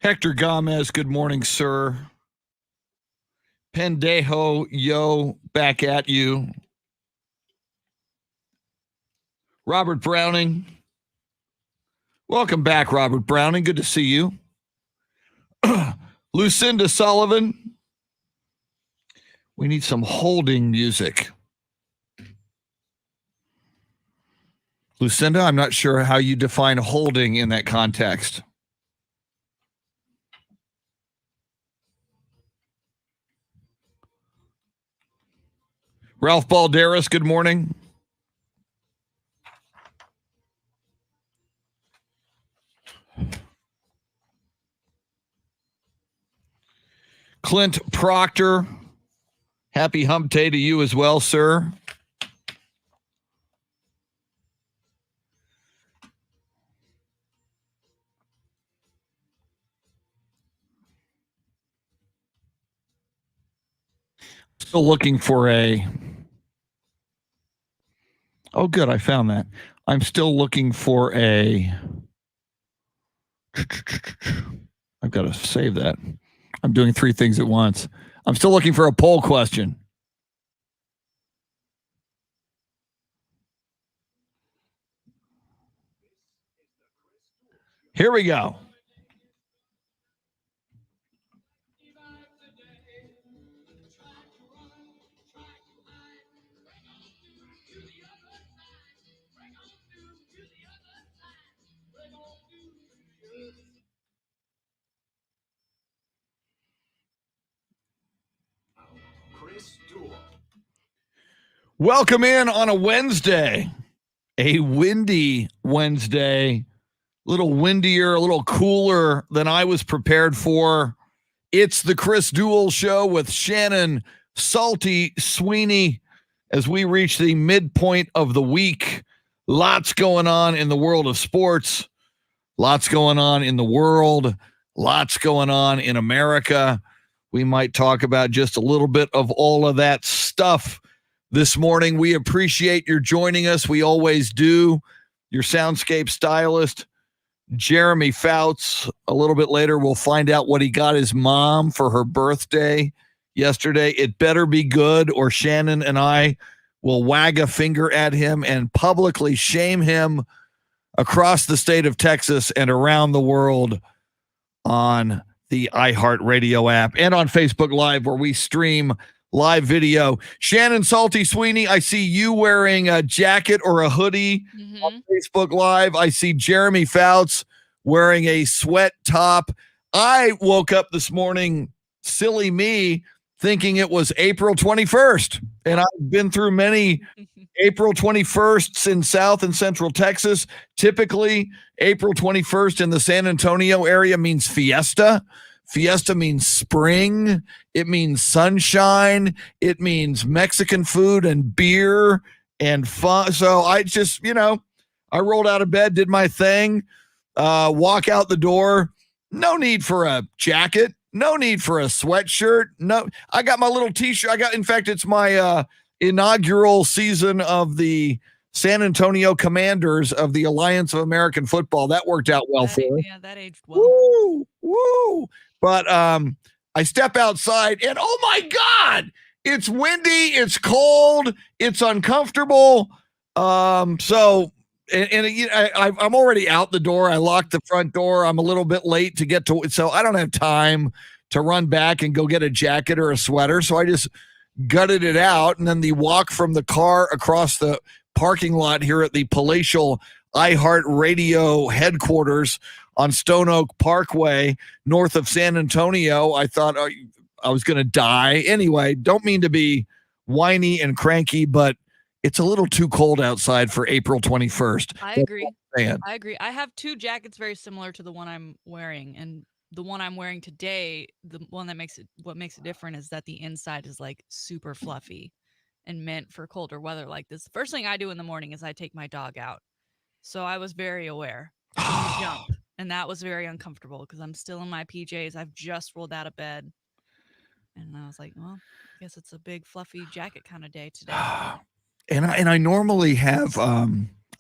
Hector Gomez, good morning, sir. Pendejo, yo, back at you. Robert Browning. Welcome back, Robert Browning. Good to see you. Lucinda Sullivan. We need some holding music. Lucinda, I'm not sure how you define holding in that context. Ralph Balderas, good morning. Clint Proctor, happy hump day to you as well, sir. Still looking for a... Oh, good, I found that. I'm still looking for a... I've got to save that. I'm doing three things at once. I'm still looking for a poll question. Here we go. Welcome in on a Wednesday, a windy Wednesday, a little windier, a little cooler than I was prepared for. It's the Chris Duel show with Shannon, Salty, Sweeney, as we reach the midpoint of the week. Lots going on in the world of sports, lots going on in the world, lots going on in America. We might talk about just a little bit of all of that stuff this morning. We appreciate your joining us. We always do. Your soundscape stylist, Jeremy Fouts. A little bit later, we'll find out what he got his mom for her birthday yesterday. It better be good, or Shannon and I will wag a finger at him and publicly shame him across the state of Texas and around the world on the iHeartRadio app and on Facebook Live, where we stream live video. Shannon, Salty, Sweeney, I see you wearing a jacket or a hoodie on Facebook Live. I see Jeremy Fouts wearing a sweat top. I woke up this morning, silly me, thinking it was April 21st. And I've been through many April 21st in South and Central Texas. Typically, April 21st in the San Antonio area means fiesta. Fiesta means spring. It means sunshine. It means Mexican food and beer and fun. So I just, I rolled out of bed, did my thing, walk out the door. No need for a jacket. No need for a sweatshirt. No, I got my little t-shirt. In fact, it's my inaugural season of the San Antonio Commanders of the Alliance of American Football. That worked out well for me. Yeah, that aged well. Woo. But I step outside and oh my God, it's windy, it's cold, it's uncomfortable. I'm already out the door. I locked the front door. I'm a little bit late to get to it, so I don't have time to run back and go get a jacket or a sweater. So I just gutted it out, and then the walk from the car across the parking lot here at the palatial iHeartRadio headquarters on Stone Oak Parkway, north of San Antonio. I thought I was going to die. Anyway, don't mean to be whiny and cranky, but it's a little too cold outside for April 21st. I agree. I have two jackets very similar to the one I'm wearing, and the one I'm wearing today, what makes it different is that the inside is like super fluffy and meant for colder weather like this. The first thing I do in the morning is I take my dog out. So I was very aware of the jump, and that was very uncomfortable because I'm still in my PJs. I've just rolled out of bed, and I was like, well, I guess it's a big fluffy jacket kind of day today. And I normally have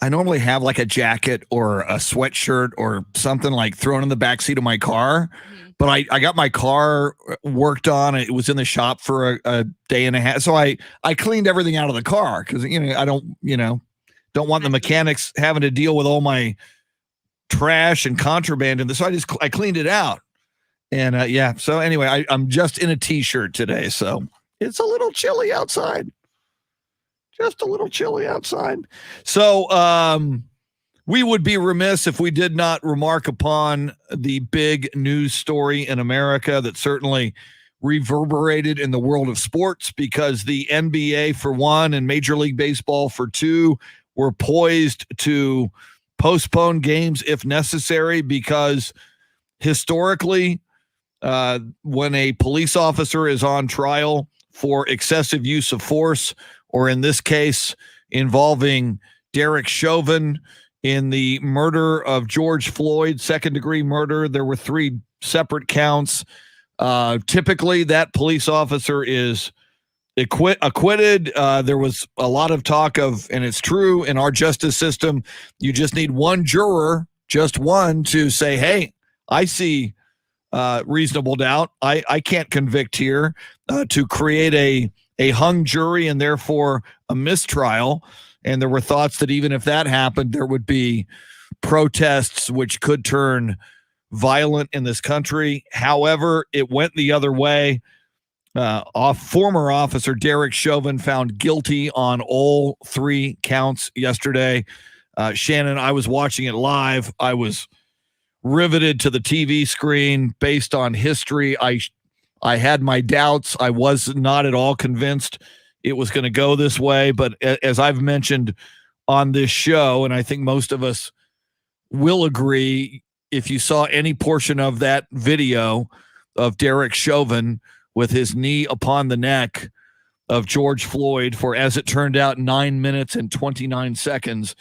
I normally have like a jacket or a sweatshirt or something like thrown in the backseat of my car. But I got my car worked on. It was in the shop for a day and a half. So I cleaned everything out of the car because, I don't want the mechanics having to deal with all my trash and contraband in this. So I cleaned it out. And so anyway, I'm just in a t-shirt today. So it's a little chilly outside. Just a little chilly outside. So we would be remiss if we did not remark upon the big news story in America that certainly reverberated in the world of sports, because the NBA for one and Major League Baseball for two were poised to postpone games if necessary, because historically, when a police officer is on trial for excessive use of force, or in this case involving Derek Chauvin in the murder of George Floyd, second-degree murder, there were 3 separate counts. Typically, that police officer is acquitted. There was a lot of talk of, and it's true in our justice system, you just need one juror, just one, to say, hey, I see reasonable doubt. I can't convict here, to create a hung jury and therefore a mistrial. And there were thoughts that even if that happened, there would be protests which could turn violent in this country. However, it went the other way. Former officer Derek Chauvin found guilty on all 3 counts yesterday. Shannon, I was watching it live. I was riveted to the TV screen based on history. I had my doubts. I was not at all convinced it was going to go this way. But as I've mentioned on this show, and I think most of us will agree, if you saw any portion of that video of Derek Chauvin with his knee upon the neck of George Floyd for, as it turned out, 9 minutes and 29 seconds,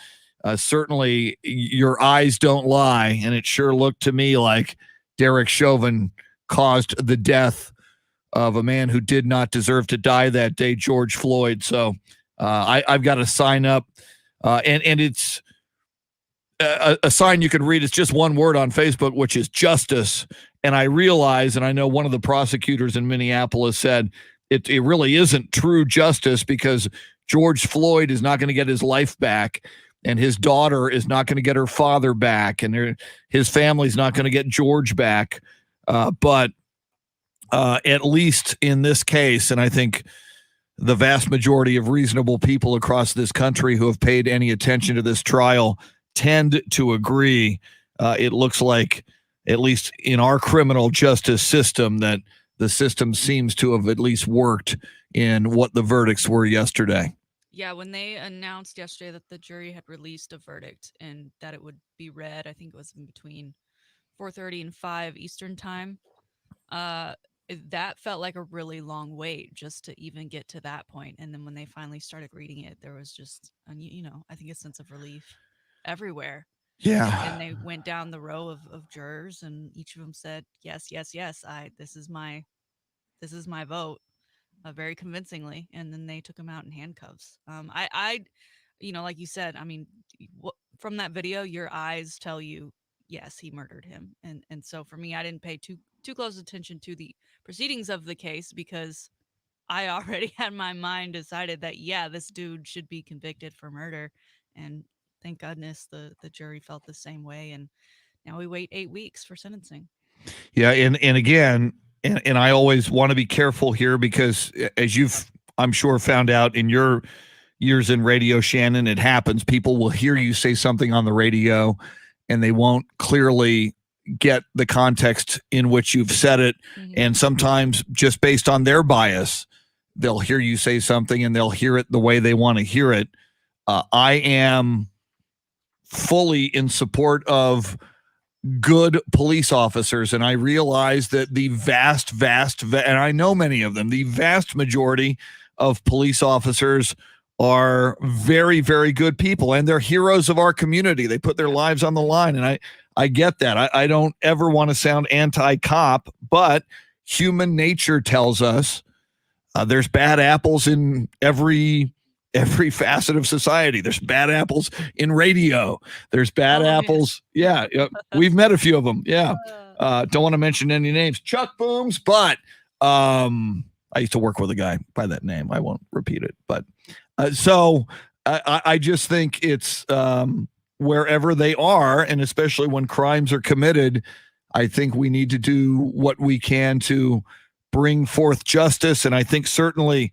certainly your eyes don't lie. And it sure looked to me like Derek Chauvin caused the death of a man who did not deserve to die that day, George Floyd. So I've got to sign up. And it's a sign you can read. It's just one word on Facebook, which is justice. And I realize, and I know one of the prosecutors in Minneapolis said it really isn't true justice, because George Floyd is not going to get his life back, and his daughter is not going to get her father back, and his family's not going to get George back. But at least in this case, and I think the vast majority of reasonable people across this country who have paid any attention to this trial tend to agree. It looks like, at least in our criminal justice system, that the system seems to have at least worked in what the verdicts were yesterday. Yeah, when they announced yesterday that the jury had released a verdict and that it would be read, I think it was in between 4:30 and 5 Eastern time, that felt like a really long wait just to even get to that point. And then when they finally started reading it, there was just, I think a sense of relief everywhere. Yeah. And they went down the row of jurors, and each of them said, yes, yes, yes, this is my vote, very convincingly. And then they took him out in handcuffs. I like you said, I mean, from that video, your eyes tell you, yes, he murdered him. And so for me, I didn't pay too close attention to the proceedings of the case, because I already had my mind decided that, yeah, this dude should be convicted for murder. And thank goodness the jury felt the same way. And now we wait 8 weeks for sentencing. Yeah. And again, and I always want to be careful here, because as you've, I'm sure, found out in your years in radio, Shannon, it happens. People will hear you say something on the radio and they won't clearly get the context in which you've said it. Mm-hmm. And sometimes just based on their bias, they'll hear you say something and they'll hear it the way they want to hear it. I am fully in support of good police officers. And I realize that the vast, and I know many of them, the vast majority of police officers are very, very good people, and they're heroes of our community. They put their lives on the line. And I get that. I don't ever want to sound anti-cop, but human nature tells us there's bad apples in every every facet of society. There's bad apples in radio. There's bad apples. Yeah. We've met a few of them. Yeah. Don't want to mention any names. Chuck Booms, but I used to work with a guy by that name. I won't repeat it. But so I just think it's wherever they are, and especially when crimes are committed, I think we need to do what we can to bring forth justice. And I think certainly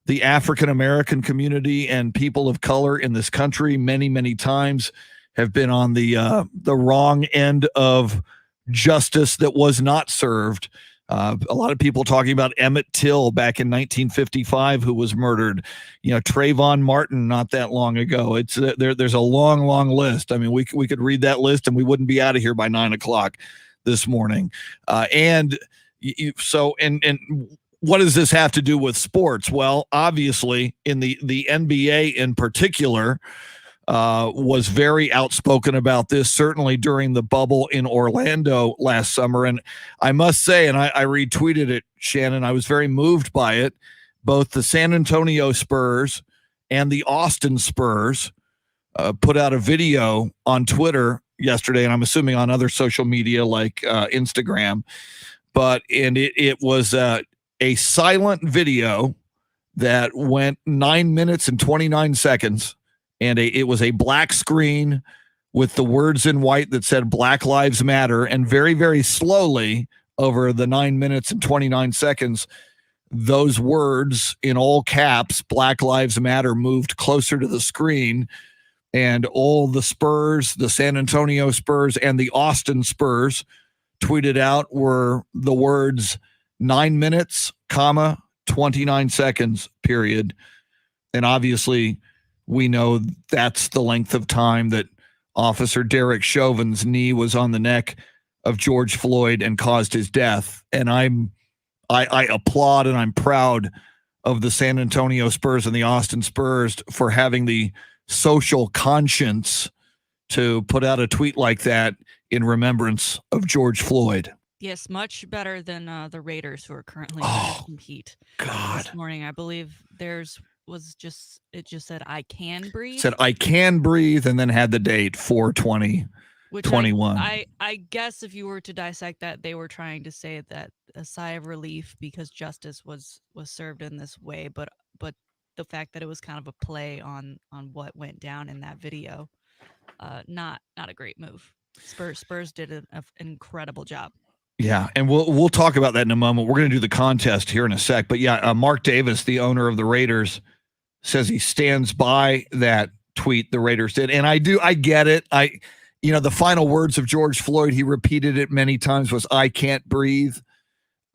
the African-American community and people of color in this country many, many times have been on the wrong end of justice that was not served. A lot of people talking about Emmett Till back in 1955, who was murdered. Trayvon Martin not that long ago. It's there's a long, long list. I mean, we could read that list and we wouldn't be out of here by 9:00 this morning. And what does this have to do with sports? Well, obviously, in the NBA in particular, was very outspoken about this, certainly during the bubble in Orlando last summer. And I must say, and I retweeted it, Shannon, I was very moved by it. Both the San Antonio Spurs and the Austin Spurs put out a video on Twitter yesterday, and I'm assuming on other social media like Instagram. And it was a silent video that went 9 minutes and 29 seconds. And it was a black screen with the words in white that said Black Lives Matter. And very, very slowly over the 9 minutes and 29 seconds, those words in all caps, Black Lives Matter, moved closer to the screen. And all the Spurs, the San Antonio Spurs and the Austin Spurs tweeted out were the words 9 minutes, 29 seconds, period. And obviously, we know that's the length of time that Officer Derek Chauvin's knee was on the neck of George Floyd and caused his death. And I applaud and I'm proud of the San Antonio Spurs and the Austin Spurs for having the social conscience to put out a tweet like that in remembrance of George Floyd. Yes, much better than the Raiders, who are currently going to compete. God. This morning, I believe theirs just said I can breathe. Said I can breathe, and then had the date 4/20/21. I guess if you were to dissect that, they were trying to say that a sigh of relief because justice was served in this way, but the fact that it was kind of a play on what went down in that video, not a great move. Spurs did an incredible job. Yeah, and we'll talk about that in a moment. We're going to do the contest here in a sec. But yeah, Mark Davis, the owner of the Raiders, says he stands by that tweet the Raiders did. And I get it. The final words of George Floyd, he repeated it many times, was I can't breathe.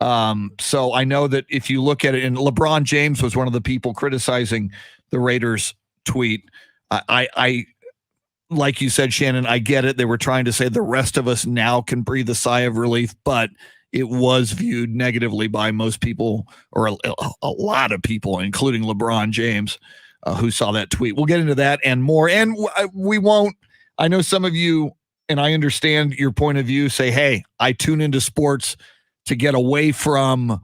So I know that if you look at it, and LeBron James was one of the people criticizing the Raiders tweet. I like you said, Shannon, I get it. They were trying to say the rest of us now can breathe a sigh of relief, but it was viewed negatively by most people, or a lot of people, including LeBron James, who saw that tweet. We'll get into that and more. And we won't. I know some of you, and I understand your point of view, say, hey, I tune into sports to get away from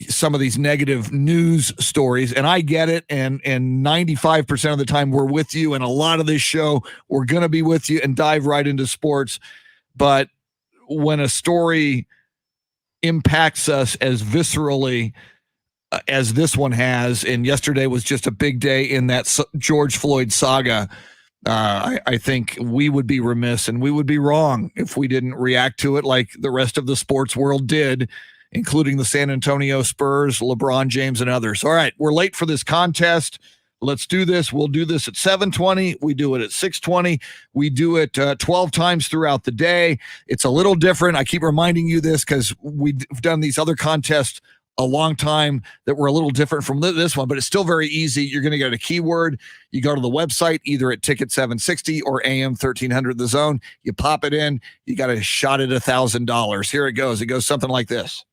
some of these negative news stories, and I get it, and 95% of the time we're with you, and a lot of this show we're going to be with you and dive right into sports. But when a story impacts us as viscerally as this one has, and yesterday was just a big day in that George Floyd saga, I think we would be remiss and we would be wrong if we didn't react to it like the rest of the sports world did, including the San Antonio Spurs, LeBron James, and others. All right, we're late for this contest. Let's do this. We'll do this at 7:20. We do it at 6:20. We do it 12 times throughout the day. It's a little different. I keep reminding you this because we've done these other contests a long time that were a little different from this one, but it's still very easy. You're going to get a keyword. You go to the website, either at Ticket 760 or AM 1300 The Zone. You pop it in. You got a shot at $1,000. Here it goes. It goes something like this.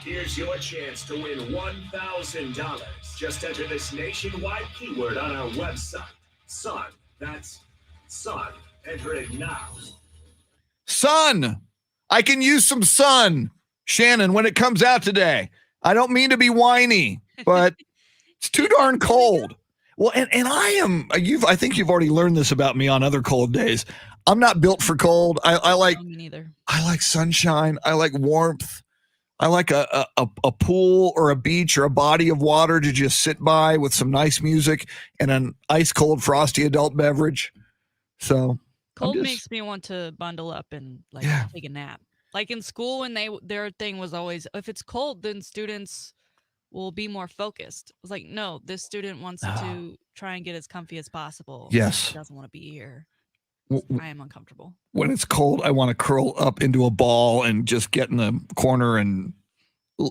Here's your chance to win $1,000. Just enter this nationwide keyword on our website. Sun. That's sun. Enter it now. Sun. I can use some sun, Shannon, when it comes out today. I don't mean to be whiny, but It's too darn cold. Well, and I think you've already learned this about me on other cold days. I'm not built for cold. I like No, me neither. I like sunshine. I like warmth. I like a pool or a beach or a body of water to just sit by with some nice music and an ice cold frosty adult beverage. So Cold makes me want to bundle up and take a nap. Like in school, when their thing was always, if it's cold, then students will be more focused. It's like, no, this student wants to try and get as comfy as possible. Yes. He doesn't want to be here. I am uncomfortable. When it's cold, I want to curl up into a ball and just get in the corner and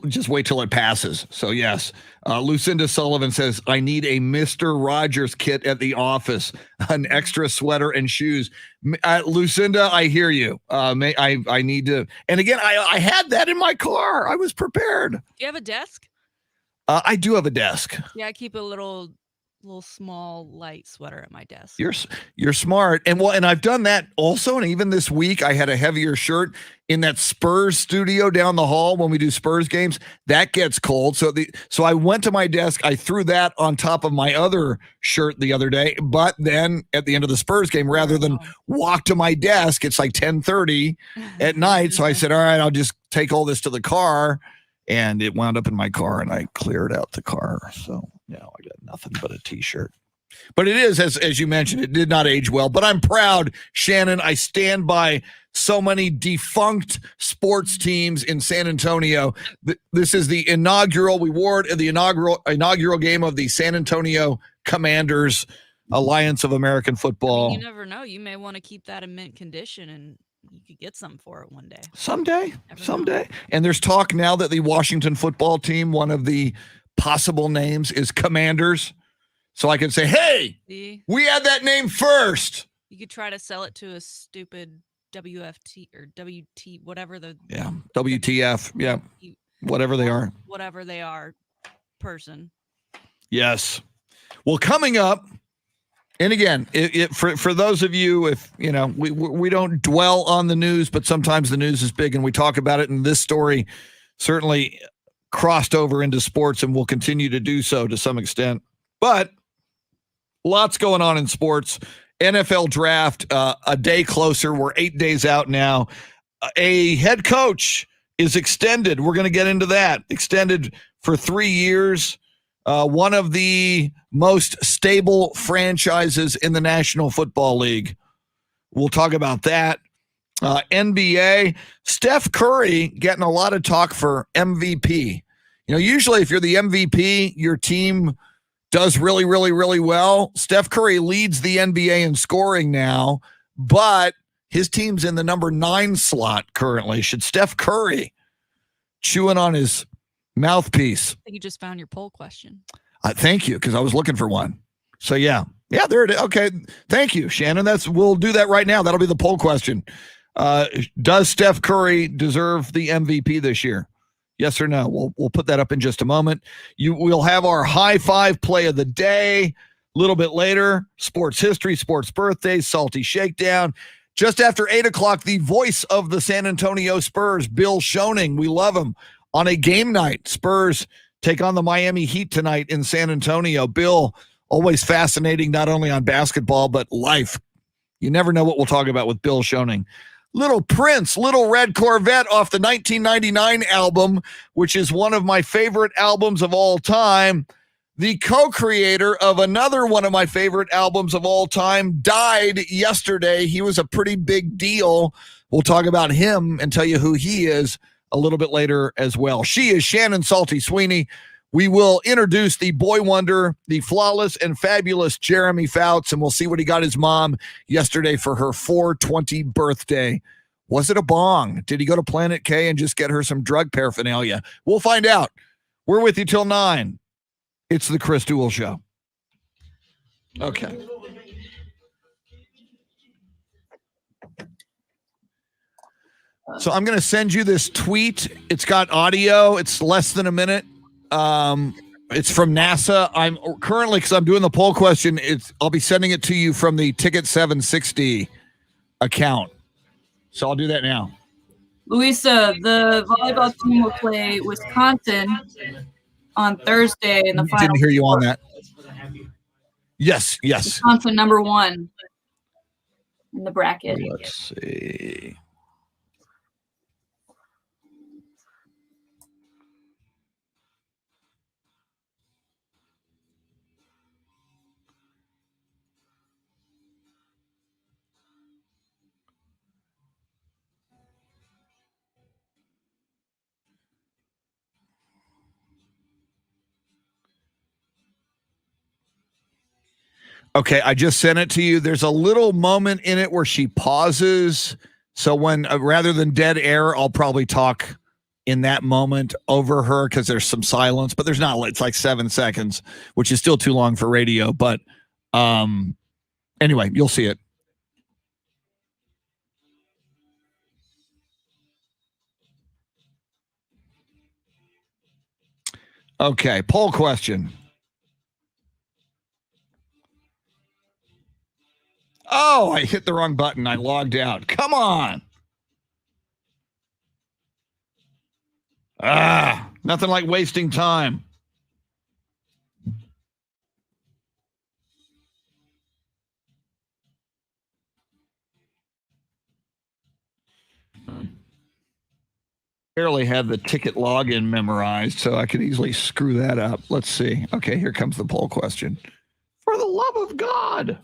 just wait till it passes. So yes, Lucinda Sullivan says, I need a Mr. Rogers kit at the office, an extra sweater and shoes. Lucinda, I hear you. I need to. And again, I had that in my car. I was prepared. Do you have a desk? I do have a desk. Yeah, I keep a little small light sweater at my desk. You're smart. And I've done that also. And even this week I had a heavier shirt in that Spurs studio down the hall when we do Spurs games. That gets cold. So I went to my desk. I threw that on top of my other shirt the other day. But then at the end of the Spurs game, rather than walk to my desk, it's like 10:30 at night. So I said, all right, I'll just take all this to the car. And it wound up in my car, and I cleared out the car. So now I got nothing but a T-shirt. But it is, as you mentioned, it did not age well. But I'm proud, Shannon. I stand by so many defunct sports teams in San Antonio. This is the inaugural. We wore it at the inaugural game of the San Antonio Commanders Alliance of American Football. You never know. You may want to keep that in mint condition and you could get something for it one day. Someday. And there's talk now that the Washington football team, one of the possible names is Commanders. So I can say, hey, we had that name first. You could try to sell it to a stupid WFT or WT, whatever the... Yeah, WTF. Yeah, whatever they are. Whatever they are, person. Yes. Well, coming up, and again, for those of you, if you know, we don't dwell on the news, but sometimes the news is big and we talk about it. And this story certainly crossed over into sports and will continue to do so to some extent. But lots going on in sports. NFL draft a day closer. We're 8 days out now. A head coach is extended. We're going to get into that. Extended for 3 years. One of the most stable franchises in the National Football League. We'll talk about that. NBA, Steph Curry getting a lot of talk for MVP. You know, usually if you're the MVP, your team does really, really, really well. Steph Curry leads the NBA in scoring now, but his team's in the number 9 slot currently. Should Steph Curry chewing on his mouthpiece? I think you just found your poll question. Thank you, because I was looking for one. So yeah, there it is. Okay, thank you, Shannon. We'll do that right now. That'll be the poll question. Does Steph Curry deserve the MVP this year? Yes or no? We'll put that up in just a moment. We'll have our high five play of the day a little bit later. Sports history, sports birthdays, salty shakedown. Just after 8 o'clock, the voice of the San Antonio Spurs, Bill Schoening. We love him. On a game night, Spurs take on the Miami Heat tonight in San Antonio. Bill, always fascinating, not only on basketball, but life. You never know what we'll talk about with Bill Schoening. Little Prince, Little Red Corvette off the 1999 album, which is one of my favorite albums of all time. The co-creator of another one of my favorite albums of all time died yesterday. He was a pretty big deal. We'll talk about him and tell you who he is a little bit later as well. She is Shannon Salty Sweeney. We will introduce the boy wonder, the flawless and fabulous Jeremy Fouts, and we'll see what he got his mom yesterday for her 420 birthday. Was it a bong? Did he go to Planet K and just get her some drug paraphernalia? We'll find out. We're with you till 9. It's the Chris Duel Show. Okay. So I'm going to send you this tweet. It's got audio. It's less than a minute. It's from NASA. I'm currently, because I'm doing the poll question, I'll be sending it to you from the Ticket 760 account. So I'll do that now. Louisa, the volleyball team will play Wisconsin on Thursday in the I final. didn't hear you on that. Yes. Wisconsin number 1 in the bracket. Let's see. Okay, I just sent it to you. There's a little moment in it where she pauses. So when rather than dead air, I'll probably talk in that moment over her because there's some silence, but there's not. It's like 7 seconds, which is still too long for radio. But anyway, you'll see it. Okay, poll question. Oh, I hit the wrong button. I logged out. Come on. Nothing like wasting time. Barely had the ticket login memorized, so I could easily screw that up. Let's see. Okay, here comes the poll question. For the love of God.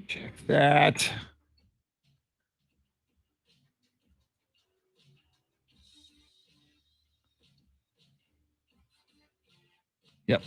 Check that. Yep.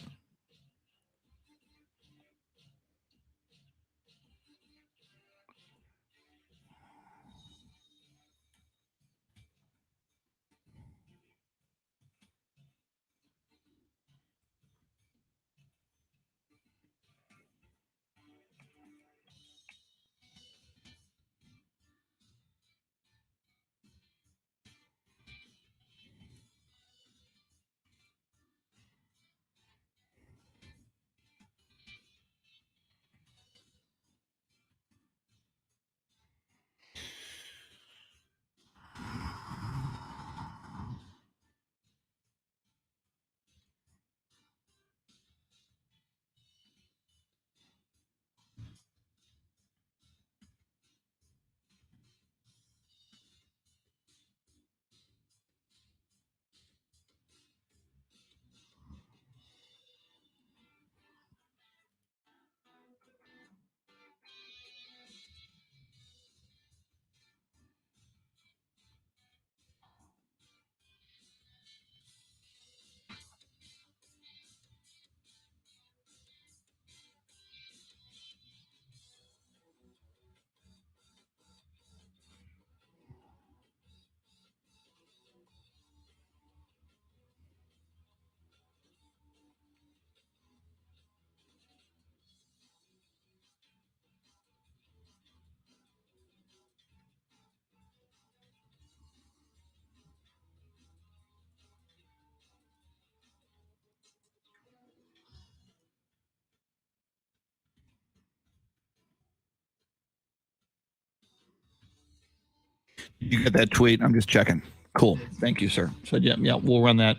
You get that tweet? I'm just checking. Cool. Thank you, sir. So yeah, we'll run that.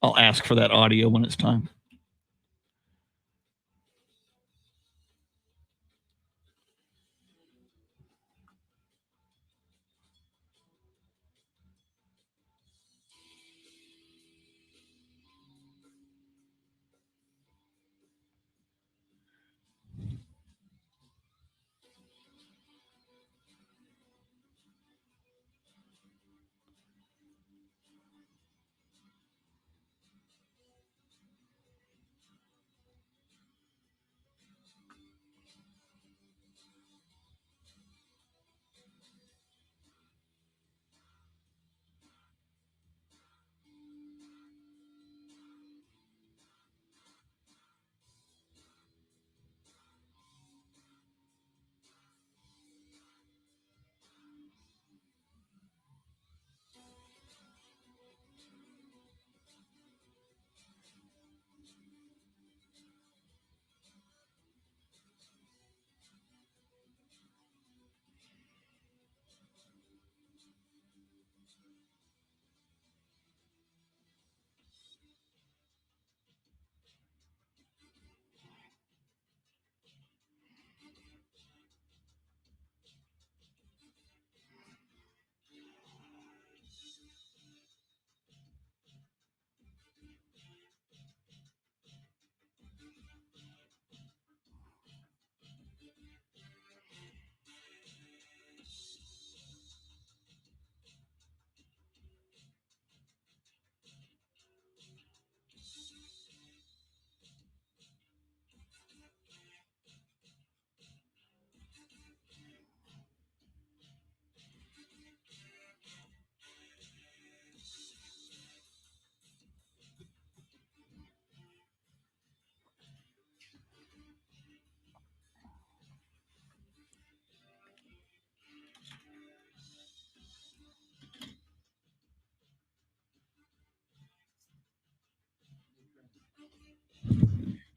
I'll ask for that audio when it's time.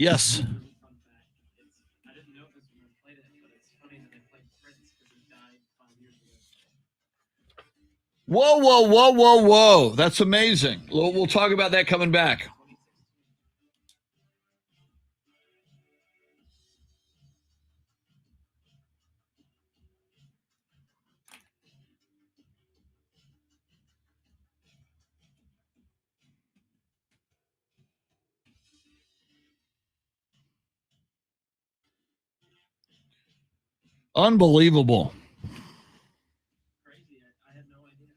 Yes. Whoa, whoa, whoa, whoa, whoa. That's amazing. We'll talk about that coming back. Unbelievable. Crazy. I had no idea.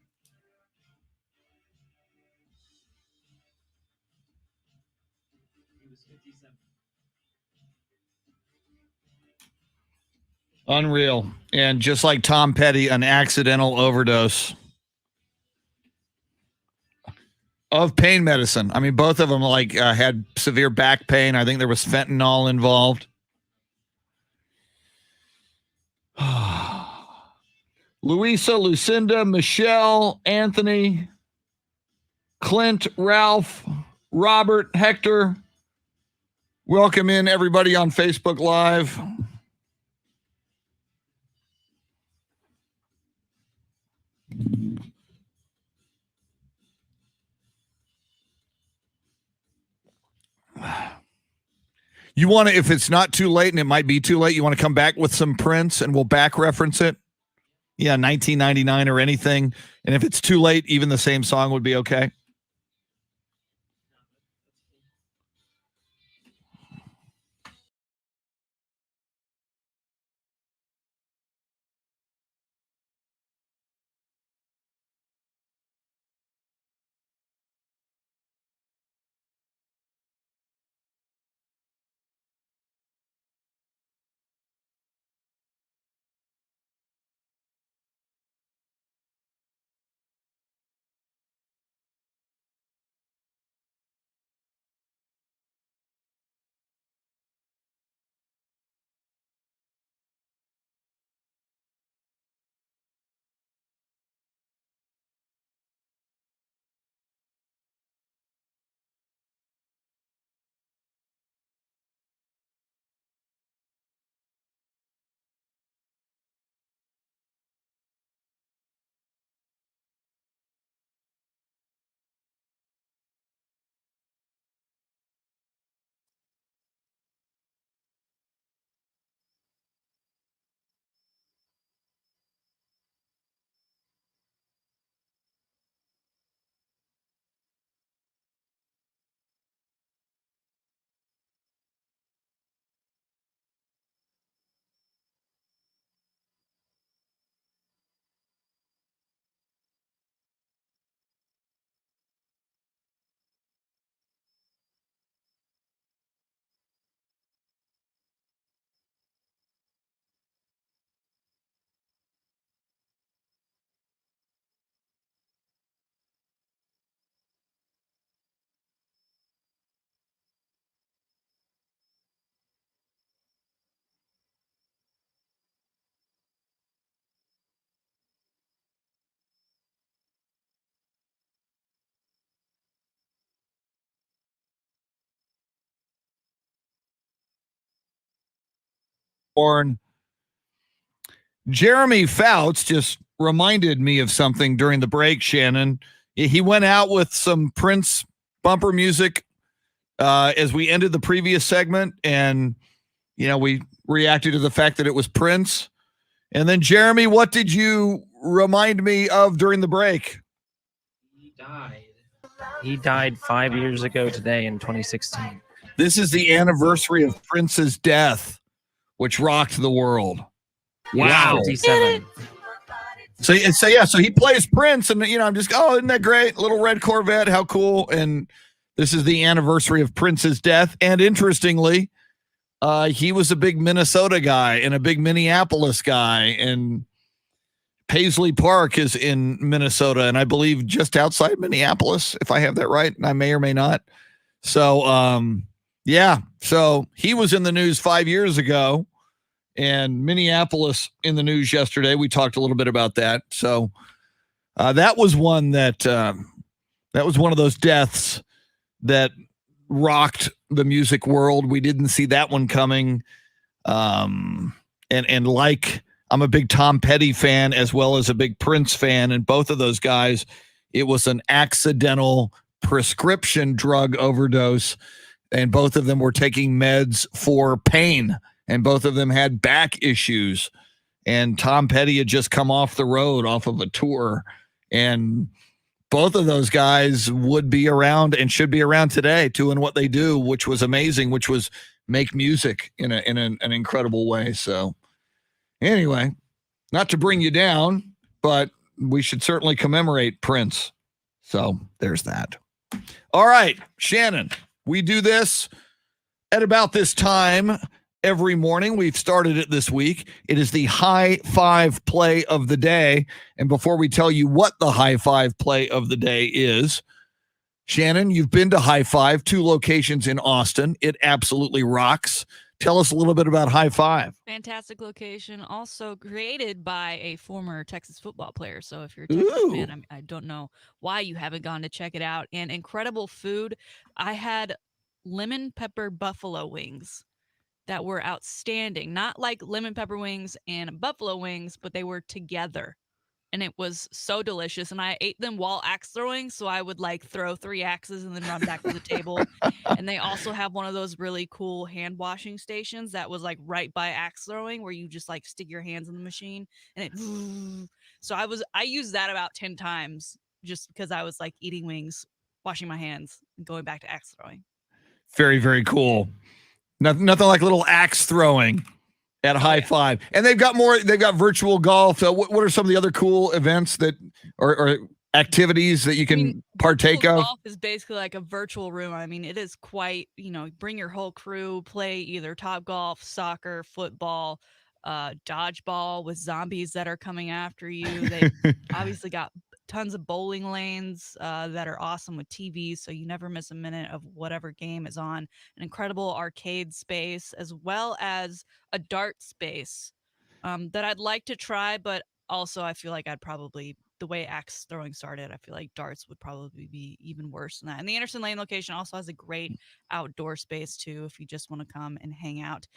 He was 57. Unreal. And just like Tom Petty, an accidental overdose of pain medicine. I mean, both of them had severe back pain. I think there was fentanyl involved. Louisa, Lucinda, Michelle, Anthony, Clint, Ralph, Robert, Hector. Welcome in everybody on Facebook Live. You want to, if it's not too late, and it might be too late, you want to come back with some Prince and we'll back reference it? Yeah, 1999 or anything. And if it's too late, even the same song would be okay. Jeremy Fouts just reminded me of something during the break, Shannon. He went out with some Prince bumper music as we ended the previous segment, and we reacted to the fact that it was Prince. And then, Jeremy, what did you remind me of during the break? He died 5 years ago today in 2016. This is the anniversary of Prince's death, which rocked the world. Wow. 57. So he plays Prince, and I'm just, isn't that great? Little red Corvette, how cool. And this is the anniversary of Prince's death. And interestingly, he was a big Minnesota guy and a big Minneapolis guy, and Paisley Park is in Minnesota, and I believe just outside Minneapolis, if I have that right, and I may or may not. So, so he was in the news 5 years ago, and Minneapolis in the news yesterday. We talked a little bit about that. So that was one that was one of those deaths that rocked the music world. We didn't see that one coming. And like, I'm a big Tom Petty fan as well as a big Prince fan, and both of those guys, it was an accidental prescription drug overdose, and both of them were taking meds for pain, and both of them had back issues. And Tom Petty had just come off the road off of a tour, and both of those guys would be around and should be around today doing what they do, which was amazing, which was make music in an incredible way. So anyway, not to bring you down, but we should certainly commemorate Prince. So there's that. All right, Shannon, we do this at about this time every morning. We've started it this week. It is the high five play of the day. And before we tell you what the high five play of the day is, Shannon, you've been to High Five, 2 locations in Austin. It absolutely rocks. Tell us a little bit about High Five. Fantastic location, also created by a former Texas football player. So if you're a Texas fan, I don't know why you haven't gone to check it out. And incredible food. I had lemon pepper buffalo wings that were outstanding. Not like lemon pepper wings and buffalo wings, but they were together. And it was so delicious. And I ate them while axe throwing. So I would like throw 3 axes and then run back to the table. And they also have one of those really cool hand washing stations that was like right by axe throwing, where you just like stick your hands in the machine and it. So I used that about 10 times just because I was like eating wings, washing my hands, and going back to axe throwing. Very, very cool. Nothing like little axe throwing at High Five. And they've got virtual golf. What are some of the other cool events that or activities that you can partake of? Golf is basically like a virtual room. I mean, it is quite, bring your whole crew, play either Topgolf, soccer, football, dodgeball with zombies that are coming after you. They obviously got tons of bowling lanes that are awesome with TVs, so you never miss a minute of whatever game is on. An incredible arcade space, as well as a dart space that I'd like to try, but also I feel like the way axe throwing started, I feel like darts would probably be even worse than that. And the Anderson Lane location also has a great outdoor space too, if you just want to come and hang out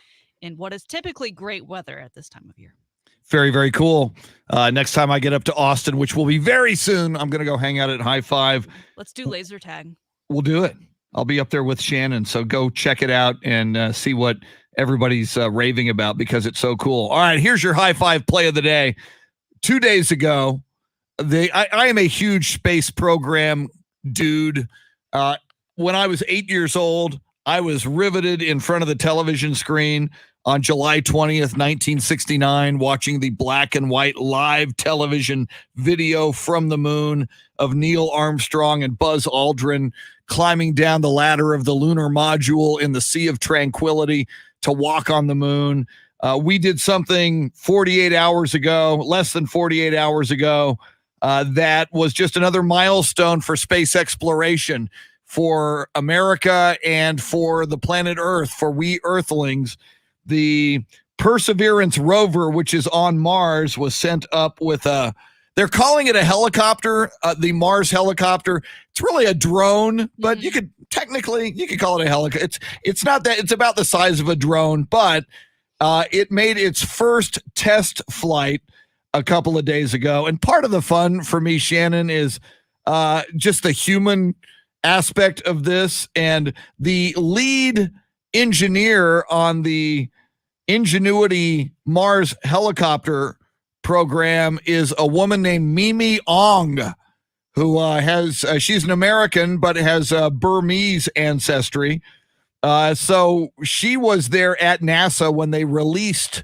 in what is typically great weather at this time of year. Very, very cool. Next time I get up to Austin, which will be very soon, I'm going to go hang out at High Five. Let's do laser tag. We'll do it. I'll be up there with Shannon. So go check it out and see what everybody's raving about, because it's so cool. All right, here's your High Five play of the day. 2 days ago, I am a huge space program dude. When I was 8 years old, I was riveted in front of the television screen on July 20th, 1969, watching the black and white live television video from the moon of Neil Armstrong and Buzz Aldrin climbing down the ladder of the lunar module in the Sea of Tranquility to walk on the moon. We did something 48 hours ago, less than 48 hours ago, that was just another milestone for space exploration for America and for the planet Earth, for we Earthlings. The Perseverance rover, which is on Mars, was sent up with they're calling it a helicopter, the Mars helicopter. It's really a drone, but you could call it a helicopter. It's not that, it's about the size of a drone, but it made its first test flight a couple of days ago. And part of the fun for me, Shannon, is just the human aspect of this. And the lead engineer on the Ingenuity Mars helicopter program is a woman named Mimi Ong, who she's an American but has Burmese ancestry. So she was there at NASA when they released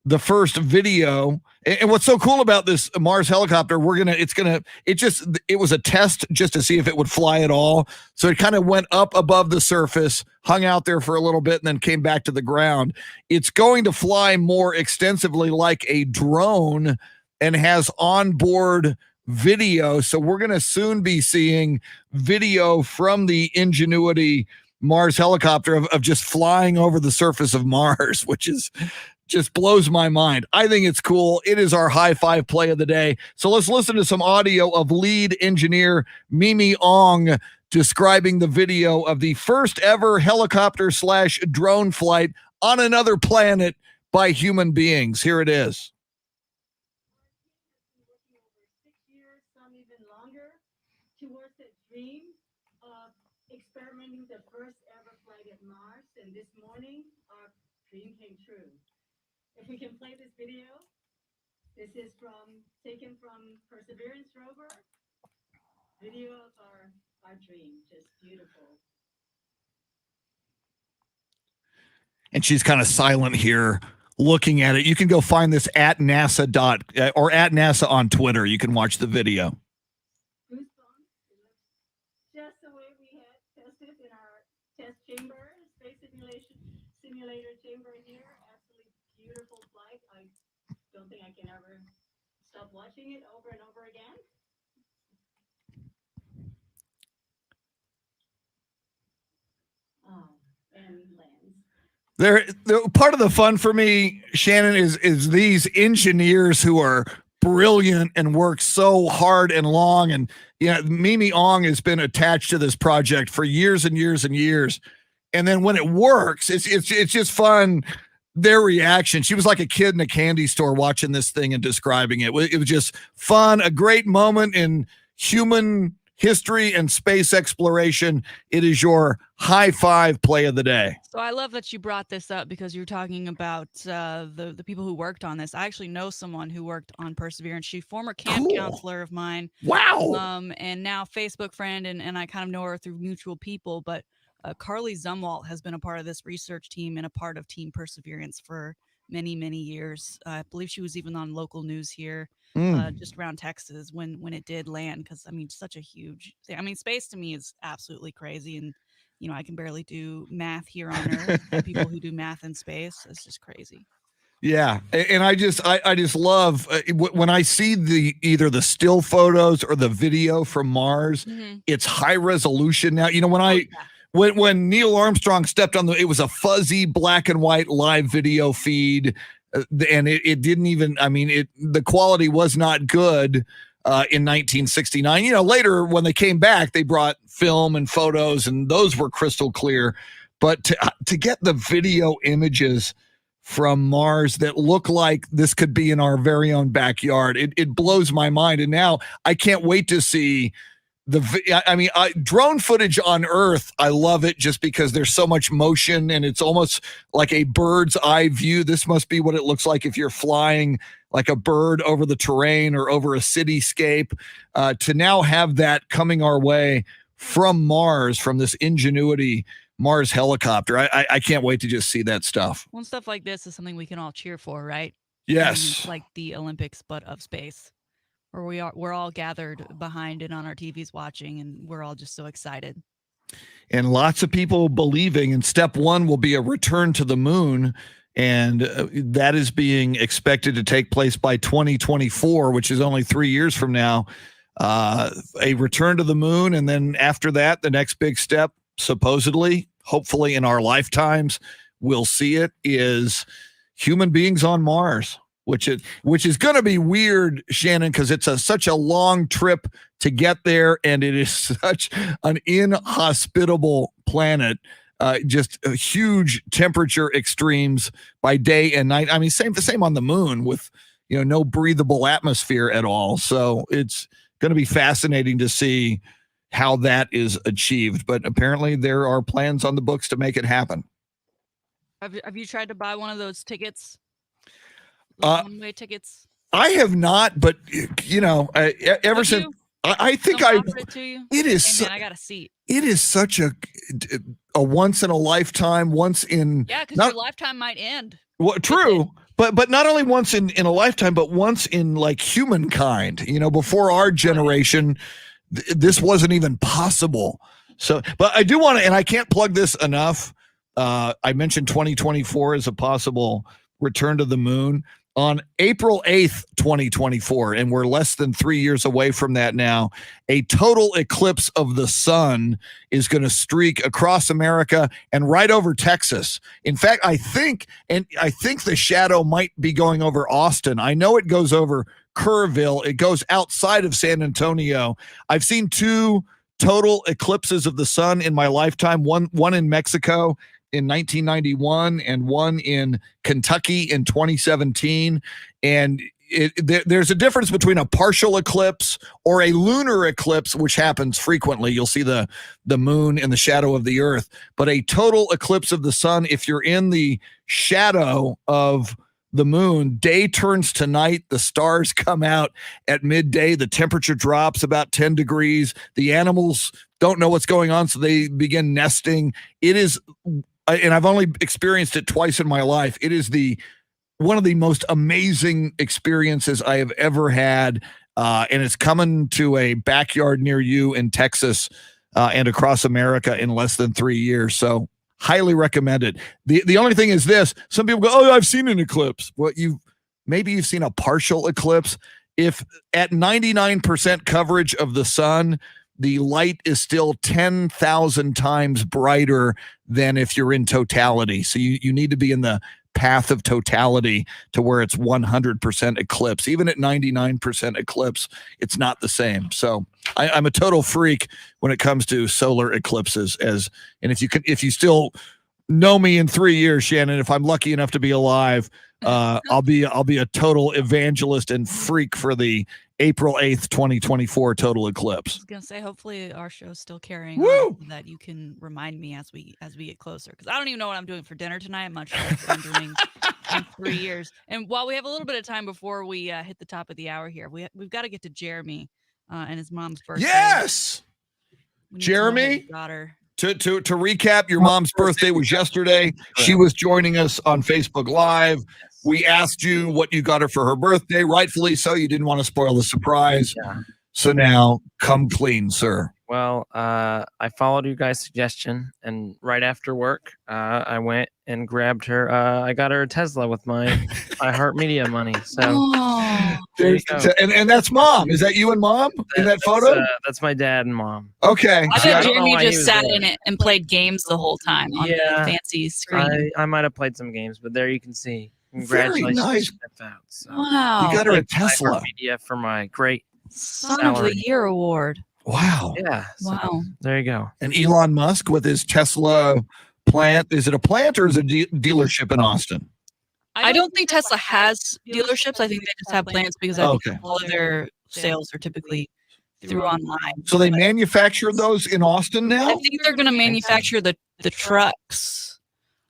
the first video. And what's so cool about this Mars helicopter, it was a test just to see if it would fly at all. So it kind of went up above the surface, hung out there for a little bit, and then came back to the ground. It's going to fly more extensively like a drone and has onboard video. So we're going to soon be seeing video from the Ingenuity Mars helicopter of just flying over the surface of Mars, which is just blows my mind. I think it's cool. It is our high five play of the day. So let's listen to some audio of lead engineer Mimi Ong describing the video of the first ever helicopter/drone flight on another planet by human beings. Here it is. Some even longer, towards the dream of experimenting the first ever flight at Mars. And this morning, our dream came true. If we can play this video, this is taken from Perseverance rover. Video of our dream, just beautiful. And she's kind of silent here looking at it. You can go find this at NASA or at NASA on Twitter. You can watch the video. Goosebumps. It looks just the way we had tested in our test chamber, space simulator chamber here. Absolutely beautiful flight. I don't think I can ever stop watching it over and over again. Oh, and lands. Part of the fun for me, Shannon, is these engineers who are brilliant and work so hard and long. And Mimi Ong has been attached to this project for years and years and years. And then when it works, it's just fun. Their reaction. She was like a kid in a candy store watching this thing and describing it. It was just fun, a great moment in human history and space exploration. It is your high five play of the day. So I love that you brought this up because you're talking about the people who worked on this. I actually know someone who worked on Perseverance. She's former camp counselor of mine. Wow. And now Facebook friend, and I kind of know her through mutual people. But Carly Zumwalt has been a part of this research team and a part of Team Perseverance for many, many years. I believe she was even on local news here. Just around Texas when it did land, because I mean, such a huge thing. I mean, space to me is absolutely crazy, and I can barely do math here on Earth. And people who do math in space, it's just crazy. Yeah, and I just love when I see either the still photos or the video from Mars. It's high resolution now. When Neil Armstrong stepped on it was a fuzzy black and white live video feed. And it didn't even, the quality was not good in 1969. Later when they came back, they brought film and photos and those were crystal clear. But to get the video images from Mars that look like this could be in our very own backyard, it blows my mind. And now I can't wait to see drone footage on Earth. I love it just because there's so much motion and it's almost like a bird's eye view. This must be what it looks like if you're flying like a bird over the terrain or over a cityscape. To now have that coming our way from Mars, from this Ingenuity Mars helicopter. I can't wait to just see that stuff. Well, stuff like this is something we can all cheer for, right? Yes. It's like the Olympics, but of space. Where we're all gathered behind it on our TVs watching, and we're all just so excited. And lots of people believing, and step one will be a return to the moon. And that is being expected to take place by 2024, which is only 3 years from now. A return to the moon. And then after that, the next big step, supposedly, hopefully in our lifetimes, we'll see it, is human beings on Mars. Which is going to be weird, Shannon, because it's such a long trip to get there, and it is such an inhospitable planet. Just huge temperature extremes by day and night. I mean, same on the moon with no breathable atmosphere at all. So it's going to be fascinating to see how that is achieved. But apparently, there are plans on the books to make it happen. Have you tried to buy one of those tickets? One-way tickets? I have not, but ever since I think it is. Hey man, I got a seat. It is such a once in a lifetime. Because your lifetime might end. Well, true, but not only once in a lifetime, but once in like humankind. Before our generation, this wasn't even possible. So, but I do want to, and I can't plug this enough. I mentioned 2024 as a possible return to the moon. On April 8th, 2024, and we're less than 3 years away from that now, a total eclipse of the sun is going to streak across America and right over Texas. In fact, I think the shadow might be going over Austin. I know it goes over Kerrville. It goes outside of San Antonio. I've seen 2 total eclipses of the sun in my lifetime, one in Mexico in 1991 and one in Kentucky in 2017. And there's a difference between a partial eclipse or a lunar eclipse, which happens frequently. You'll see the moon in the shadow of the earth. But a total eclipse of the sun, if you're in the shadow of the moon, day turns to night, the stars come out at midday, the temperature drops about 10 degrees. The animals don't know what's going on, so they begin nesting. It is, and I've only experienced it twice in my life. It is one of the most amazing experiences I have ever had. And it's coming to a backyard near you in Texas and across America in less than 3 years. So highly recommend it. The only thing is this: some people go, "Oh, I've seen an eclipse." Well, maybe you've seen a partial eclipse. If at 99% coverage of the sun, the light is still 10,000 times brighter than if you're in totality. So you need to be in the path of totality to where it's 100% eclipse. Even at 99% eclipse, it's not the same. So I'm a total freak when it comes to solar eclipses. And if you still know me in 3 years, Shannon, if I'm lucky enough to be alive, I'll be a total evangelist and freak for the April 8th, 2024 total eclipse. I was gonna say, hopefully our show's still carrying Woo! on, so that you can remind me as we get closer. Because I don't even know what I'm doing for dinner tonight. I'm not sure what I'm doing in 3 years. And while we have a little bit of time before we hit the top of the hour here, we've got to get to Jeremy and his mom's birthday. Yes, We need to know how Jeremy. you got her. To recap, your mom's birthday was yesterday. She was joining us on Facebook Live. We asked you what you got her for her birthday. Rightfully so. You didn't want to spoil the surprise. Yeah. So now, come clean, sir. Well, I followed you guys' suggestion, and right after work, I went and grabbed her. I got her a Tesla with my iHeartMedia money. So Oh, there you go. And that's mom. Is that you and mom in that photo? That's my dad and mom. Okay. I See, I bet don't know Jeremy why he just was sat there. in it and played games the whole time on the Yeah. fancy screen. I might have played some games, but there you can see. Very Congratulations. nice. to Steph out. So, Wow. You got her a thank Tesla. iHeartMedia for my great. Son of the salary. Year award. Wow. Yeah. so Wow. there you go. And Elon Musk with his Tesla plant. Is it a plant or is it a dealership in Austin? I don't think Tesla has dealerships. I think they just have plants because I think Okay. all of their sales are typically through online. So they manufacture those in Austin I now? think they're going to manufacture the trucks.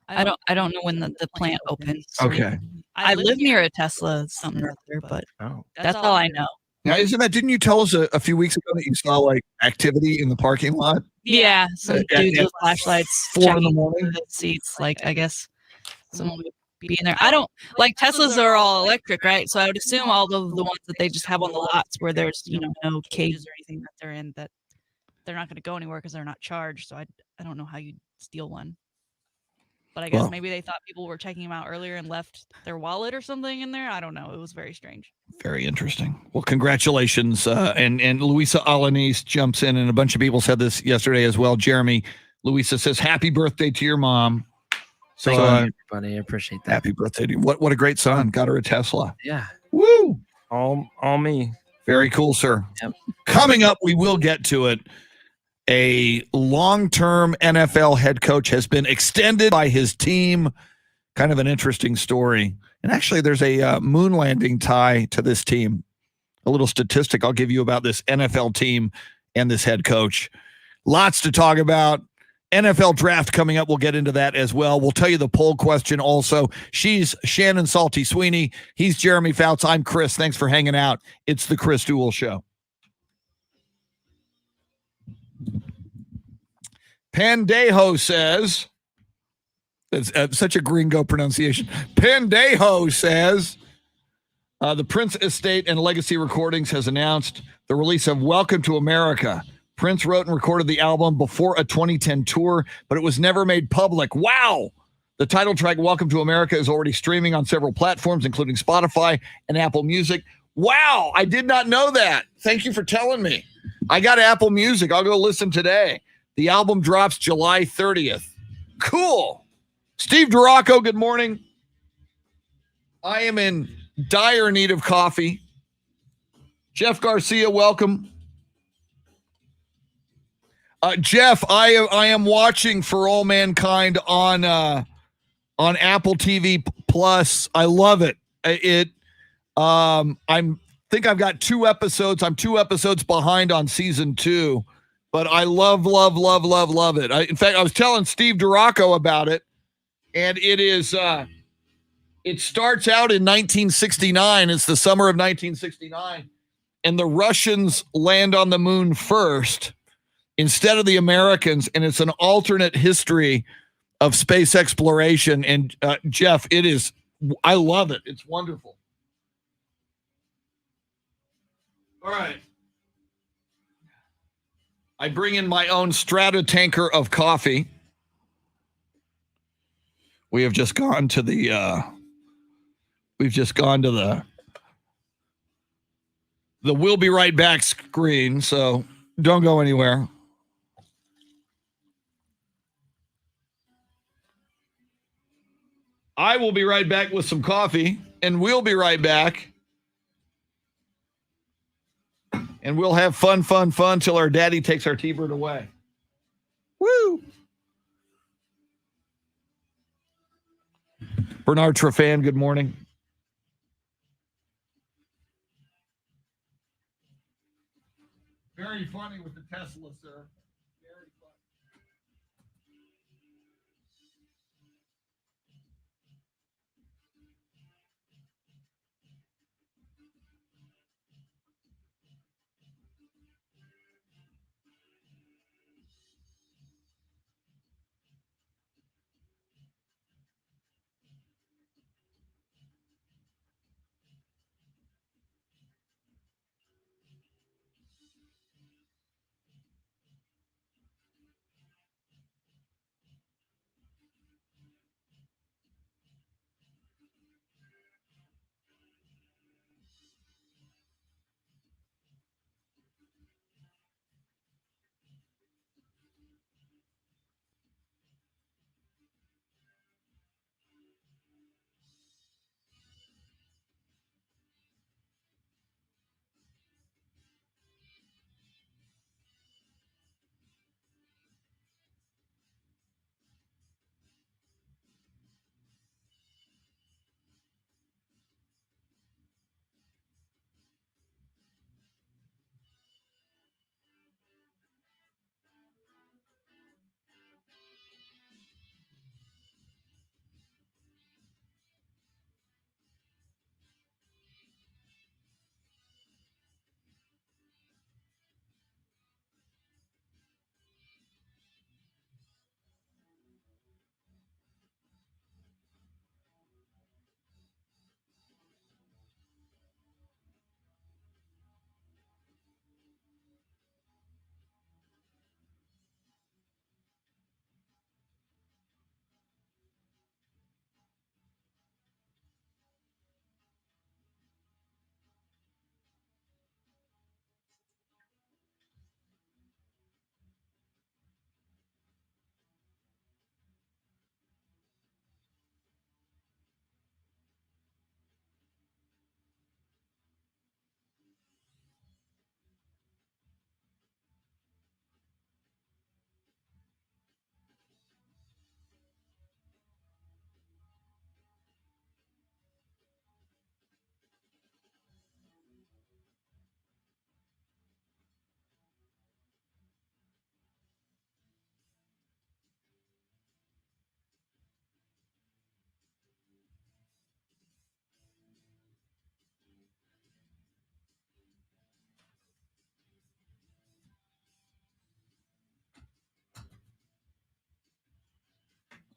I don't know when the plant opens. Okay. I live near a Tesla something or other, but Oh, that's all I know. Now, didn't you tell us a few weeks ago that you saw like activity in the parking lot? Yeah, some At- dudes at with flashlights 4 in the checking morning? the seats. Like, I guess someone would be in there. I don't like Teslas are all electric, right? So I would assume all of the ones that they just have on the lots where there's no cages or anything that they're in, that they're not going to go anywhere because they're not charged. So I don't know how you'd steal one. But I guess Well- maybe they thought people were checking them out earlier and left their wallet or something in there. I don't know. It was very strange. Very interesting. Well, congratulations. And Luisa Alanis jumps in, and a bunch of people said this yesterday as well. Jeremy, Luisa says, happy birthday to your mom. So thank you, everybody. I appreciate that. happy birthday to you. What a great son. Got her a Tesla. Yeah. Woo! All me. Very cool, sir. Yep. Coming up, we will get to it. A long-term NFL head coach has been extended by his team. Kind of an interesting story. And actually, there's a moon landing tie to this team. A little statistic I'll give you about this NFL team and this head coach. Lots to talk about. NFL draft coming up. We'll get into that as well. We'll tell you the poll question also. She's Shannon Salty Sweeney. He's Jeremy Fouts. I'm Chris. Thanks for hanging out. It's the Chris Duel Show. Pandejo says, it's such a gringo pronunciation. Pandejo says, the Prince Estate and Legacy Recordings has announced the release of Welcome to America. Prince wrote and recorded the album before a 2010 tour, but it was never made public. Wow. The title track, Welcome to America, is already streaming on several platforms, including Spotify and Apple Music. Wow, I did not know that. Thank you for telling me. I got Apple Music. I'll go listen today. The album drops July 30th. Cool. Steve Duraco, good morning. I am in dire need of coffee. Jeff Garcia, welcome. Jeff, I am watching For All Mankind on Apple TV Plus. I love it. Think I've got 2 episodes. I'm 2 episodes behind on season 2, but I love it. In fact, I was telling Steve Duraco about it, and it is. It starts out in 1969. It's the summer of 1969, and the Russians land on the moon first instead of the Americans, and it's an alternate history of space exploration. And Jeff, it is. I love it. It's wonderful. All right. I bring in my own Strata tanker of coffee. We have just gone to the we'll be right back screen, so don't go anywhere. I will be right back with some coffee, and we'll be right back. And we'll have fun till our daddy takes our T-Bird away. Woo! Bernard Trefan, good morning. Very funny with the Tesla, sir. Very funny.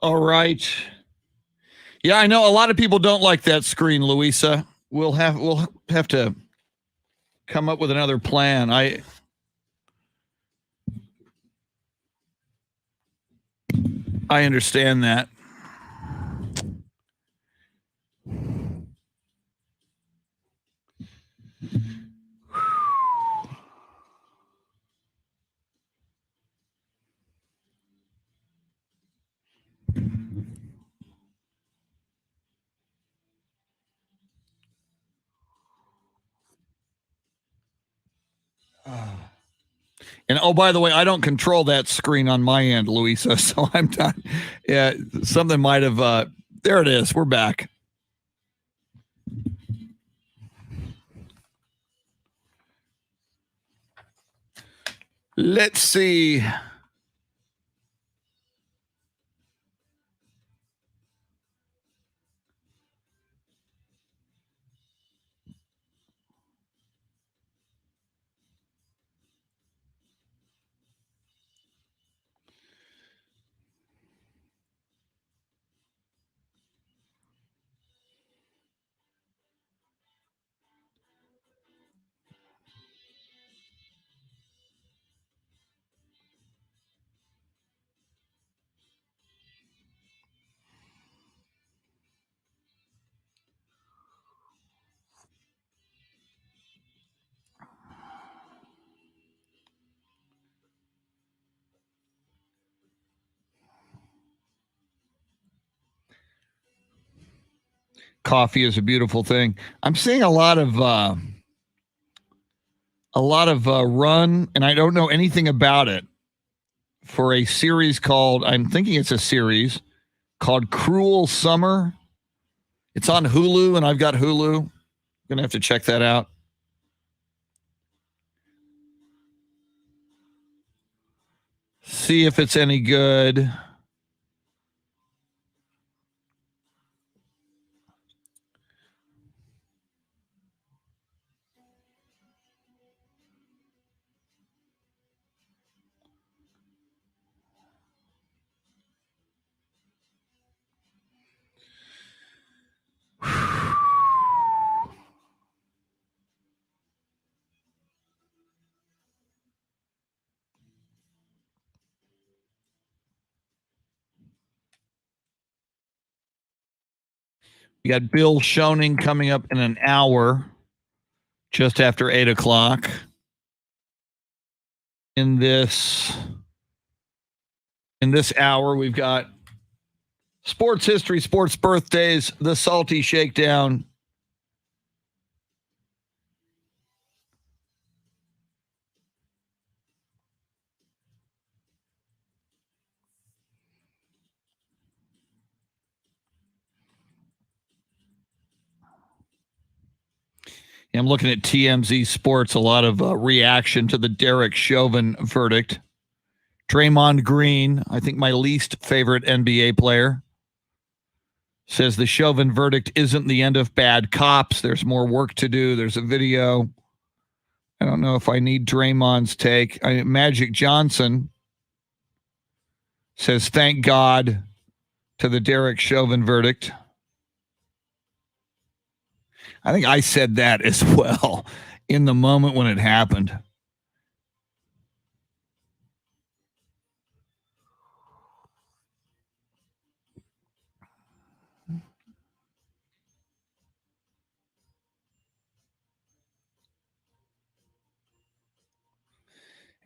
All right. Yeah, I know a lot of people don't like that screen, Louisa. We'll have to come up with another plan. I understand that. And oh, by the way, I don't control that screen on my end, Louisa. So I'm not. Yeah, something might have. There it is. We're back. Let's see. Coffee is a beautiful thing. I'm seeing a lot of run, and I don't know anything about it, for a series called, I'm thinking it's a series called Cruel Summer. It's on Hulu, and I've got Hulu. Gonna have to check that out. See if it's any good. We got Bill Schoening coming up in an hour, just after 8 o'clock. In this hour, we've got sports history, sports birthdays, the Salty Shakedown. I'm looking at TMZ Sports, a lot of reaction to the Derek Chauvin verdict. Draymond Green, I think my least favorite NBA player, says the Chauvin verdict isn't the end of bad cops. There's more work to do. There's a video. I don't know if I need Draymond's take. Magic Johnson says, thank God to the Derek Chauvin verdict. I think I said that as well in the moment when it happened.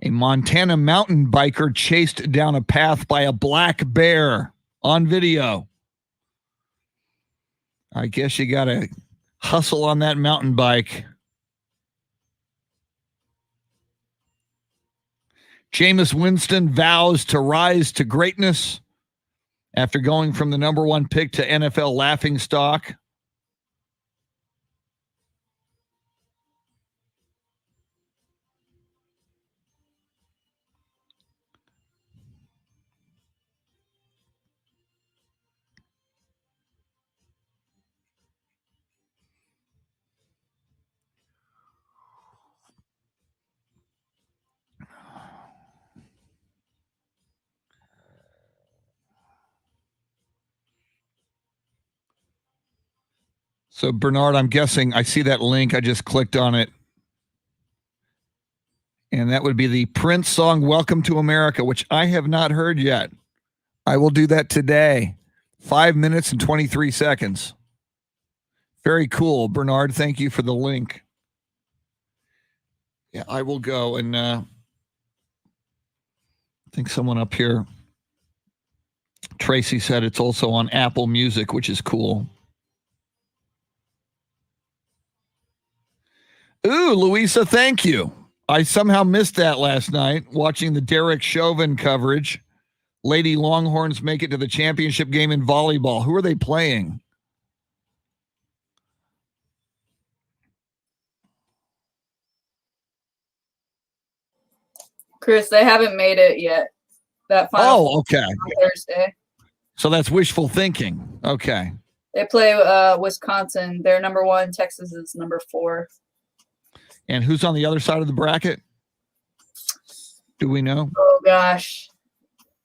A Montana mountain biker chased down a path by a black bear on video. I guess you got to hustle on that mountain bike. Jameis Winston vows to rise to greatness after going from the number one pick to NFL laughingstock. So, Bernard, I'm guessing I see that link. I just clicked on it. And that would be the Prince song, Welcome to America, which I have not heard yet. I will do that today. 5 minutes and 23 seconds. Very cool, Bernard. Thank you for the link. Yeah, I will go. And I think someone up here, Tracy, said it's also on Apple Music, which is cool. Ooh, Louisa, thank you. I somehow missed that last night watching the Derek Chauvin coverage. Lady Longhorns make it to the championship game in volleyball. Who are they playing? Chris, they haven't made it yet. That final okay. on Thursday. So that's wishful thinking. Okay. They play Wisconsin. They're number 1. Texas is number 4. And who's on the other side of the bracket? Do we know? Oh gosh,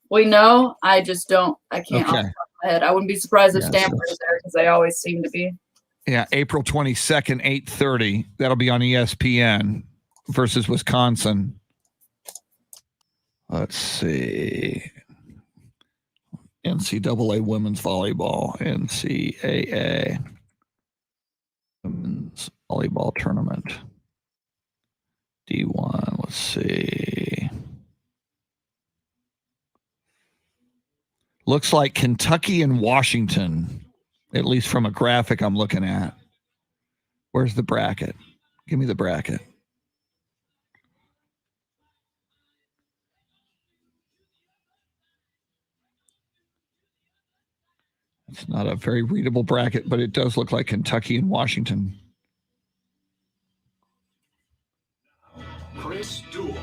we know. I just don't. I can't off the top of my head. I wouldn't be surprised if Stanford is there because they always seem to be. Yeah, April 22nd, 8:30. That'll be on ESPN versus Wisconsin. Let's see. NCAA women's volleyball. NCAA women's volleyball tournament. D1. Let's see. Looks like Kentucky and Washington, at least from a graphic I'm looking at. Where's the bracket? Give me the bracket. It's not a very readable bracket, but it does look like Kentucky and Washington. Chris Duel.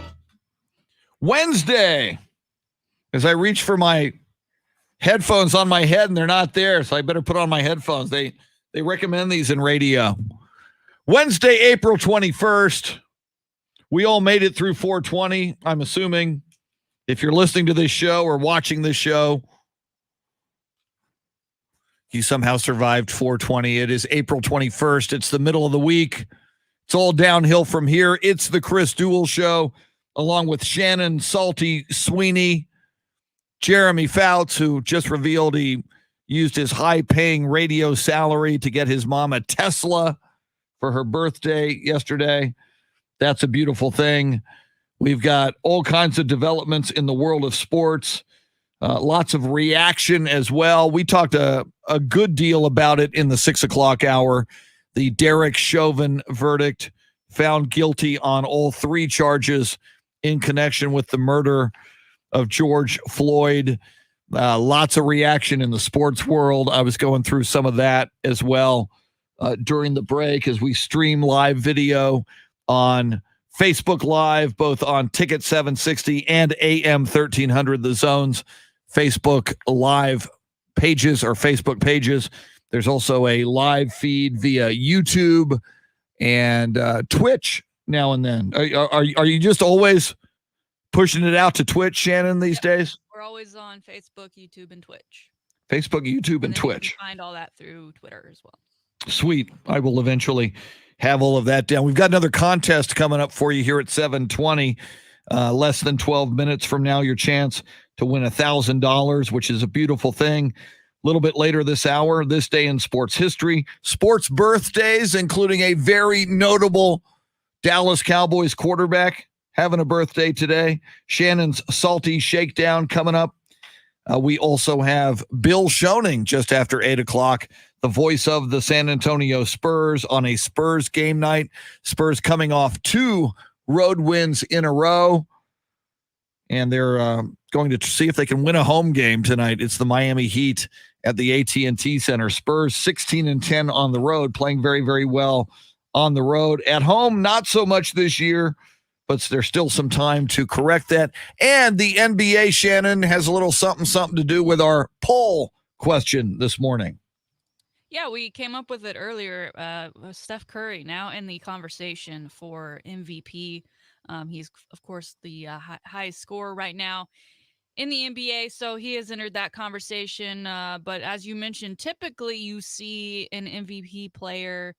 Wednesday. As I reach for my headphones on my head and they're not there, so I better put on my headphones. They recommend these in radio. Wednesday, April 21st. We all made it through 420, I'm assuming. If you're listening to this show or watching this show, you somehow survived 420. It is April 21st. It's the middle of the week. It's all downhill from here. It's the Chris Duel Show, along with Shannon, Salty, Sweeney, Jeremy Fouts, who just revealed he used his high-paying radio salary to get his mom a Tesla for her birthday yesterday. That's a beautiful thing. We've got all kinds of developments in the world of sports, lots of reaction as well. We talked a good deal about it in the 6 o'clock hour. The Derek Chauvin verdict, found guilty on all 3 charges in connection with the murder of George Floyd. Lots of reaction in the sports world. I was going through some of that as well during the break as we stream live video on Facebook Live, both on Ticket 760 and AM 1300, the Zone's Facebook Live pages or Facebook pages. There's also a live feed via YouTube and Twitch now and then. Are you just always pushing it out to Twitch, Shannon, these days? We're always on Facebook, YouTube, and Twitch. Facebook, YouTube, and then Twitch. You can find all that through Twitter as well. Sweet. I will eventually have all of that down. We've got another contest coming up for you here at 7:20. Less than 12 minutes from now, your chance to win $1,000, which is a beautiful thing. A little bit later this hour, this day in sports history, sports birthdays, including a very notable Dallas Cowboys quarterback having a birthday today. Shannon's Salty Shakedown coming up. We also have Bill Schoening just after 8 o'clock, the voice of the San Antonio Spurs on a Spurs game night. Spurs coming off 2 road wins in a row. And they're going to see if they can win a home game tonight. It's the Miami Heat at the AT&T Center. Spurs 16-10 on the road, playing very, very well on the road. At home, not so much this year, but there's still some time to correct that. And the NBA, Shannon, has a little something to do with our poll question this morning. Yeah, we came up with it earlier. Steph Curry now in the conversation for MVP. He's, of course, the highest scorer right now in the NBA, so he has entered that conversation. But as you mentioned, typically you see an MVP player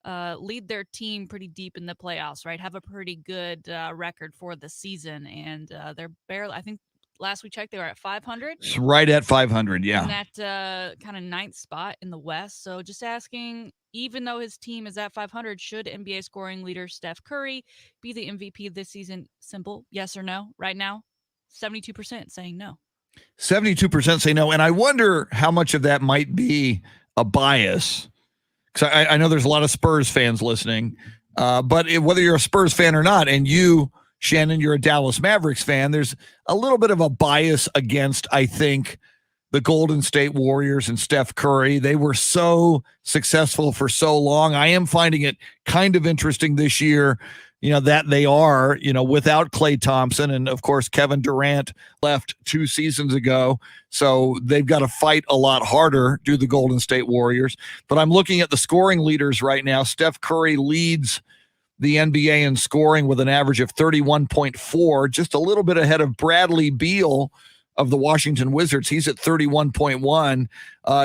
lead their team pretty deep in the playoffs, right? Have a pretty good record for the season, and they're barely, I think last we checked, they were at 500. It's right at 500, yeah. In that kind of 9th spot in the West. So just asking, even though his team is at 500, should NBA scoring leader Steph Curry be the MVP this season? Simple, yes or no. Right now, 72% saying no. 72% say no. And I wonder how much of that might be a bias. Because I know there's a lot of Spurs fans listening. But whether you're a Spurs fan or not, and you, Shannon, you're a Dallas Mavericks fan, there's a little bit of a bias against, I think, the Golden State Warriors and Steph Curry. They were so successful for so long. I am finding it kind of interesting this year, that they are, without Klay Thompson. And of course, Kevin Durant left 2 seasons ago. So they've got to fight a lot harder, do the Golden State Warriors. But I'm looking at the scoring leaders right now. Steph Curry leads the NBA in scoring with an average of 31.4, just a little bit ahead of Bradley Beal of the Washington Wizards. He's at 31.1.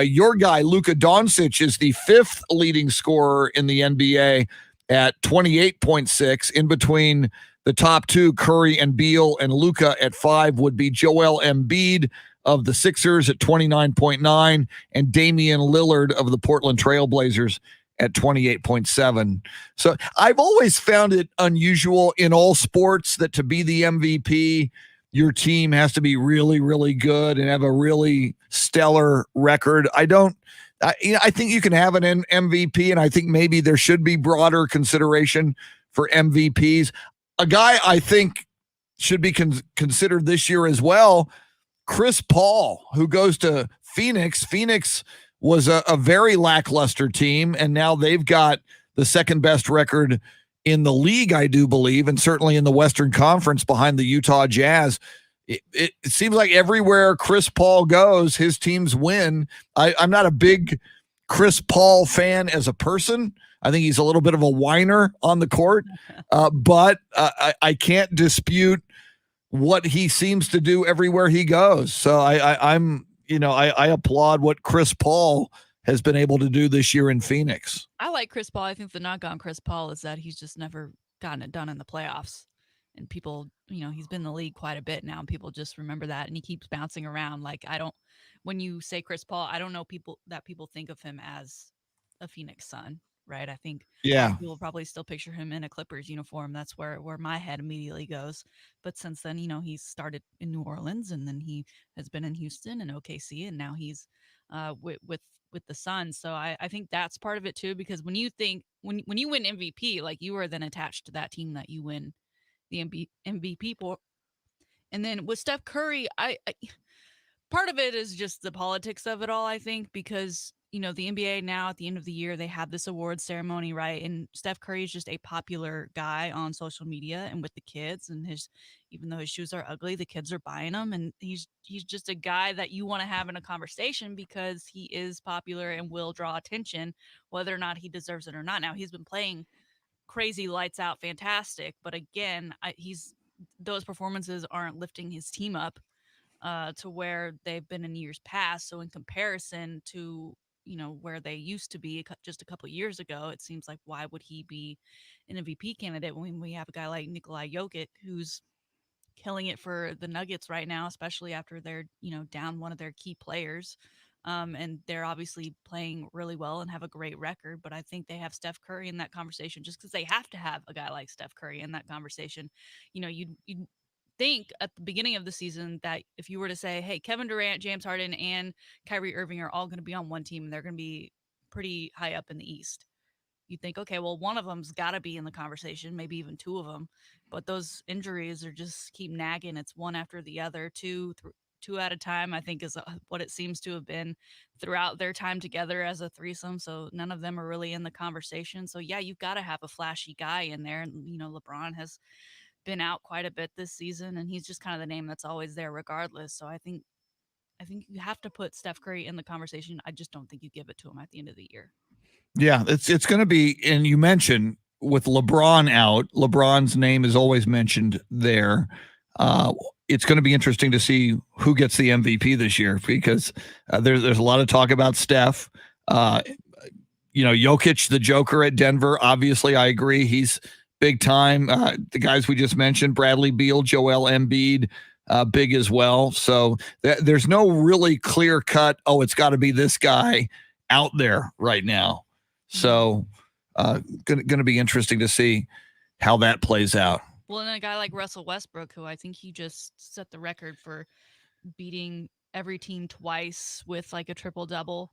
Your guy, Luka Doncic, is the 5th leading scorer in the NBA at 28.6. In between the top 2, Curry and Beal, and Luka at 5 would be Joel Embiid of the Sixers at 29.9 and Damian Lillard of the Portland Trailblazers at 28.7. So I've always found it unusual in all sports that to be the MVP, your team has to be really, really good and have a really stellar record. I think you can have an MVP, and I think maybe there should be broader consideration for MVPs. A guy I think should be considered this year as well, Chris Paul, who goes to Phoenix. Phoenix was a very lackluster team, and now they've got the second best record in the league, I do believe, and certainly in the Western Conference behind the Utah Jazz. It seems like everywhere Chris Paul goes, his teams win. I'm not a big Chris Paul fan as a person. I think he's a little bit of a whiner on the court, but I can't dispute what he seems to do everywhere he goes. So I applaud what Chris Paul has been able to do this year in Phoenix. I like Chris Paul. I think the knock on Chris Paul is that he's just never gotten it done in the playoffs. And people, he's been in the league quite a bit now, and people just remember that, and he keeps bouncing around. Like, when you say Chris Paul, I don't know people think of him as a Phoenix Sun, right? I think people probably still picture him in a Clippers uniform. That's where my head immediately goes. But since then, he's started in New Orleans, and then he has been in Houston and OKC, and now he's with the Suns. So I think that's part of it too, because when you win MVP, like, you are then attached to that team that you win the MVP for. And then with Steph Curry, I part of it is just the politics of it all, I think, because the NBA now at the end of the year, they have this award ceremony, right? And Steph Curry is just a popular guy on social media and with the kids, and even though his shoes are ugly, the kids are buying them, and he's just a guy that you want to have in a conversation because he is popular and will draw attention, whether or not he deserves it or not. Now, he's been playing crazy, lights out, fantastic, but again, those performances aren't lifting his team up to where they've been in years past. So in comparison to where they used to be just a couple of years ago, it seems like, why would he be an MVP candidate when we have a guy like Nikola Jokic who's killing it for the Nuggets right now, especially after they're down one of their key players. And they're obviously playing really well and have a great record, but I think they have Steph Curry in that conversation just because they have to have a guy like Steph Curry in that conversation. You'd think at the beginning of the season that if you were to say, hey, Kevin Durant, James Harden, and Kyrie Irving are all going to be on one team and they're going to be pretty high up in the East, you think, okay, well, one of them's got to be in the conversation, maybe even 2 of them. But those injuries are just keep nagging. It's one after the other, two at a time, I think, is what it seems to have been throughout their time together as a threesome. So none of them are really in the conversation. So yeah, you've got to have a flashy guy in there. And, LeBron has been out quite a bit this season, and he's just kind of the name that's always there regardless. So I think you have to put Steph Curry in the conversation. I just don't think you give it to him at the end of the year. Yeah, it's going to be, and you mentioned with LeBron out, LeBron's name is always mentioned there. It's going to be interesting to see who gets the MVP this year, because there's a lot of talk about Steph. Jokic, the Joker at Denver, obviously, I agree. He's big time. The guys we just mentioned, Bradley Beal, Joel Embiid, big as well. So there's no really clear cut, oh, it's got to be this guy out there right now. So going to be interesting to see how that plays out. Well, and a guy like Russell Westbrook, who I think he just set the record for beating every team twice with like a triple-double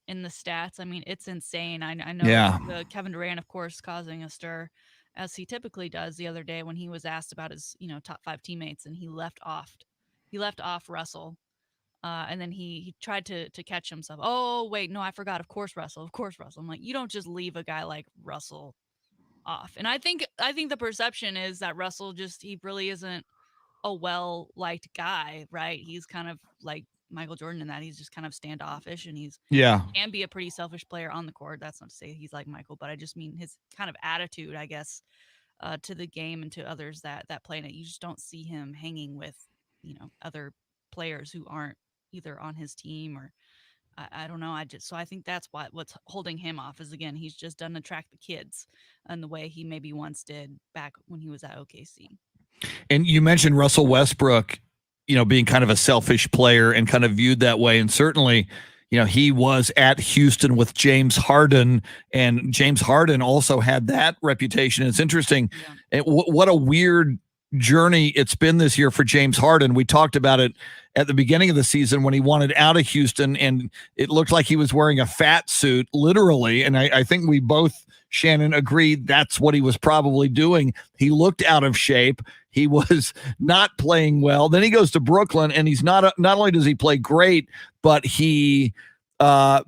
in the stats. I mean, it's insane. I know Kevin Durant, of course, causing a stir, as he typically does the other day when he was asked about his, top 5 teammates, and he left off Russell. And then he tried to catch himself. Oh, wait, no, I forgot. Of course, Russell. I'm like, you don't just leave a guy like Russell off. And I think the perception is that Russell he really isn't a well-liked guy, right? He's kind of like Michael Jordan in that he's just kind of standoffish, and can be a pretty selfish player on the court. That's not to say he's like Michael, but I just mean his kind of attitude, I guess, to the game and to others that play in it. You just don't see him hanging with, other players who aren't either on his team or I don't know. I think that's what's holding him off is, again, he's just doesn't attract the kids in the way he maybe once did back when he was at OKC. And you mentioned Russell Westbrook, being kind of a selfish player and kind of viewed that way. And certainly, he was at Houston with James Harden, and James Harden also had that reputation. It's interesting. Yeah. What a weird journey it's been this year for James Harden. We talked about it at the beginning of the season when he wanted out of Houston, and it looked like he was wearing a fat suit, literally. And I think we both, Shannon, agreed that's what he was probably doing. He looked out of shape. He was not playing well. Then he goes to Brooklyn, and he's not only does he play great, but he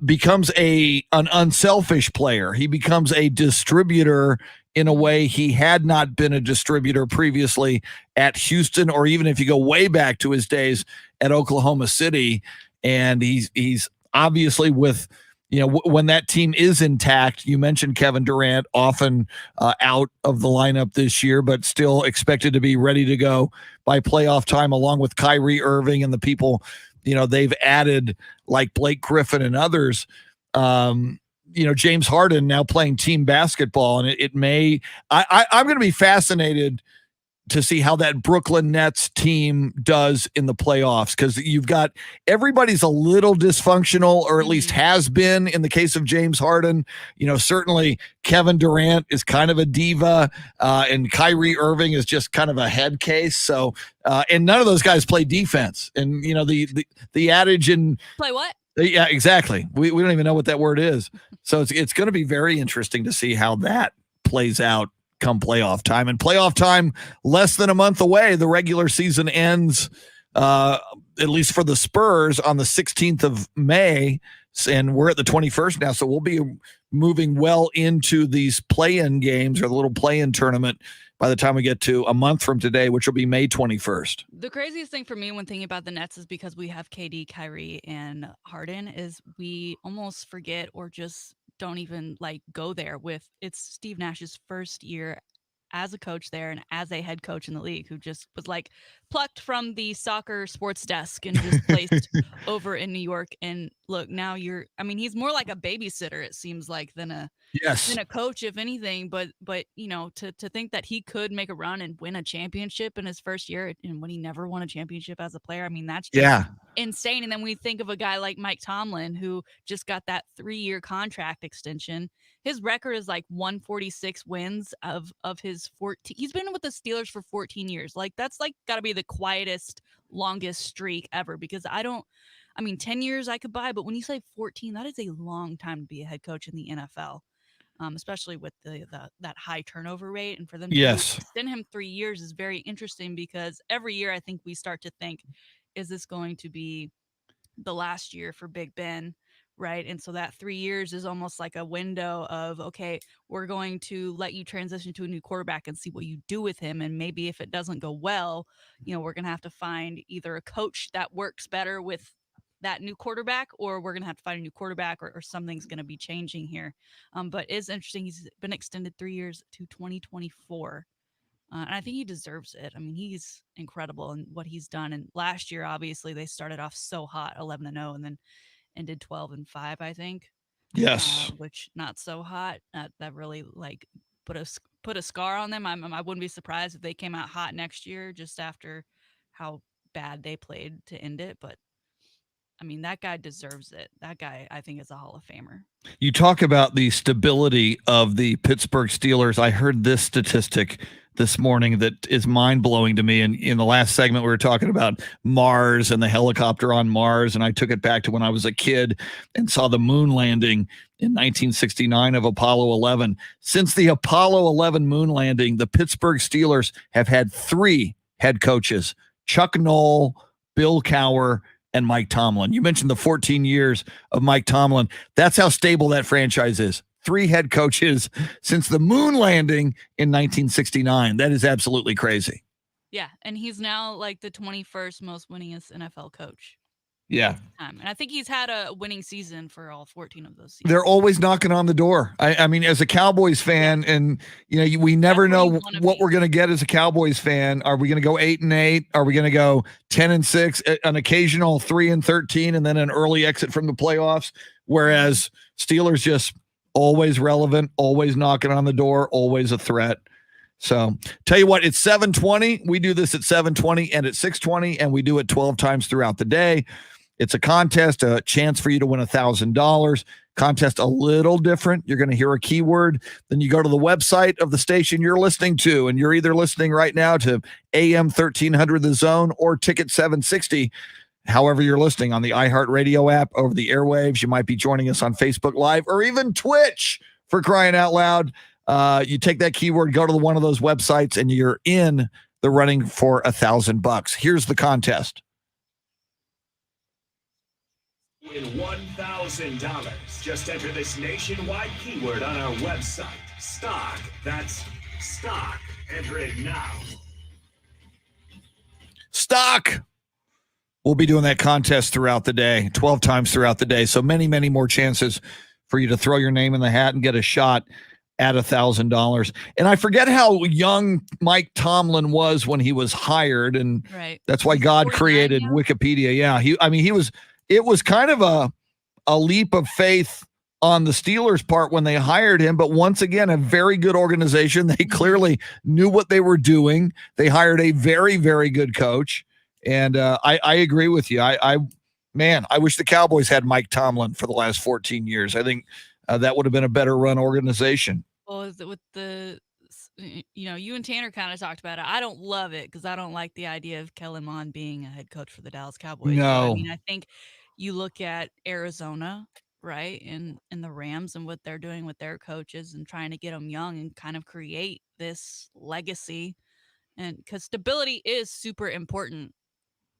becomes an unselfish player. He becomes a distributor in a way he had not been a distributor previously at Houston, or even if you go way back to his days at Oklahoma City. And he's obviously with, when that team is intact. You mentioned Kevin Durant, often out of the lineup this year, but still expected to be ready to go by playoff time, along with Kyrie Irving and the people, they've added like Blake Griffin and others. James Harden now playing team basketball, and I'm going to be fascinated to see how that Brooklyn Nets team does in the playoffs, because you've got everybody's a little dysfunctional, or at least has been in the case of James Harden. Certainly Kevin Durant is kind of a diva, and Kyrie Irving is just kind of a head case. So, and none of those guys play defense. And, the adage in play what? Yeah, exactly. We don't even know what that word is. So it's going to be very interesting to see how that plays out come playoff time. And playoff time, less than a month away. The regular season ends, at least for the Spurs, on the 16th of May. And we're at the 21st now. So we'll be moving well into these play-in games, or the little play-in tournament, by the time we get to a month from today, which will be May 21st. The craziest thing for me when thinking about the Nets is because we have KD, Kyrie, and Harden, is we almost forget or just don't even go there with it's Steve Nash's first year as a coach there and as a head coach in the league, who just was plucked from the soccer sports desk and just placed over in New York. And look, now he's more like a babysitter, it seems like, than a coach, if anything. But to think that he could make a run and win a championship in his first year, and when he never won a championship as a player, that's just insane. And then we think of a guy like Mike Tomlin, who just got that 3-year contract extension. His record is 146 wins of his 14. He's been with the Steelers for 14 years. That's got to be the quietest, longest streak ever, because 10 years I could buy, but when you say 14, that is a long time to be a head coach in the NFL, especially with that high turnover rate. And for them to extend him 3 years is very interesting, because every year I think we start to think, is this going to be the last year for Big Ben? Right. And so that 3 years is almost like a window of, okay, we're going to let you transition to a new quarterback and see what you do with him. And maybe if it doesn't go well, we're going to have to find either a coach that works better with that new quarterback, or we're going to have to find a new quarterback, or something's going to be changing here. But it's interesting. He's been extended 3 years to 2024. And I think he deserves it. He's incredible in what he's done. And last year, obviously, they started off so hot, 11-0, and then ended 12-5, I think. Yes. Which not so hot. That really put a scar on them. I wouldn't be surprised if they came out hot next year, just after how bad they played to end it, but I mean, that guy deserves it. That guy, I think, is a Hall of Famer. You talk about the stability of the Pittsburgh Steelers. I heard this statistic this morning that is mind-blowing to me. And in the last segment, we were talking about Mars and the helicopter on Mars, and I took it back to when I was a kid and saw the moon landing in 1969 of Apollo 11. Since the Apollo 11 moon landing, the Pittsburgh Steelers have had 3 head coaches, Chuck Noll, Bill Cowher, and Mike Tomlin. You mentioned the 14 years of Mike Tomlin. That's how stable that franchise is. 3 head coaches since the moon landing in 1969. That is absolutely crazy. Yeah, and he's now like the 21st most winningest NFL coach. Yeah. And I think he's had a winning season for all 14 of those seasons. They're always knocking on the door. I mean, as a Cowboys fan, and we never know what we're going to get as a Cowboys fan. Are we going to go 8-8? Are we going to go 10-6? An occasional 3-13, and then an early exit from the playoffs? Whereas Steelers just always relevant, always knocking on the door, always a threat. So tell you what, it's 7:20. We do this at 7:20 and at 6:20, and we do it 12 times throughout the day. It's a contest, a chance for you to win $1,000. Contest a little different. You're going to hear a keyword. Then you go to the website of the station you're listening to, and you're either listening right now to AM 1300 The Zone or Ticket 760. However you're listening, on the iHeartRadio app, over the airwaves. You might be joining us on Facebook Live or even Twitch, for crying out loud. You take that keyword, go to one of those websites, and you're in the running for $1,000. Here's the contest. Win $1,000. Just enter this nationwide keyword on our website. Stock. That's stock. Enter it now. Stock. We'll be doing that contest throughout the day, 12 times throughout the day. So many, many more chances for you to throw your name in the hat and get a shot at $1,000. And I forget how young Mike Tomlin was when he was hired. And that's why God created Wikipedia. Yeah. It was kind of a leap of faith on the Steelers' part when they hired him. But once again, a very good organization. They clearly knew what they were doing. They hired a very, very good coach. And I agree with you. I wish the Cowboys had Mike Tomlin for the last 14 years. I think that would have been a better run organization. Well, with the, you and Tanner kind of talked about it. I don't love it because I don't like the idea of Kellen Mond being a head coach for the Dallas Cowboys. No. I mean, I think you look at Arizona, right, and the Rams and what they're doing with their coaches and trying to get them young and kind of create this legacy. And because stability is super important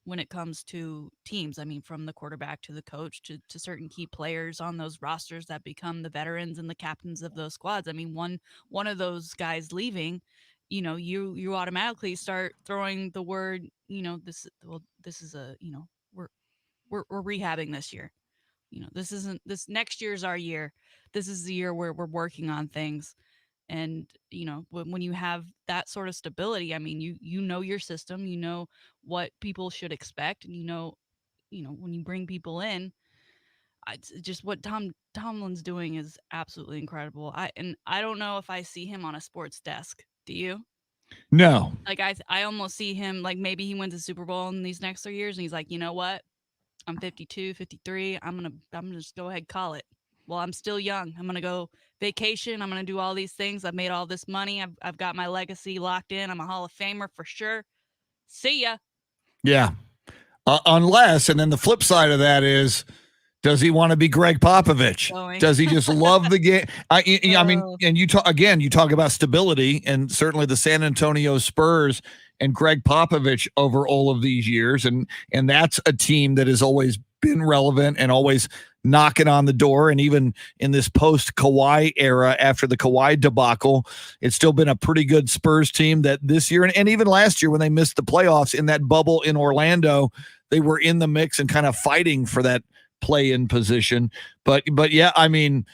when it comes to teams. I mean, from the quarterback to the coach to certain key players on those rosters that become the veterans and the captains of those squads. I mean, one of those guys leaving, you automatically start throwing the word, this is a, we're rehabbing this year. This next year's our year. This is the year where we're working on things. And, when you have that sort of stability, I mean, you know your system, you know what people should expect. And, when you bring people in, just what Tomlin's doing is absolutely incredible. I don't know if I see him on a sports desk. Do you? No. Like, I almost see him like maybe he wins a Super Bowl in these next 3 years. And he's like, you know what? I'm 52, 53. I'm going to just go ahead and call it. Well, I'm still young. I'm going to go vacation. I'm going to do all these things. I've made all this money. I've got my legacy locked in. I'm a Hall of Famer for sure. See ya. Yeah. Unless, and then the flip side of that is, does he want to be Greg Popovich? Does he just love the game? I mean, and you talk about stability, and certainly the San Antonio Spurs and Greg Popovich over all of these years. And that's a team that has always been relevant and always knocking on the door. And even in this post-Kawhi era, after the Kawhi debacle, it's still been a pretty good Spurs team that this year, and even last year when they missed the playoffs in that bubble in Orlando, they were in the mix and kind of fighting for that play-in position. But yeah, I mean,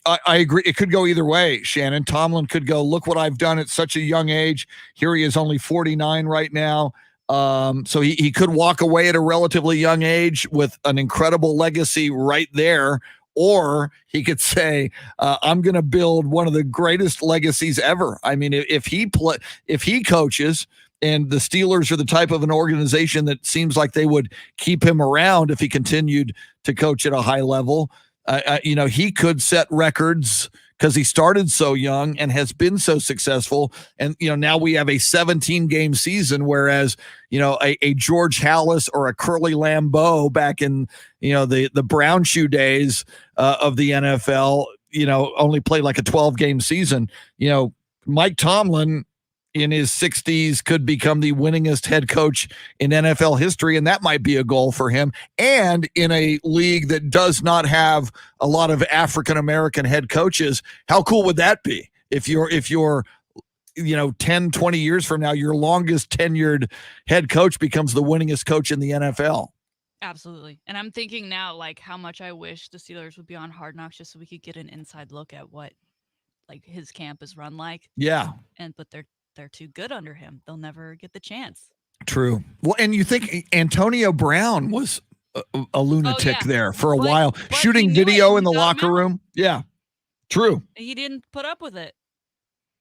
I agree. It could go either way, Shannon. Tomlin could go, look what I've done at such a young age. Here he is, only 49 right now. So he could walk away at a relatively young age with an incredible legacy right there. Or he could say, I'm going to build one of the greatest legacies ever. I mean, if he coaches And the Steelers are the type of an organization that seems like they would keep him around if he continued to coach at a high level. He could set records because he started so young and has been so successful. And, now we have a 17-game season, whereas, a George Halas or a Curly Lambeau back in, the brown shoe days of the NFL, only played like a 12-game season. Mike Tomlin in his 60s could become the winningest head coach in NFL history, and that might be a goal for him. And in a league that does not have a lot of African-American head coaches, how cool would that be? If you're 10, 20 years from now, your longest tenured head coach becomes the winningest coach in the NFL. Absolutely. And I'm thinking now, like, how much I wish the Steelers would be on Hard Knocks just so we could get an inside look at what, like, his camp is run like. Yeah. But they're too good under him. They'll never get the chance. True. Well, and you think Antonio Brown was a lunatic there for a while, shooting video in the locker room. Yeah, true. He didn't put up with it.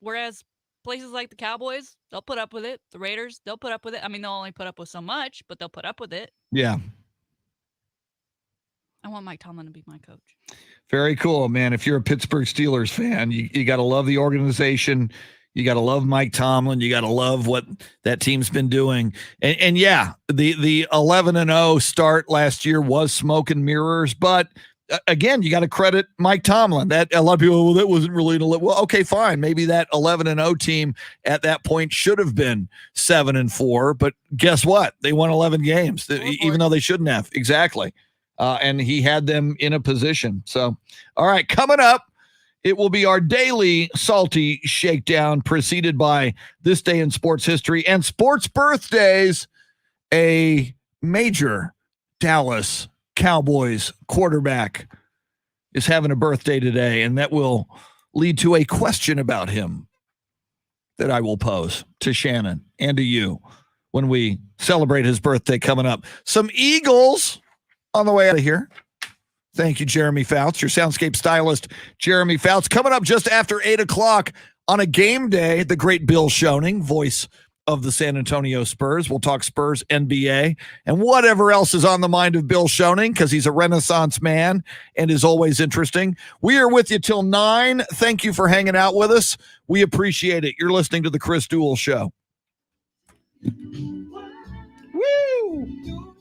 Whereas places like the Cowboys, they'll put up with it. The Raiders, they'll put up with it. I mean, they'll only put up with so much, but they'll put up with it. Yeah. I want Mike Tomlin to be my coach. Very cool, man. If you're a Pittsburgh Steelers fan, you got to love the organization. You got to love Mike Tomlin. You got to love what that team's been doing. And yeah, the 11-0 start last year was smoke and mirrors. But again, you got to credit Mike Tomlin. That a lot of people, well, that wasn't really well. Okay, fine. Maybe that 11-0 team at that point should have been 7-4. But guess what? They won 11 games, even though they shouldn't have. Exactly. And he had them in a position. So, all right, coming up, it will be our daily salty shakedown, preceded by This Day in Sports History and Sports Birthdays. A major Dallas Cowboys quarterback is having a birthday today, and that will lead to a question about him that I will pose to Shannon and to you when we celebrate his birthday coming up. Some Eagles on the way out of here. Thank you, Jeremy Fouts, your soundscape stylist, Jeremy Fouts. Coming up just after 8 o'clock on a game day, the great Bill Schoening, voice of the San Antonio Spurs. We'll talk Spurs, NBA, and whatever else is on the mind of Bill Schoening, because he's a Renaissance man and is always interesting. We are with you till 9. Thank you for hanging out with us. We appreciate it. You're listening to the Chris Duel Show. Woo!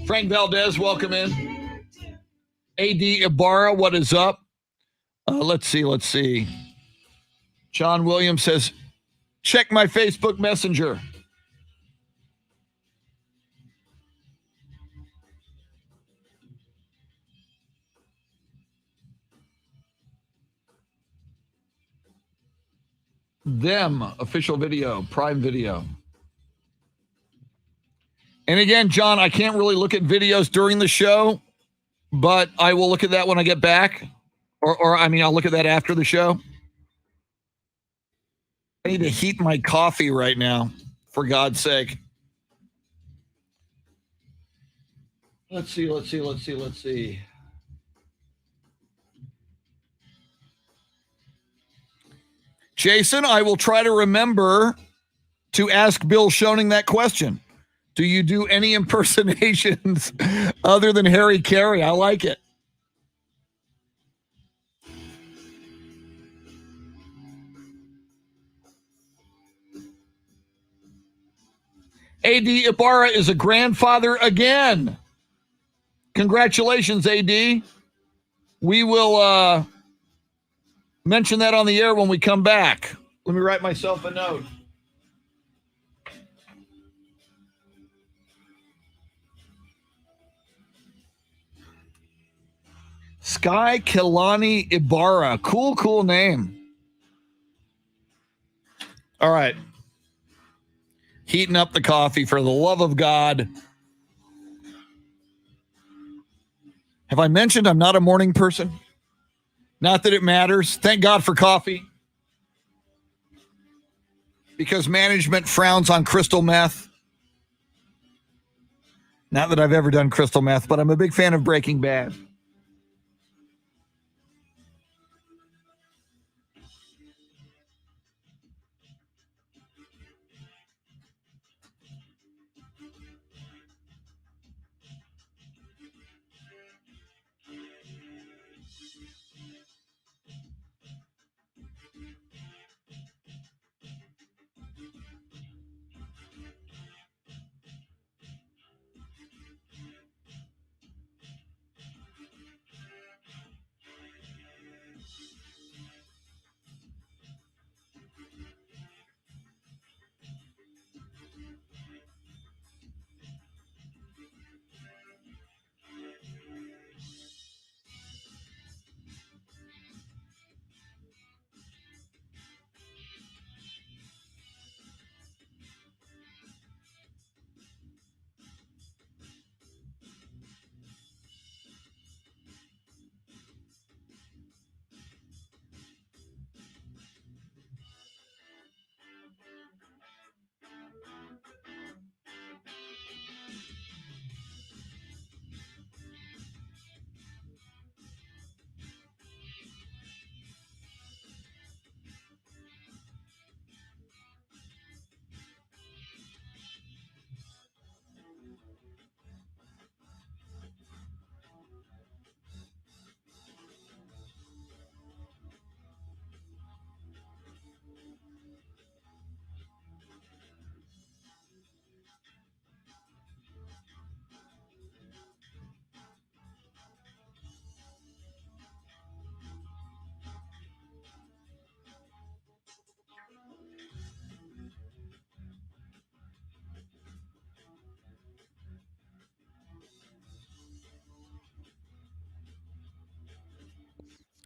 Frank Valdez, welcome in. AD Ibarra, what is up? Let's see. John Williams says, check my Facebook Messenger. Them, official video, Prime Video. And again, John, I can't really look at videos during the show, but I will look at that when I get back. I'll look at that after the show. I need to heat my coffee right now, for God's sake. Let's see. Jason, I will try to remember to ask Bill Schoening that question. Do you do any impersonations other than Harry Carey? I like it. AD Ibarra is a grandfather again. Congratulations, AD. We will mention that on the air when we come back. Let me write myself a note. Sky Kelani Ibarra. Cool name. All right. Heating up the coffee, for the love of God. Have I mentioned I'm not a morning person? Not that it matters. Thank God for coffee. Because management frowns on crystal meth. Not that I've ever done crystal meth, but I'm a big fan of Breaking Bad.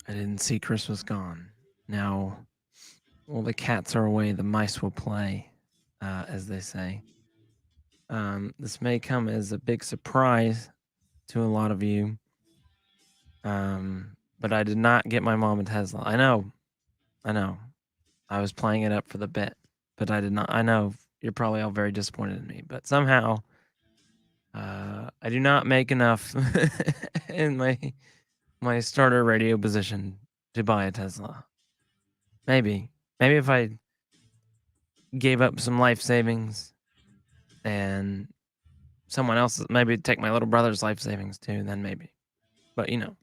I didn't see Chris was gone. Now, while the cats are away, the mice will play, as they say. This may come as a big surprise to a lot of you. But I did not get my mom a Tesla. I know. I was playing it up for the bit, but I did not. I know you're probably all very disappointed in me, but somehow I do not make enough in my starter radio position to buy a Tesla. Maybe if I gave up some life savings and someone else, maybe take my little brother's life savings too, then maybe. But you know.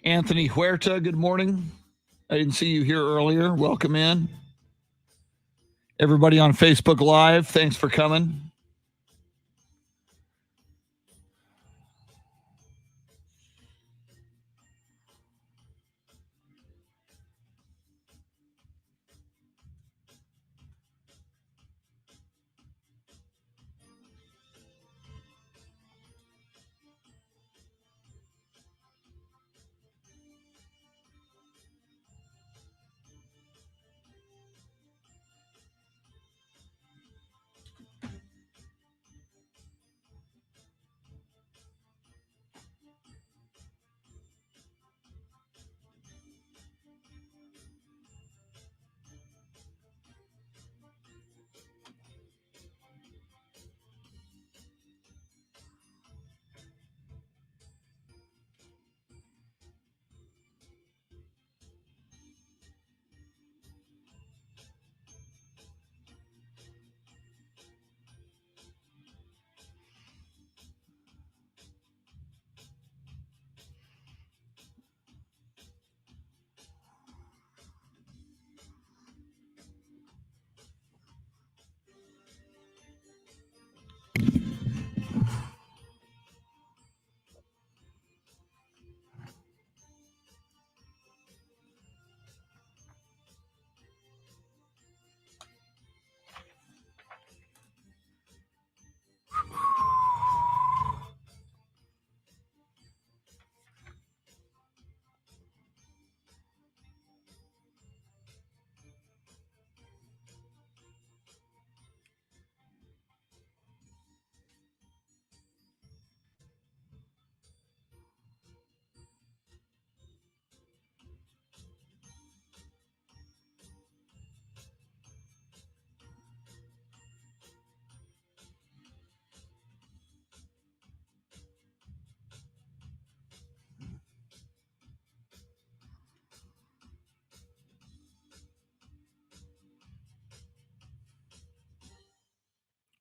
Anthony Huerta, good morning. I didn't see you here earlier. Welcome in. Everybody on Facebook Live, thanks for coming.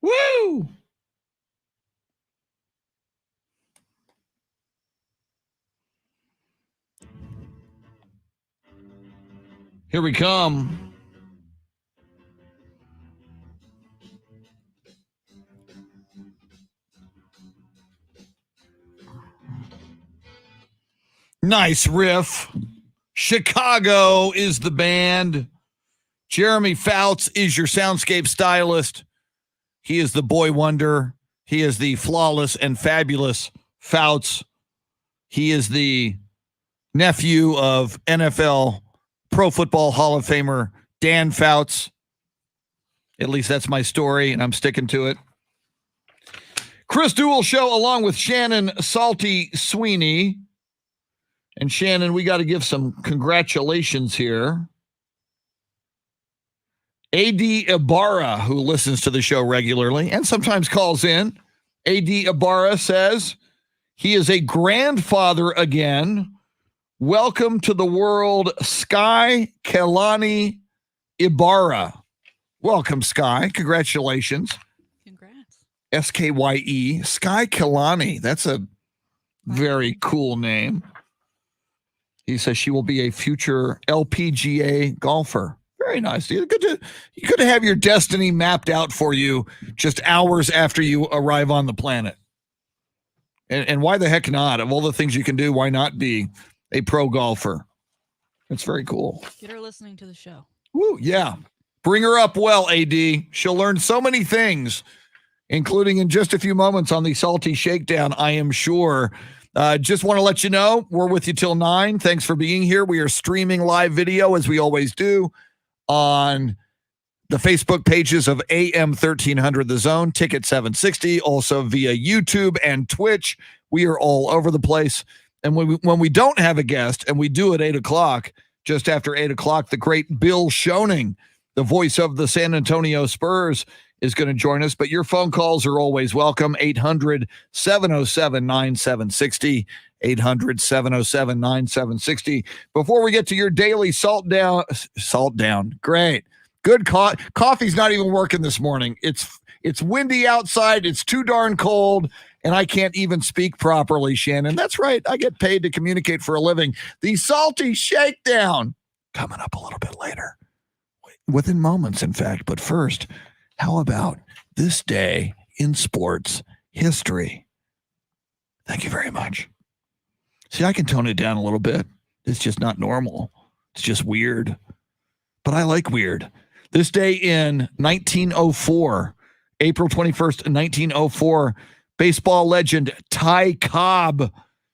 Woo! Here we come. Nice riff. Chicago is the band. Jeremy Fouts is your soundscape stylist. He is the boy wonder. He is the flawless and fabulous Fouts. He is the nephew of NFL Pro Football Hall of Famer Dan Fouts. At least that's my story, and I'm sticking to it. Chris Duel Show along with Shannon Salty Sweeney. And Shannon, we got to give some congratulations here. A.D. Ibarra, who listens to the show regularly and sometimes calls in. A.D. Ibarra says he is a grandfather again welcome to the world, Sky Kelani Ibarra. Welcome, Sky. Congratulations. Congrats. S-K-Y-E. Sky Kelani. That's a very cool name. He says she will be a future LPGA golfer. Very nice. Good to have your destiny mapped out for you just hours after you arrive on the planet. And why the heck not? Of all the things you can do, why not be a pro golfer? It's very cool. Get her listening to the show. Woo, yeah. Bring her up well, AD. She'll learn so many things, including in just a few moments on the Salty Shakedown, I am sure. Just want to let you know, we're with you till 9. Thanks for being here. We are streaming live video, as we always do, on the Facebook pages of AM 1300 The Zone, Ticket 760, also via YouTube and Twitch. We are all over the place. And when we don't have a guest, and we do at 8 o'clock, just after 8 o'clock, the great Bill Schoening, the voice of the San Antonio Spurs, is going to join us. But your phone calls are always welcome. 800-707-9760. 800-707-9760. Before we get to your daily salt down. Great. Good coffee's not even working this morning. It's windy outside. It's too darn cold. And I can't even speak properly, Shannon. That's right. I get paid to communicate for a living. The Salty Shakedown coming up a little bit later. Within moments, in fact. But first, how about this day in sports history? Thank you very much. See, I can tone it down a little bit. It's just not normal. It's just weird. But I like weird. This day in 1904, April 21st, 1904, baseball legend Ty Cobb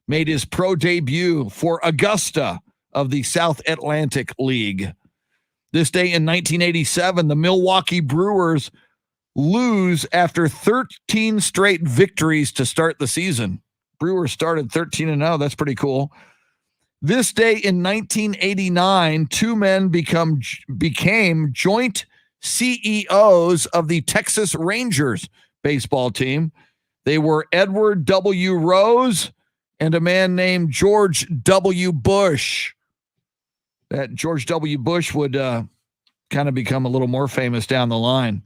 made his pro debut for Augusta of the South Atlantic League. This day in 1987, the Milwaukee Brewers lose after 13 straight victories to start the season. Brewers started 13-0. That's pretty cool. This day in 1989, two men became joint CEOs of the Texas Rangers baseball team. They were Edward W. Rose and a man named George W. Bush. That George W. Bush would kind of become a little more famous down the line.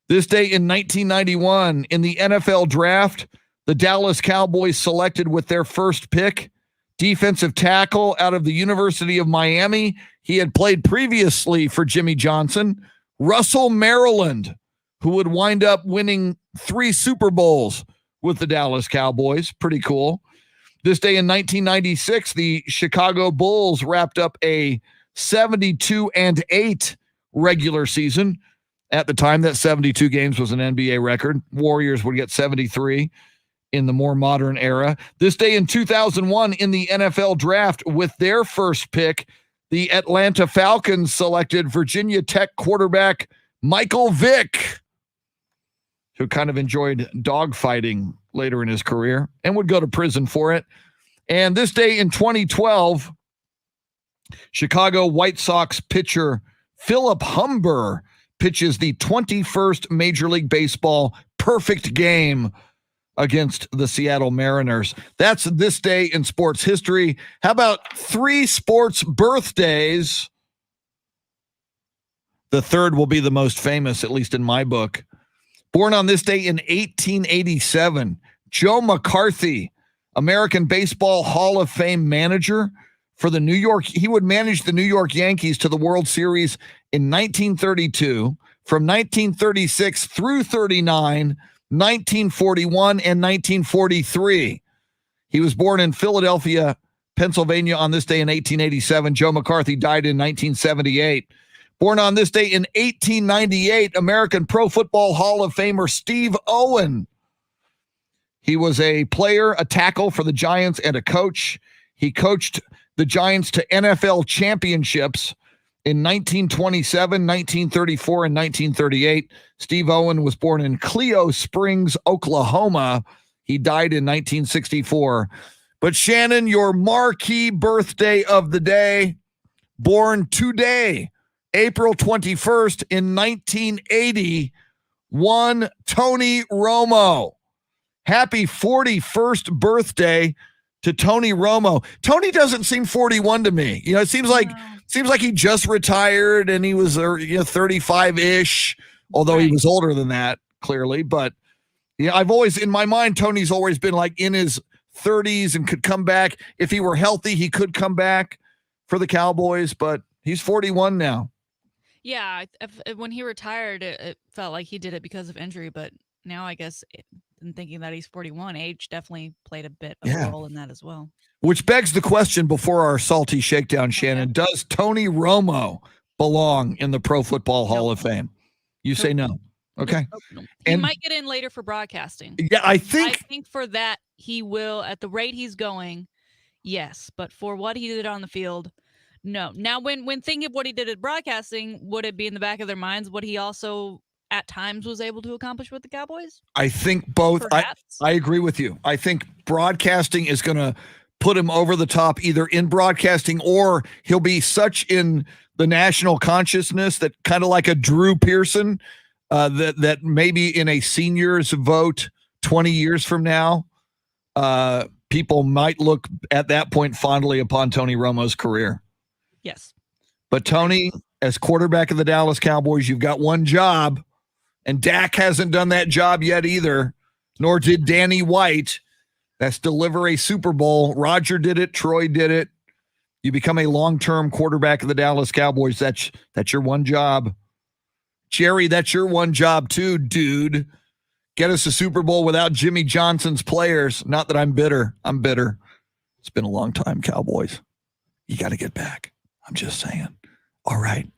This day in 1991, in the NFL draft, the Dallas Cowboys selected with their first pick defensive tackle out of the University of Miami. He had played previously for Jimmy Johnson, Russell Maryland, who would wind up winning 3 Super Bowls with the Dallas Cowboys. Pretty cool. This day in 1996, the Chicago Bulls wrapped up a 72-8 regular season. At the time, that 72 games was an NBA record. Warriors would get 73 in the more modern era. This day in 2001, in the NFL draft, with their first pick, the Atlanta Falcons selected Virginia Tech quarterback Michael Vick, who kind of enjoyed dogfighting later in his career and would go to prison for it. And this day in 2012, Chicago White Sox pitcher Philip Humber pitches the 21st Major League Baseball perfect game against the Seattle Mariners. That's this day in sports history. How about 3 sports birthdays? The third will be the most famous, at least in my book. Born on this day in 1887, Joe McCarthy, American Baseball Hall of Fame manager for the New York. He would manage the New York Yankees to the World Series in 1932, from 1936 through 39, 1941, and 1943. He was born in Philadelphia, Pennsylvania on this day in 1887. Joe McCarthy died in 1978. Born on this day in 1898, American Pro Football Hall of Famer Steve Owen. He was a player, a tackle for the Giants, and a coach. He coached the Giants to NFL championships in 1927, 1934, and 1938. Steve Owen was born in Clio Springs, Oklahoma. He died in 1964. But Shannon, your marquee birthday of the day, born today, April 21st in 1980, one Tony Romo. Happy 41st birthday to Tony Romo. Tony doesn't seem 41 to me. You know, it seems like he just retired and he was 35-ish, although he was older than that, clearly. But yeah, I've always, in my mind, Tony's always been like in his 30s and could come back. If he were healthy, he could come back for the Cowboys, but he's 41 now. Yeah, when he retired, it felt like he did it because of injury, but now I guess in thinking that he's 41, age definitely played a bit of a role in that as well. Which begs the question before our salty shakedown, Shannon, does Tony Romo belong in the Pro Football Hall of Fame? You say no. Okay. Nope. He might get in later for broadcasting. Yeah, I think for that he will, at the rate he's going, yes. But for what he did on the field, no. Now, when thinking of what he did at broadcasting, would it be in the back of their minds what he also at times was able to accomplish with the Cowboys? I think both. I agree with you. I think broadcasting is going to put him over the top, either in broadcasting or he'll be such in the national consciousness that kind of like a Drew Pearson, that maybe in a seniors vote 20 years from now, people might look at that point fondly upon Tony Romo's career. Yes. But Tony, as quarterback of the Dallas Cowboys, you've got one job, and Dak hasn't done that job yet either, nor did Danny White. That's deliver a Super Bowl. Roger did it. Troy did it. You become a long-term quarterback of the Dallas Cowboys. That's your one job. Jerry, that's your one job too, dude. Get us a Super Bowl without Jimmy Johnson's players. Not that I'm bitter. I'm bitter. It's been a long time, Cowboys. You got to get back. I'm just saying. All right,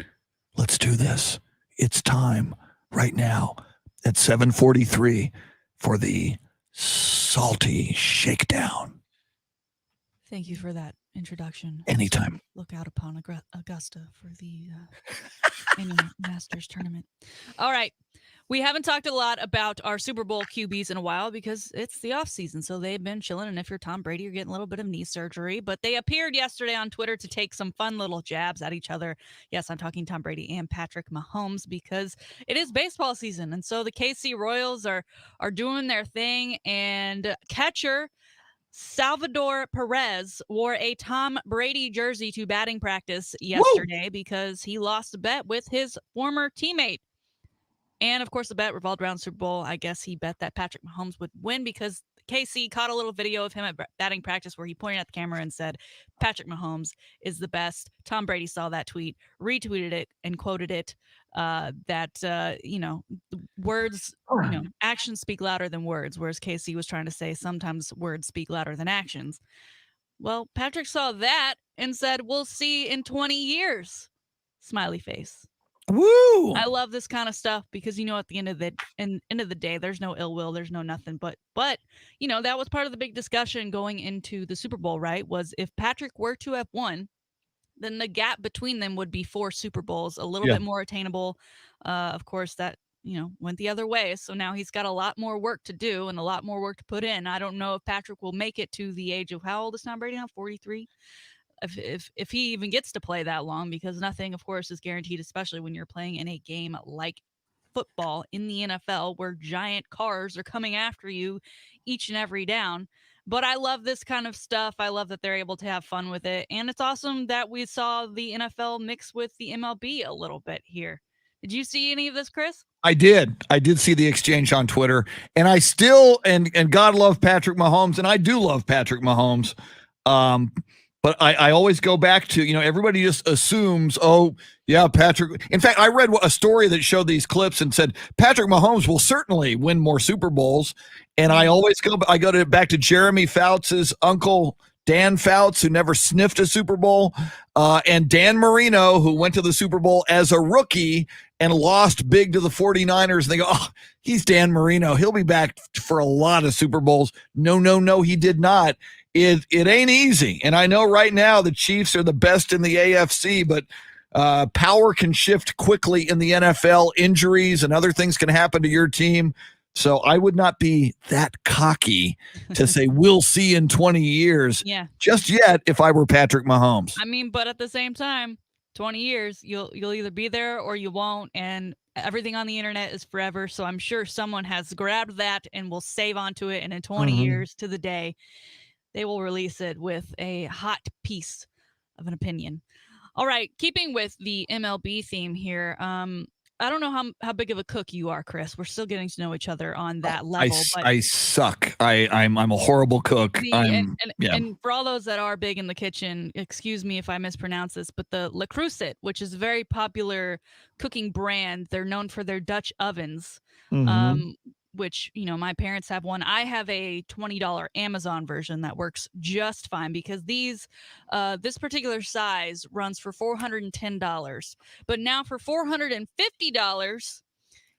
let's do this. It's time right now at 7:43 for the salty shakedown. Thank you for that introduction. Anytime. Look out upon Augusta for the annual Masters tournament. All right. We haven't talked a lot about our Super Bowl QBs in a while because it's the off season. So they've been chilling. And if you're Tom Brady, you're getting a little bit of knee surgery. But they appeared yesterday on Twitter to take some fun little jabs at each other. Yes, I'm talking Tom Brady and Patrick Mahomes because it is baseball season. And so the KC Royals are doing their thing. And catcher Salvador Perez wore a Tom Brady jersey to batting practice yesterday because he lost a bet with his former teammate. And, of course, the bet revolved around Super Bowl. I guess he bet that Patrick Mahomes would win because KC caught a little video of him at batting practice where he pointed at the camera and said, Patrick Mahomes is the best. Tom Brady saw that tweet, retweeted it, and quoted it that words, actions speak louder than words, whereas KC was trying to say sometimes words speak louder than actions. Well, Patrick saw that and said, we'll see in 20 years. Smiley face. Woo! I love this kind of stuff because at the end of the day, there's no ill will, there's no nothing. But that was part of the big discussion going into the Super Bowl, right? Was if Patrick were to have won, then the gap between them would be 4 Super Bowls, a little bit more attainable. Of course, that went the other way. So now he's got a lot more work to do and a lot more work to put in. I don't know if Patrick will make it to the age of how old is Tom Brady now? 43. If he even gets to play that long, because nothing, of course, is guaranteed, especially when you're playing in a game like football in the NFL where giant cars are coming after you each and every down. But I love this kind of stuff. I love that they're able to have fun with it. And it's awesome that we saw the NFL mix with the MLB a little bit here. Did you see any of this, Chris? I did see the exchange on Twitter. And I still, and God love Patrick Mahomes, and I do love Patrick Mahomes. But I always go back to, everybody just assumes, Patrick. In fact, I read a story that showed these clips and said Patrick Mahomes will certainly win more Super Bowls. And I always go back to Jeremy Fouts' uncle, Dan Fouts, who never sniffed a Super Bowl, and Dan Marino, who went to the Super Bowl as a rookie and lost big to the 49ers. And they go, he's Dan Marino. He'll be back for a lot of Super Bowls. No, he did not. It ain't easy. And I know right now the Chiefs are the best in the AFC, but power can shift quickly in the NFL. Injuries and other things can happen to your team. So I would not be that cocky to say we'll see in 20 years just yet if I were Patrick Mahomes. I mean, but at the same time, 20 years, you'll either be there or you won't. And everything on the internet is forever. So I'm sure someone has grabbed that and will save onto it. And in 20 years to the day, they will release it with a hot piece of an opinion. All right, keeping with the MLB theme here. I don't know how big of a cook you are, Chris. We're still getting to know each other on that level. I suck. I'm a horrible cook. And for all those that are big in the kitchen, excuse me if I mispronounce this, but the Le Creuset, which is a very popular cooking brand, they're known for their Dutch ovens. Which, my parents have one. I have a $20 Amazon version that works just fine because this particular size runs for $410. But now for $450,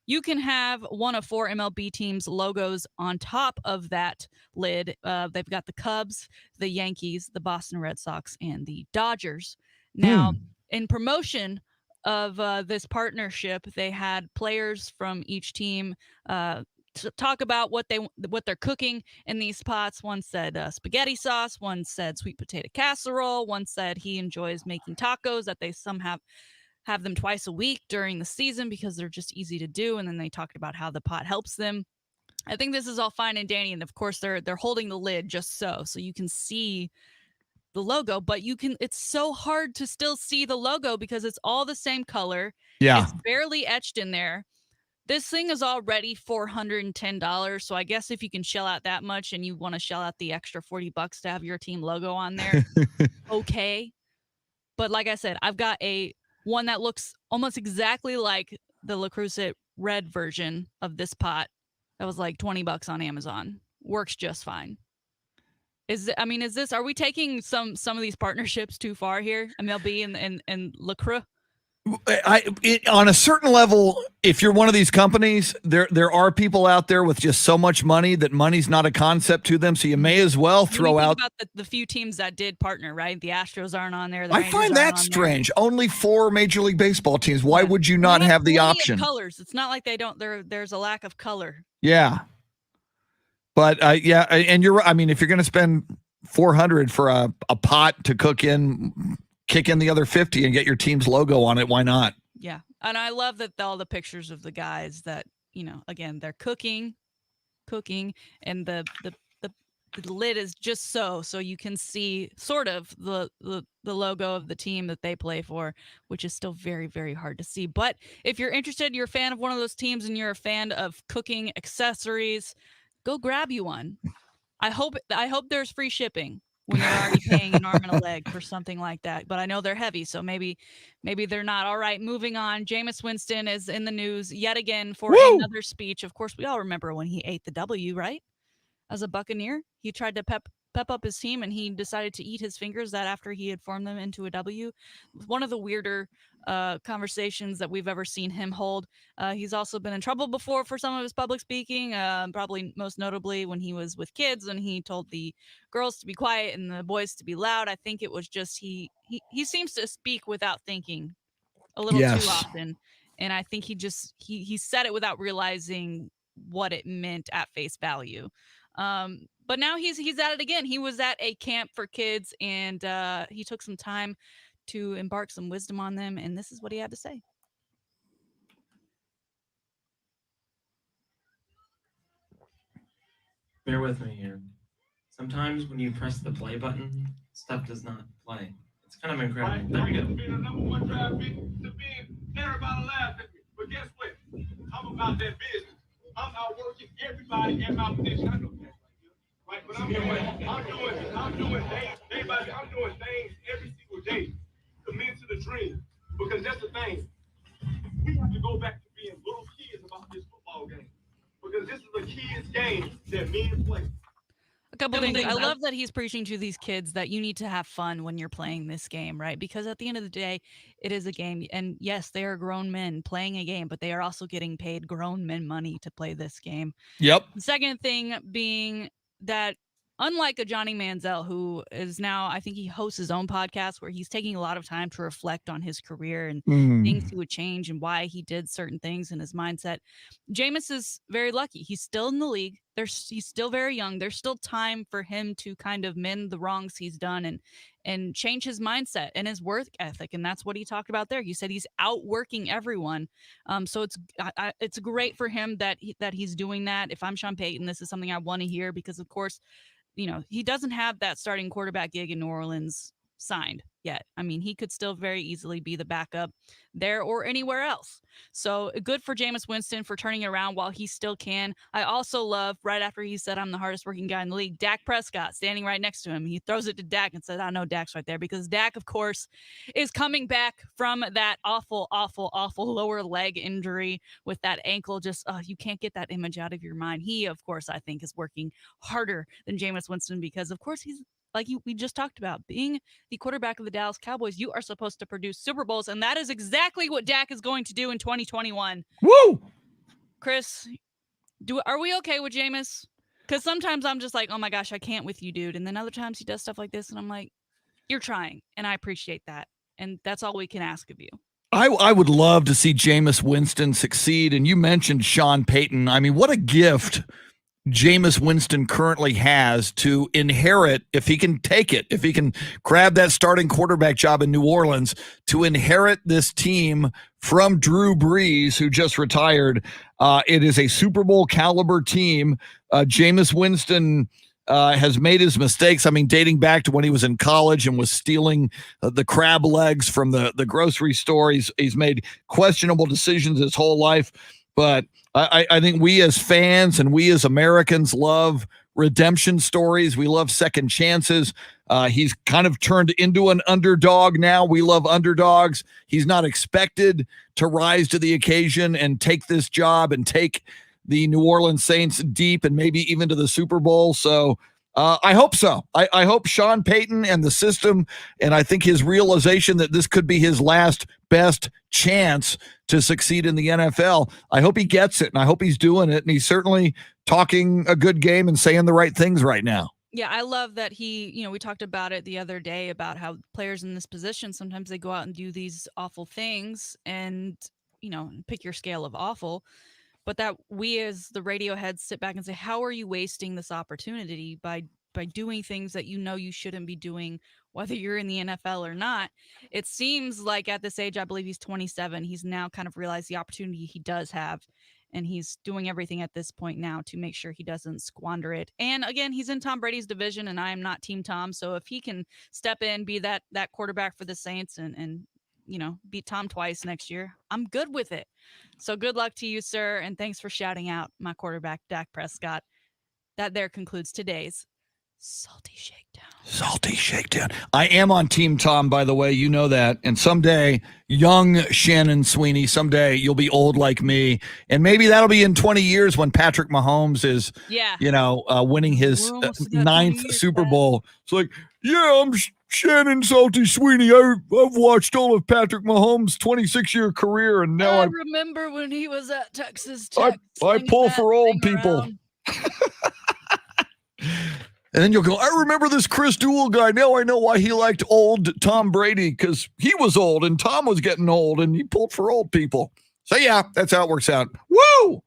you can have one of 4 MLB teams' logos on top of that lid. They've got the Cubs, the Yankees, the Boston Red Sox, and the Dodgers. Now, in promotion of this partnership, they had players from each team to talk about what they're cooking in these pots. One said spaghetti sauce, one said sweet potato casserole, one said he enjoys making tacos, that they somehow have them twice a week during the season because they're just easy to do, and then they talked about how the pot helps them. I think this is all fine and dandy, and of course they're holding the lid just so you can see the logo, but it's so hard to still see the logo because it's all the same color. Yeah. It's barely etched in there. This thing is already $410. So I guess if you can shell out that much and you want to shell out the extra $40 to have your team logo on there, okay. But like I said, I've got one that looks almost exactly like the Le Creuset red version of this pot. That was like $20 on Amazon. Works just fine. Are we taking some of these partnerships too far here? MLB and Le Creuset? On a certain level, if you're one of these companies, there are people out there with just so much money that money's not a concept to them. So you may as well throw out about the few teams that did partner, right? The Astros aren't on there. I find that strange. Only 4 Major League Baseball teams. Why would you not have the option? Colors. It's not like they don't. There's a lack of color. Yeah. But and you're. I mean, if you're going to spend $400 for a pot to cook in, kick in the other 50 and get your team's logo on it, why not? Yeah. And I love that all the pictures of the guys that, again, they're cooking, and the lid is just so you can see sort of the logo of the team that they play for, which is still very, very hard to see. But if you're interested, you're a fan of one of those teams and you're a fan of cooking accessories, go grab you one. I hope there's free shipping when you're already paying an arm and a leg for something like that. But I know they're heavy, so maybe they're not. All right, moving on. Jameis Winston is in the news yet again for another speech. Of course, we all remember when he ate the W, right? As a Buccaneer, he tried to pep up his team, and he decided to eat his fingers that after he had formed them into a W. One of the weirder conversations that we've ever seen him hold. He's also been in trouble before for some of his public speaking, probably most notably when he was with kids and he told the girls to be quiet and the boys to be loud. I think it was just he seems to speak without thinking a little too often. And I think he said it without realizing what it meant at face value. But now he's at it again. He was at a camp for kids, and he took some time to embark some wisdom on them, and this is what he had to say. Bear with me here. Sometimes when you press the play button, stuff does not play. It's kind of incredible. There we go. Being a number 1 draft pick to being everybody laugh at me. But guess what? I'm about that business. I'm outworking everybody in my position. I know that. Right, but I'm doing things day by day. I'm doing things every single day to commit to the dream. Because that's the thing. We have to go back to being little kids about this football game. Because this is a kids' game that men play. A couple things. I love that he's preaching to these kids that you need to have fun when you're playing this game, right? Because at the end of the day, it is a game. And yes, they are grown men playing a game, but they are also getting paid grown men money to play this game. Yep. The second thing being that unlike a Johnny Manziel, who is now, I think he hosts his own podcast where he's taking a lot of time to reflect on his career and things he would change and why he did certain things in his mindset. Jameis is very lucky. He's still in the league. he's still very young. There's still time for him to kind of mend the wrongs he's done and change his mindset and his work ethic. And that's what he talked about there. He said he's outworking everyone. So it's great for him that he's doing that. If I'm Sean Payton, this is something I want to hear because, of course, he doesn't have that starting quarterback gig in New Orleans signed yet. I mean, he could still very easily be the backup there or anywhere else. So good for Jameis Winston for turning it around while he still can. I also love, right after he said, I'm the hardest working guy in the league, Dak Prescott standing right next to him. He throws it to Dak and says, I know Dak's right there, because Dak, of course, is coming back from that awful, awful, awful lower leg injury with that ankle. Just, you can't get that image out of your mind. He, of course, I think is working harder than Jameis Winston because, of course, he's we just talked about, being the quarterback of the Dallas Cowboys. You are supposed to produce Super Bowls, and that is exactly what Dak is going to do in 2021. Woo! Chris, are we okay with Jameis? Because sometimes I'm just like, oh my gosh, I can't with you, dude. And then other times he does stuff like this, and I'm like, you're trying, and I appreciate that. And that's all we can ask of you. I would love to see Jameis Winston succeed. And you mentioned Sean Payton. I mean, what a gift Jameis Winston currently has to inherit, if he can take it, if he can grab that starting quarterback job in New Orleans, to inherit this team from Drew Brees, who just retired. It is a Super Bowl caliber team. Jameis Winston has made his mistakes. I mean, dating back to when he was in college and was stealing the crab legs from the grocery store. He's made questionable decisions his whole life. But I think we as fans and we as Americans love redemption stories. We love second chances. He's kind of turned into an underdog now. We love underdogs. He's not expected to rise to the occasion and take this job and take the New Orleans Saints deep and maybe even to the Super Bowl. So I hope so. I hope Sean Payton and the system, and I think his realization that this could be his last best chance to succeed in the NFL, I hope he gets it, and I hope he's doing it, and he's certainly talking a good game and saying the right things right now. Yeah, I love that we talked about it the other day about how players in this position, sometimes they go out and do these awful things and, pick your scale of awful. But that we as the radio heads sit back and say, how are you wasting this opportunity by doing things that you shouldn't be doing, whether you're in the NFL or not? It seems like at this age, I believe he's 27, he's now kind of realized the opportunity he does have, and he's doing everything at this point now to make sure he doesn't squander it. And again, he's in Tom Brady's division, and I am not Team Tom. So if he can step in, be that quarterback for the Saints and beat Tom twice next year, I'm good with it. So good luck to you, sir. And thanks for shouting out my quarterback, Dak Prescott. That there concludes today's Salty Shakedown. Salty Shakedown. I am on Team Tom, by the way. You know that. And someday, young Shannon Sweeney, someday you'll be old like me. And maybe that'll be in 20 years when Patrick Mahomes is, winning his ninth Super Bowl. It's like, I'm Shannon Salty Sweeney. I've watched all of Patrick Mahomes' 26-year career, and now I remember when he was at Texas Tech. I pull for old people. And then you'll go, I remember this Chris Duel guy. Now I know why he liked old Tom Brady, because he was old and Tom was getting old and he pulled for old people. So, that's how it works out. Woo!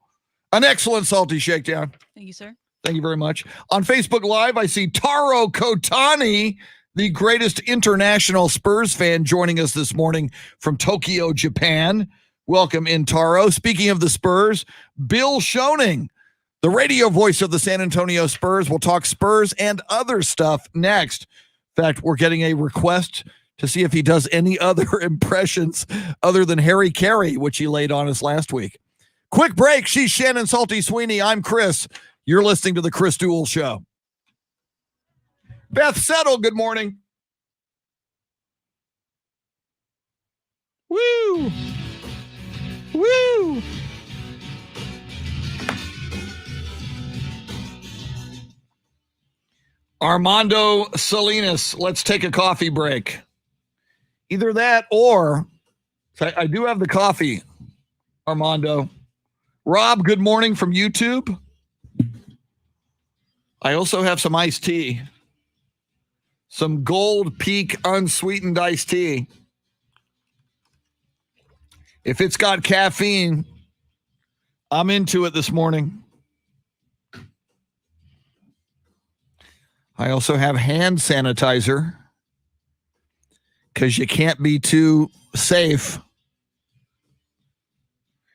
An excellent Salty Shakedown. Thank you, sir. Thank you very much. On Facebook Live, I see Taro Kotani, the greatest international Spurs fan, joining us this morning from Tokyo, Japan. Welcome in, Taro. Speaking of the Spurs, Bill Schoening, the radio voice of the San Antonio Spurs. We'll talk Spurs and other stuff next. In fact, we're getting a request to see if he does any other impressions other than Harry Carey, which he laid on us last week. Quick break. She's Shannon Salty Sweeney. I'm Chris. You're listening to the Chris Duel Show. Beth Settle, good morning. Woo! Woo! Armando Salinas, let's take a coffee break. Either that or I do have the coffee, Armando. Rob, good morning from YouTube. I also have some iced tea. Some Gold Peak unsweetened iced tea. If it's got caffeine, I'm into it this morning. I also have hand sanitizer because you can't be too safe.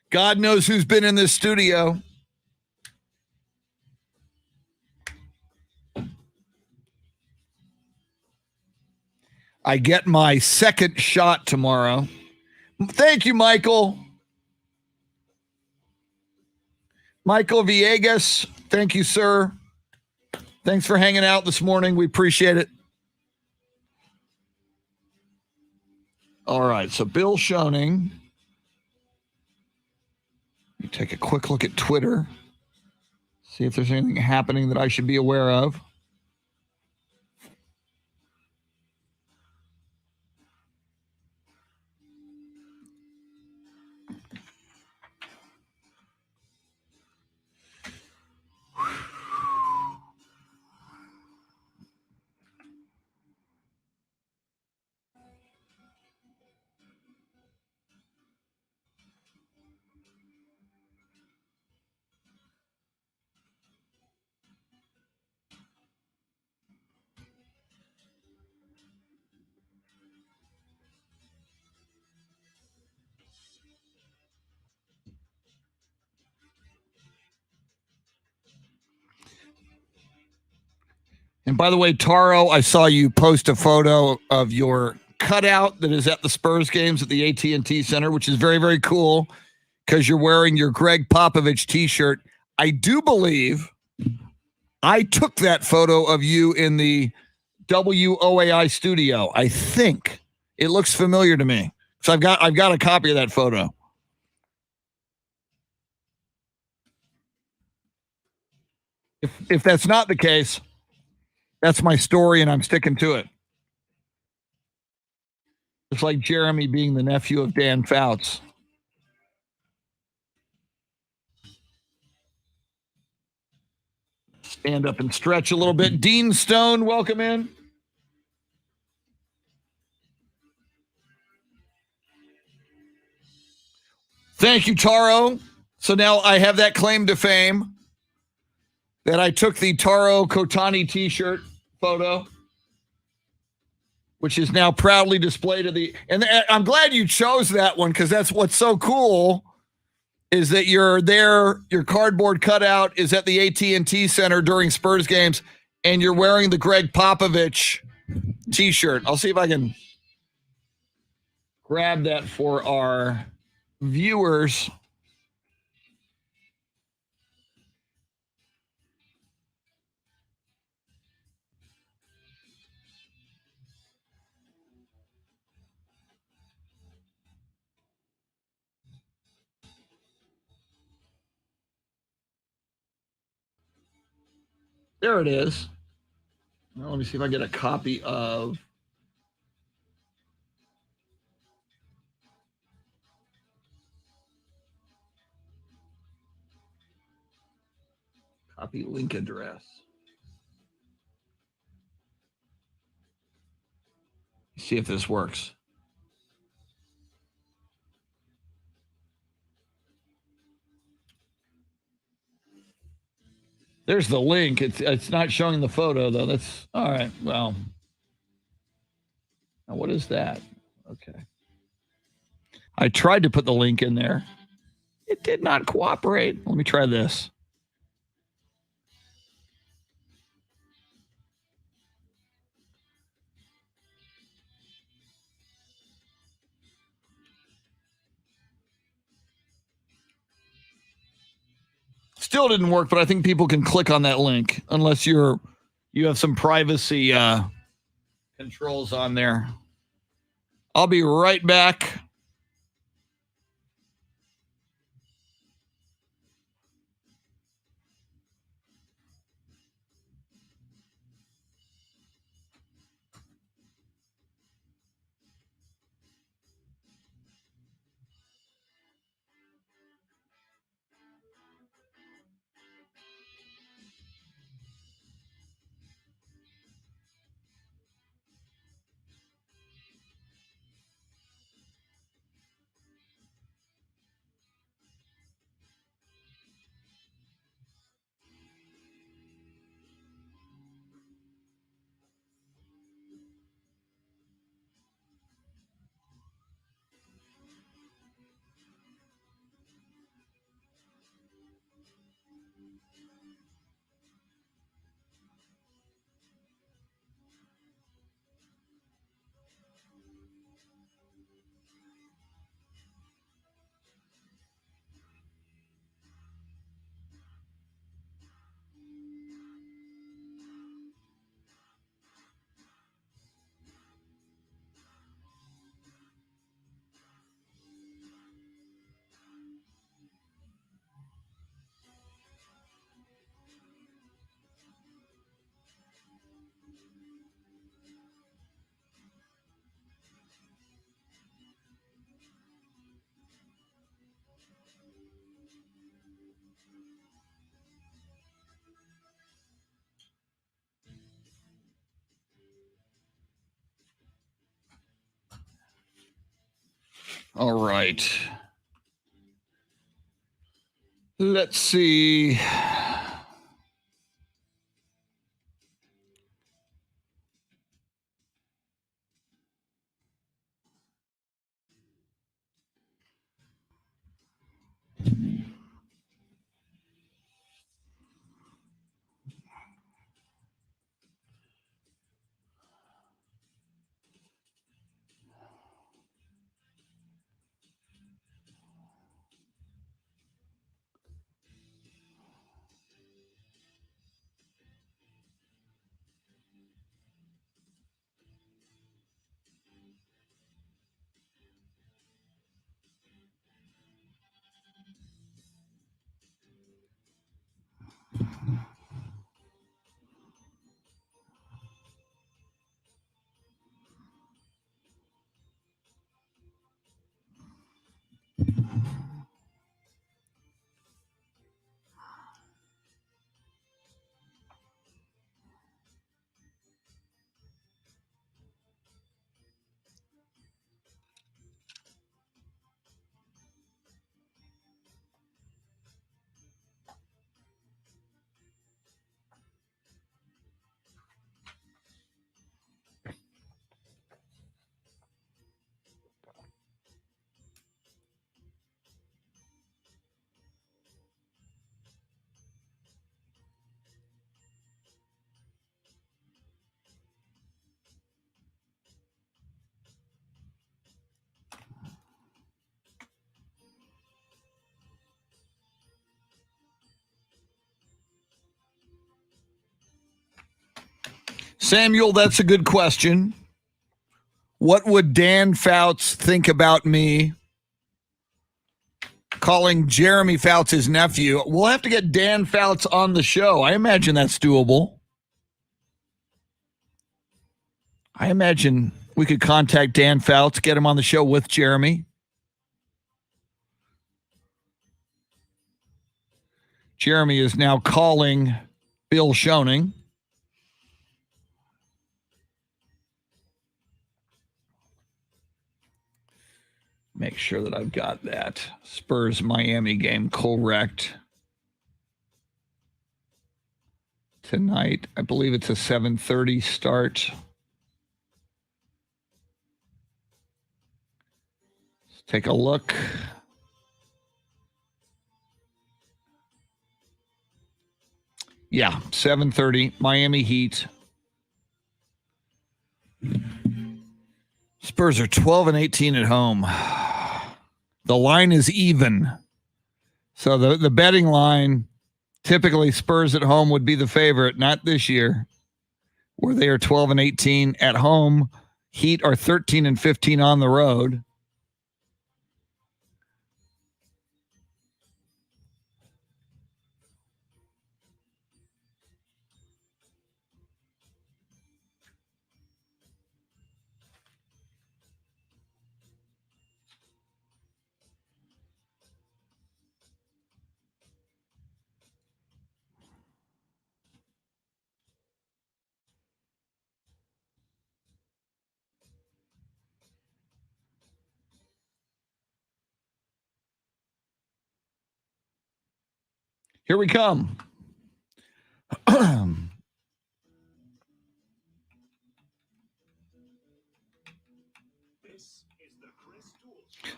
God knows who's been in this studio. I get my second shot tomorrow. Thank you, Michael. Michael Villegas, thank you, sir. Thanks for hanging out this morning. We appreciate it. All right, so Bill Schoening. Let me take a quick look at Twitter. See if there's anything happening that I should be aware of. And by the way, Taro, I saw you post a photo of your cutout that is at the Spurs games at the AT&T Center, which is very, very cool because you're wearing your Greg Popovich t-shirt. I do believe I took that photo of you in the WOAI studio. I think it looks familiar to me. So I've got a copy of that photo. If that's not the case, that's my story and I'm sticking to it. It's like Jeremy being the nephew of Dan Fouts. Stand up and stretch a little bit. Dean Stone, welcome in. Thank you, Taro. So now I have that claim to fame that I took the Taro Kotani t-shirt photo, which is now proudly displayed at the, and I'm glad you chose that one because that's what's so cool is that you're there, your cardboard cutout is at the AT&T Center during Spurs games, and you're wearing the Greg Popovich t-shirt. I'll see if I can grab that for our viewers. There it is. Well, let me see if I get a copy of. Copy link address. See if this works. There's the link. It's not showing the photo though. That's all right. Well, now what is that? Okay. I tried to put the link in there. It did not cooperate. Let me try this. Still didn't work, but I think people can click on that link unless you have some privacy controls on there. I'll be right back. All right. Let's see. Samuel, that's a good question. What would Dan Fouts think about me calling Jeremy Fouts his nephew? We'll have to get Dan Fouts on the show. I imagine that's doable. I imagine we could contact Dan Fouts, get him on the show with Jeremy. Jeremy is now calling Bill Schoening. Make sure that I've got that Spurs-Miami game correct. Tonight, I believe it's a 7:30 start. Let's take a look. Yeah, 7:30, Miami Heat. Spurs are 12-18 at home. The line is even. So the betting line, typically Spurs at home would be the favorite, not this year, where they are 12-18 at home. Heat are 13-15 on the road. Here we come.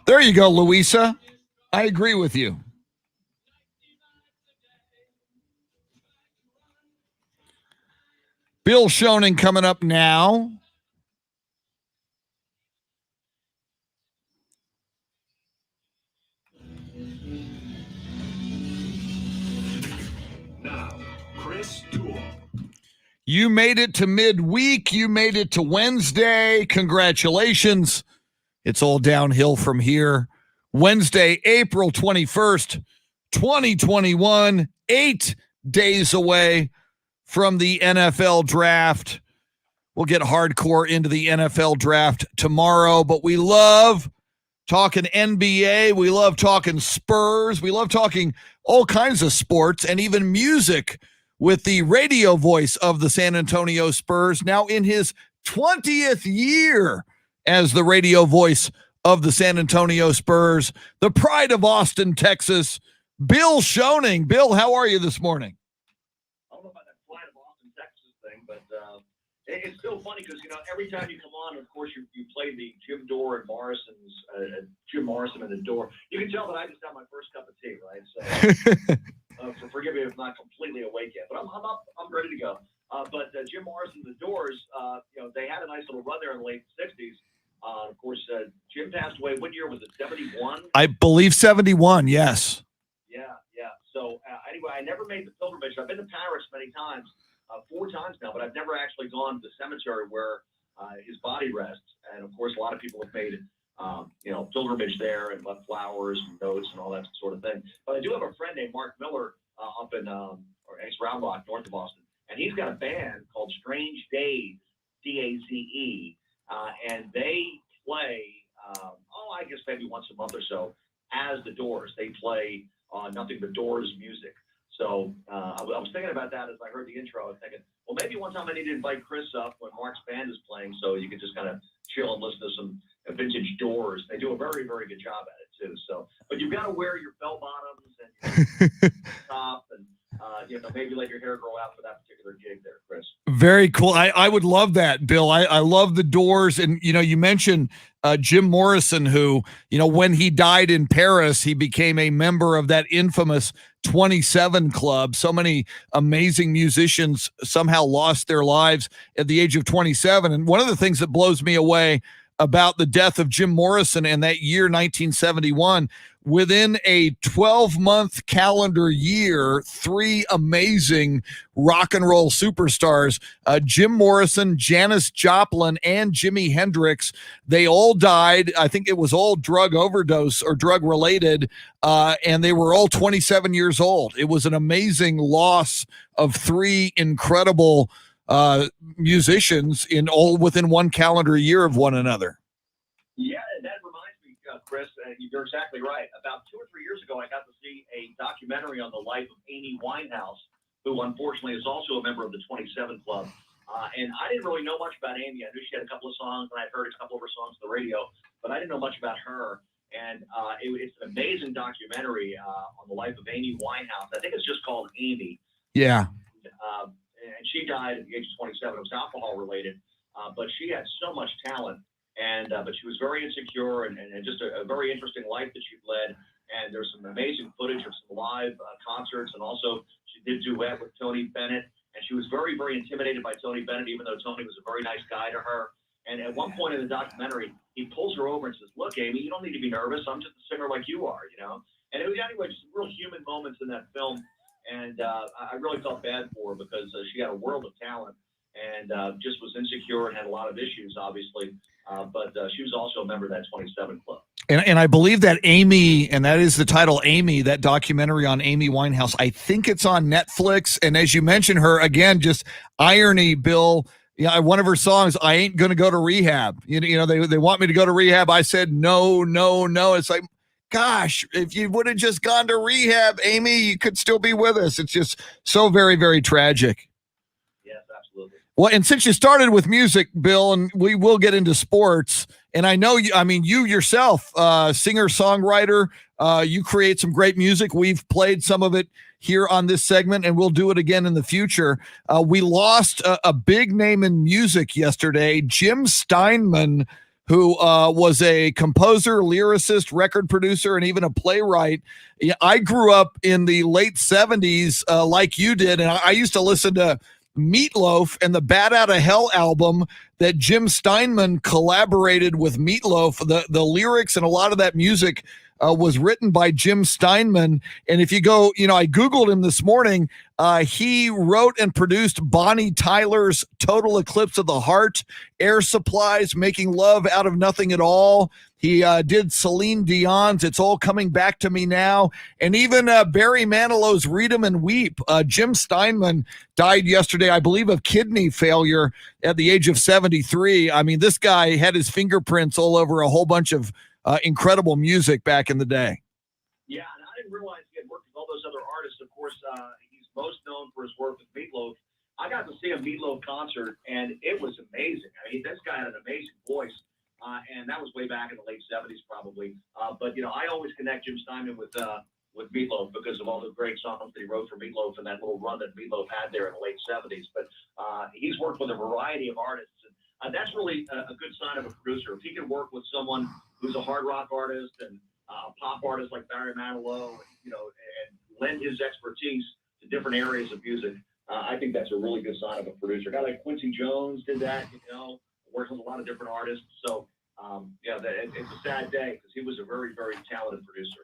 There you go, Louisa. I agree with you. Bill Schoening coming up now. Now, Chris Duel. You made it to midweek. You made it to Wednesday. Congratulations. It's all downhill from here. Wednesday, April 21st, 2021, 8 days away from the NFL draft. We'll get hardcore into the NFL draft tomorrow, but we love talking NBA. We love talking Spurs. We love talking all kinds of sports and even music with the radio voice of the San Antonio Spurs, now in his 20th year as the radio voice of the San Antonio Spurs, the pride of Austin, Texas, Bill Schoening. Bill, how are you this morning? I don't know about that pride of Austin, Texas thing, but it's still funny because, every time you come on, of course, you play the Jim Morrison and the Door. You can tell that I just had my first cup of tea, right? So forgive me if I'm not completely awake yet, but I'm up. I'm ready to go. But Jim Morrison and the Doors, they had a nice little run there in the late 60s. Of course, Jim passed away. What year was it, 71? I believe 71, yes. Yeah. So anyway, I never made the pilgrimage. I've been to Paris many times, 4 times now, but I've never actually gone to the cemetery where his body rests. And of course, a lot of people have made pilgrimage there and left flowers and notes and all that sort of thing. But I do have a friend named Mark Miller up in Round Rock, north of Austin, and he's got a band called Strange Days, DAZE, and they play, I guess maybe once a month or so, as the Doors. They play nothing but Doors music. So I was thinking about that as I heard the intro. I was thinking, well, maybe one time I need to invite Chris up when Mark's band is playing so you can just kind of chill and listen to some vintage Doors. They do a very, very good job at it, too. So, but you've got to wear your bell bottoms and your top and, maybe let your hair grow out for that particular gig there, Chris. Very cool. I would love that, Bill. I love the Doors. And, you mentioned Jim Morrison, who, when he died in Paris, he became a member of that infamous 27 Club. So many amazing musicians somehow lost their lives at the age of 27. And one of the things that blows me away about the death of Jim Morrison in that year, 1971, within a 12-month calendar year, 3 amazing rock and roll superstars, Jim Morrison, Janis Joplin, and Jimi Hendrix, they all died. I think it was all drug overdose or drug related, and they were all 27 years old. It was an amazing loss of 3 incredible musicians in all within one calendar year of one another. Yeah, and that reminds me, Chris, you're exactly right. About 2 or 3 years ago, I got to see a documentary on the life of Amy Winehouse, who unfortunately is also a member of the 27 Club. And I didn't really know much about Amy. I knew she had a couple of songs, and I'd heard a couple of her songs on the radio, but I didn't know much about her. And it's an amazing documentary on the life of Amy Winehouse. I think it's just called Amy. Yeah. And she died at the age of 27. It was alcohol related, but she had so much talent, but she was very insecure and just a very interesting life that she led. And there's some amazing footage of some live concerts, and also she did duet with Tony Bennett, and she was very, very intimidated by Tony Bennett, even though Tony was a very nice guy to her. And at one point in the documentary, he pulls her over and says, "Look, Amy, you don't need to be nervous. I'm just a singer like you are, And it was anyway just real human moments in that film. And I really felt bad for her because she had a world of talent and just was insecure and had a lot of issues, obviously. But she was also a member of that 27 Club. And I believe that Amy, and that is the title, Amy, that documentary on Amy Winehouse, I think it's on Netflix. And as you mentioned her, again, just irony, Bill. Yeah, one of her songs, "I Ain't Gonna Go to Rehab." They want me to go to rehab. I said, no. It's like, gosh, if you would have just gone to rehab, Amy, you could still be with us. It's just so very, very tragic. Yes, absolutely. Well, and since you started with music, Bill, and we will get into sports, and I know you yourself, singer, songwriter, you create some great music. We've played some of it here on this segment, and we'll do it again in the future. We lost a big name in music yesterday, Jim Steinman, who was a composer, lyricist, record producer, and even a playwright. I grew up in the late 70s like you did, and I used to listen to Meatloaf and the Bat Outta Hell album that Jim Steinman collaborated with Meatloaf. The lyrics and a lot of that music was written by Jim Steinman. And if you go, I Googled him this morning. He wrote and produced Bonnie Tyler's Total Eclipse of the Heart, Air Supply's Making Love Out of Nothing at All. He did Celine Dion's It's All Coming Back to Me Now, and even Barry Manilow's Read 'em and Weep. Jim Steinman died yesterday, I believe, of kidney failure at the age of 73. I mean, this guy had his fingerprints all over a whole bunch of incredible music back in the day. Yeah, and I didn't realize he had worked with all those other artists. Of course, he's most known for his work with Meatloaf. I got to see a Meatloaf concert, and it was amazing. I mean, this guy had an amazing voice. and that was way back in the late 70s probably. But, I always connect Jim Steinman with Meatloaf because of all the great songs that he wrote for Meatloaf and that little run that Meatloaf had there in the late 70s. But he's worked with a variety of artists. And that's really a good sign of a producer. If he can work with someone who's a hard rock artist and a pop artist like Barry Manilow, and lend his expertise to different areas of music, I think that's a really good sign of a producer. A guy like Quincy Jones did that, works with a lot of different artists. So, it's a sad day because he was a very, very talented producer.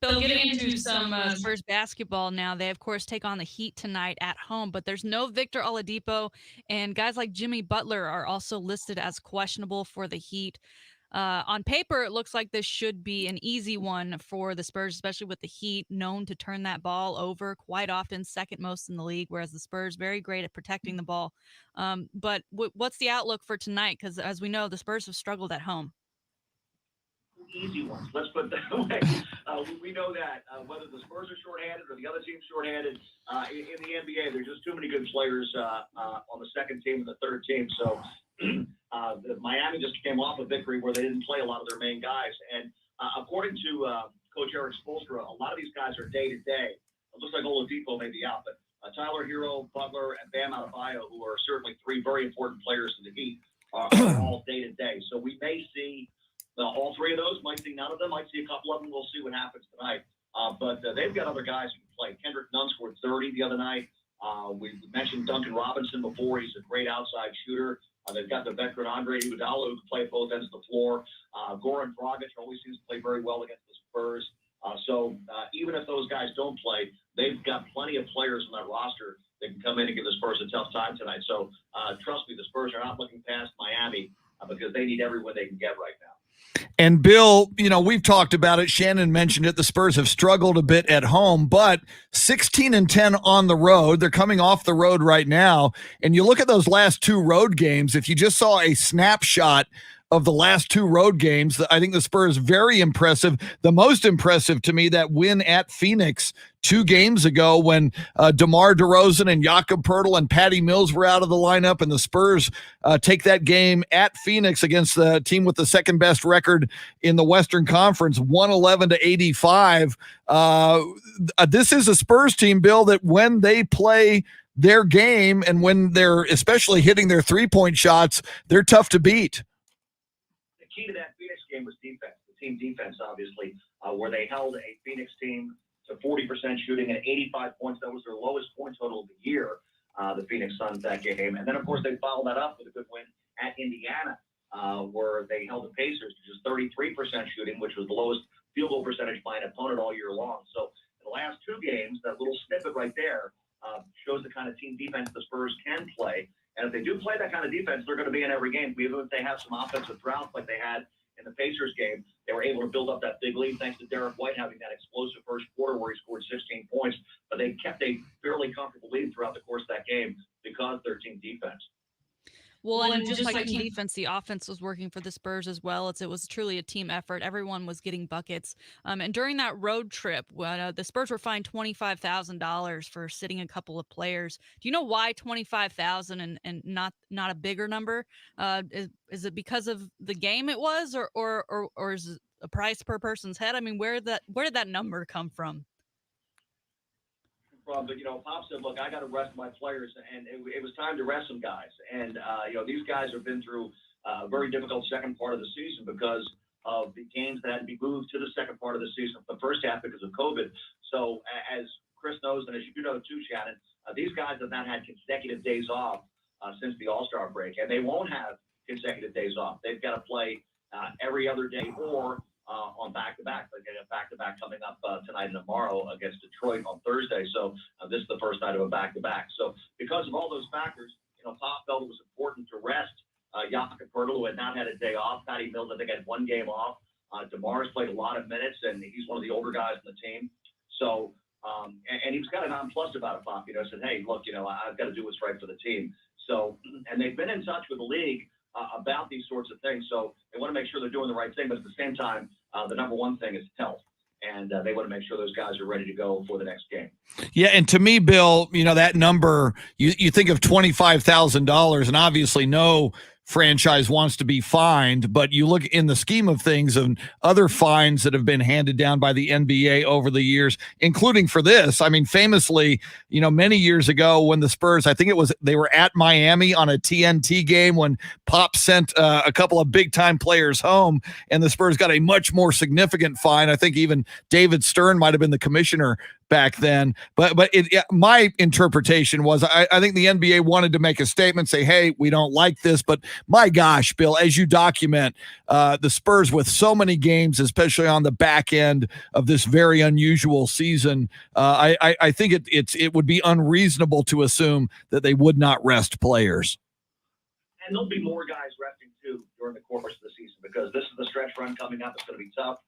Bill, getting into some Spurs basketball now, they, of course, take on the Heat tonight at home, but there's no Victor Oladipo, and guys like Jimmy Butler are also listed as questionable for the Heat. On paper, it looks like this should be an easy one for the Spurs, especially with the Heat known to turn that ball over quite often, second most in the league, whereas the Spurs very great at protecting the ball. But what's the outlook for tonight? Because as we know, the Spurs have struggled at home. Easy ones. Let's put it that way. We know that whether the Spurs are shorthanded or the other team's shorthanded, in the NBA, there's just too many good players on the second team and the third team. So Miami just came off a victory where they didn't play a lot of their main guys. And according to Coach Eric Spoelstra, a lot of these guys are day-to-day. It looks like Oladipo may be out, but Tyler Hero, Butler, and Bam Adebayo, who are certainly three very important players in the Heat, are all day-to-day. So we may see all three of those, might see none of them, might see a couple of them. We'll see what happens tonight. But they've got other guys who can play. Kendrick Nunn scored 30 the other night. We mentioned Duncan Robinson before. He's a great outside shooter. They've got the veteran Andre Iguodala who can play at both ends of the floor. Goran Dragic always seems to play very well against the Spurs. So even if those guys don't play, they've got plenty of players on that roster that can come in and give the Spurs a tough time tonight. So trust me, the Spurs are not looking past Miami because they need every win they can get right now. And Bill, we've talked about it. Shannon mentioned it. The Spurs have struggled a bit at home, but 16-10 on the road. They're coming off the road right now. And you look at those last two road games, if you just saw a snapshot of the last two road games, I think the Spurs very impressive. The most impressive to me, that win at Phoenix 2 games ago when DeMar DeRozan and Jakob Poeltl and Patty Mills were out of the lineup, and the Spurs take that game at Phoenix against the team with the second best record in the Western Conference, 111-85. This is a Spurs team, Bill, that when they play their game and when they're especially hitting their three-point shots, they're tough to beat. Key to that Phoenix game was defense, the team defense, obviously, where they held a Phoenix team to 40% shooting and 85 points. That was their lowest point total of the year, the Phoenix Suns that game. And then, of course, they followed that up with a good win at Indiana, where they held the Pacers to just 33% shooting, which was the lowest field goal percentage by an opponent all year long. So in the last 2 games, that little snippet right there shows the kind of team defense the Spurs can play. And if they do play that kind of defense, they're going to be in every game. Even if they have some offensive droughts like they had in the Pacers game, they were able to build up that big lead thanks to Derek White having that explosive first quarter where he scored 16 points. But they kept a fairly comfortable lead throughout the course of that game because of their team defense. Well, and just like team defense, the offense was working for the Spurs as well. It was truly a team effort. Everyone was getting buckets. And during that road trip, the Spurs were fined $25,000 for sitting a couple of players. Do you know why $25,000 and not a bigger number? Is it because of the game it was, or is it a price per person's head? I mean, where did that number come from? But, Pop said, look, I got to rest my players, and it was time to rest some guys. And, these guys have been through a very difficult second part of the season because of the games that had to be moved to the second part of the season, the first half because of COVID. So as Chris knows, and as you know too, Shannon, these guys have not had consecutive days off since the All-Star break, and they won't have consecutive days off. They've got to play every other day or on back-to-back. They get a back-to-back coming up tonight and tomorrow against Detroit on Thursday. So this is the first night of a back-to-back. So because of all those factors, Pop felt it was important to rest Jakob Poeltl, who had not had a day off. Patty Mills, I think, had 1 game off. DeMar's played a lot of minutes, and he's one of the older guys on the team. So, and he was kind of nonplussed about it, Pop. Said, hey, look, I've got to do what's right for the team. So, and they've been in touch with the league about these sorts of things. So they want to make sure they're doing the right thing. But at the same time, the number one thing is health. And they want to make sure those guys are ready to go for the next game. Yeah, and to me, Bill, that number, you think of $25,000, and obviously no franchise wants to be fined, but you look in the scheme of things and other fines that have been handed down by the NBA over the years, including for this. I mean, famously, many years ago when the Spurs, I think they were at Miami on a TNT game when Pop sent a couple of big time players home, and the Spurs got a much more significant fine. I think even David Stern might have been the commissioner back then. But my interpretation was I think the NBA wanted to make a statement, say, hey, we don't like this. But my gosh, Bill, as you document the Spurs with so many games, especially on the back end of this very unusual season, I think it would be unreasonable to assume that they would not rest players. And there'll be more guys resting too during the course of the season, because this is the stretch run coming up. It's going to be tough,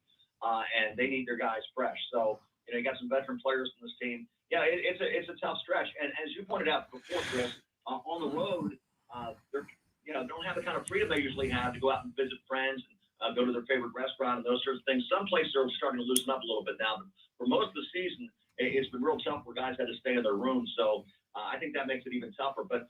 and they need their guys fresh. So, you got some veteran players on this team. Yeah, it's a tough stretch. And as you pointed out before, Chris, on the road, they don't have the kind of freedom they usually have to go out and visit friends and go to their favorite restaurant and those sorts of things. Some places are starting to loosen up a little bit now, but for most of the season, it's been real tough where guys had to stay in their rooms. So I think that makes it even tougher. But,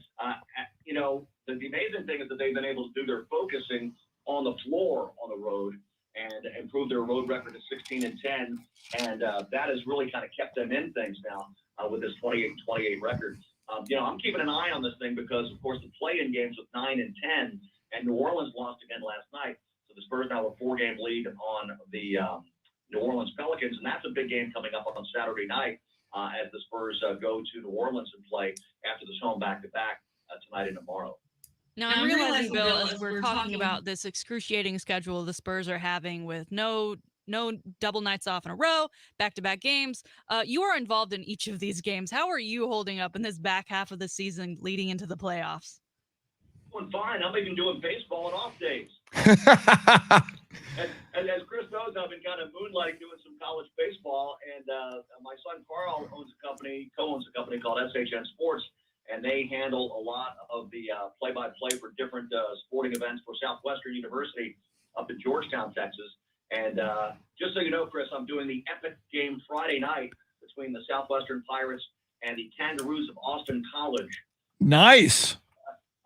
the amazing thing is that they've been able to do their focusing on the floor on the road and improve their road record to 16-10. And that has really kind of kept them in things now with this 28-28 record. I'm keeping an eye on this thing because, of course, the play-in games with 9 and 10, and New Orleans lost again last night. So the Spurs now have a 4-game lead on the New Orleans Pelicans, and that's a big game coming up on Saturday night as the Spurs go to New Orleans and play after this home back-to-back tonight and tomorrow. Now, I'm realizing, Bill, as we're talking about this excruciating schedule the Spurs are having with no double nights off in a row, back-to-back games. You are involved in each of these games. How are you holding up in this back half of the season leading into the playoffs? Doing fine. I'm even doing baseball on off days. As Chris knows, I've been kind of moonlighting doing some college baseball, and my son Carl co-owns a company called SHN Sports, and they handle a lot of the play-by-play for different sporting events for Southwestern University up in Georgetown, Texas. And just so you know, Chris, I'm doing the epic game Friday night between the Southwestern Pirates and the Kangaroos of Austin College. Nice.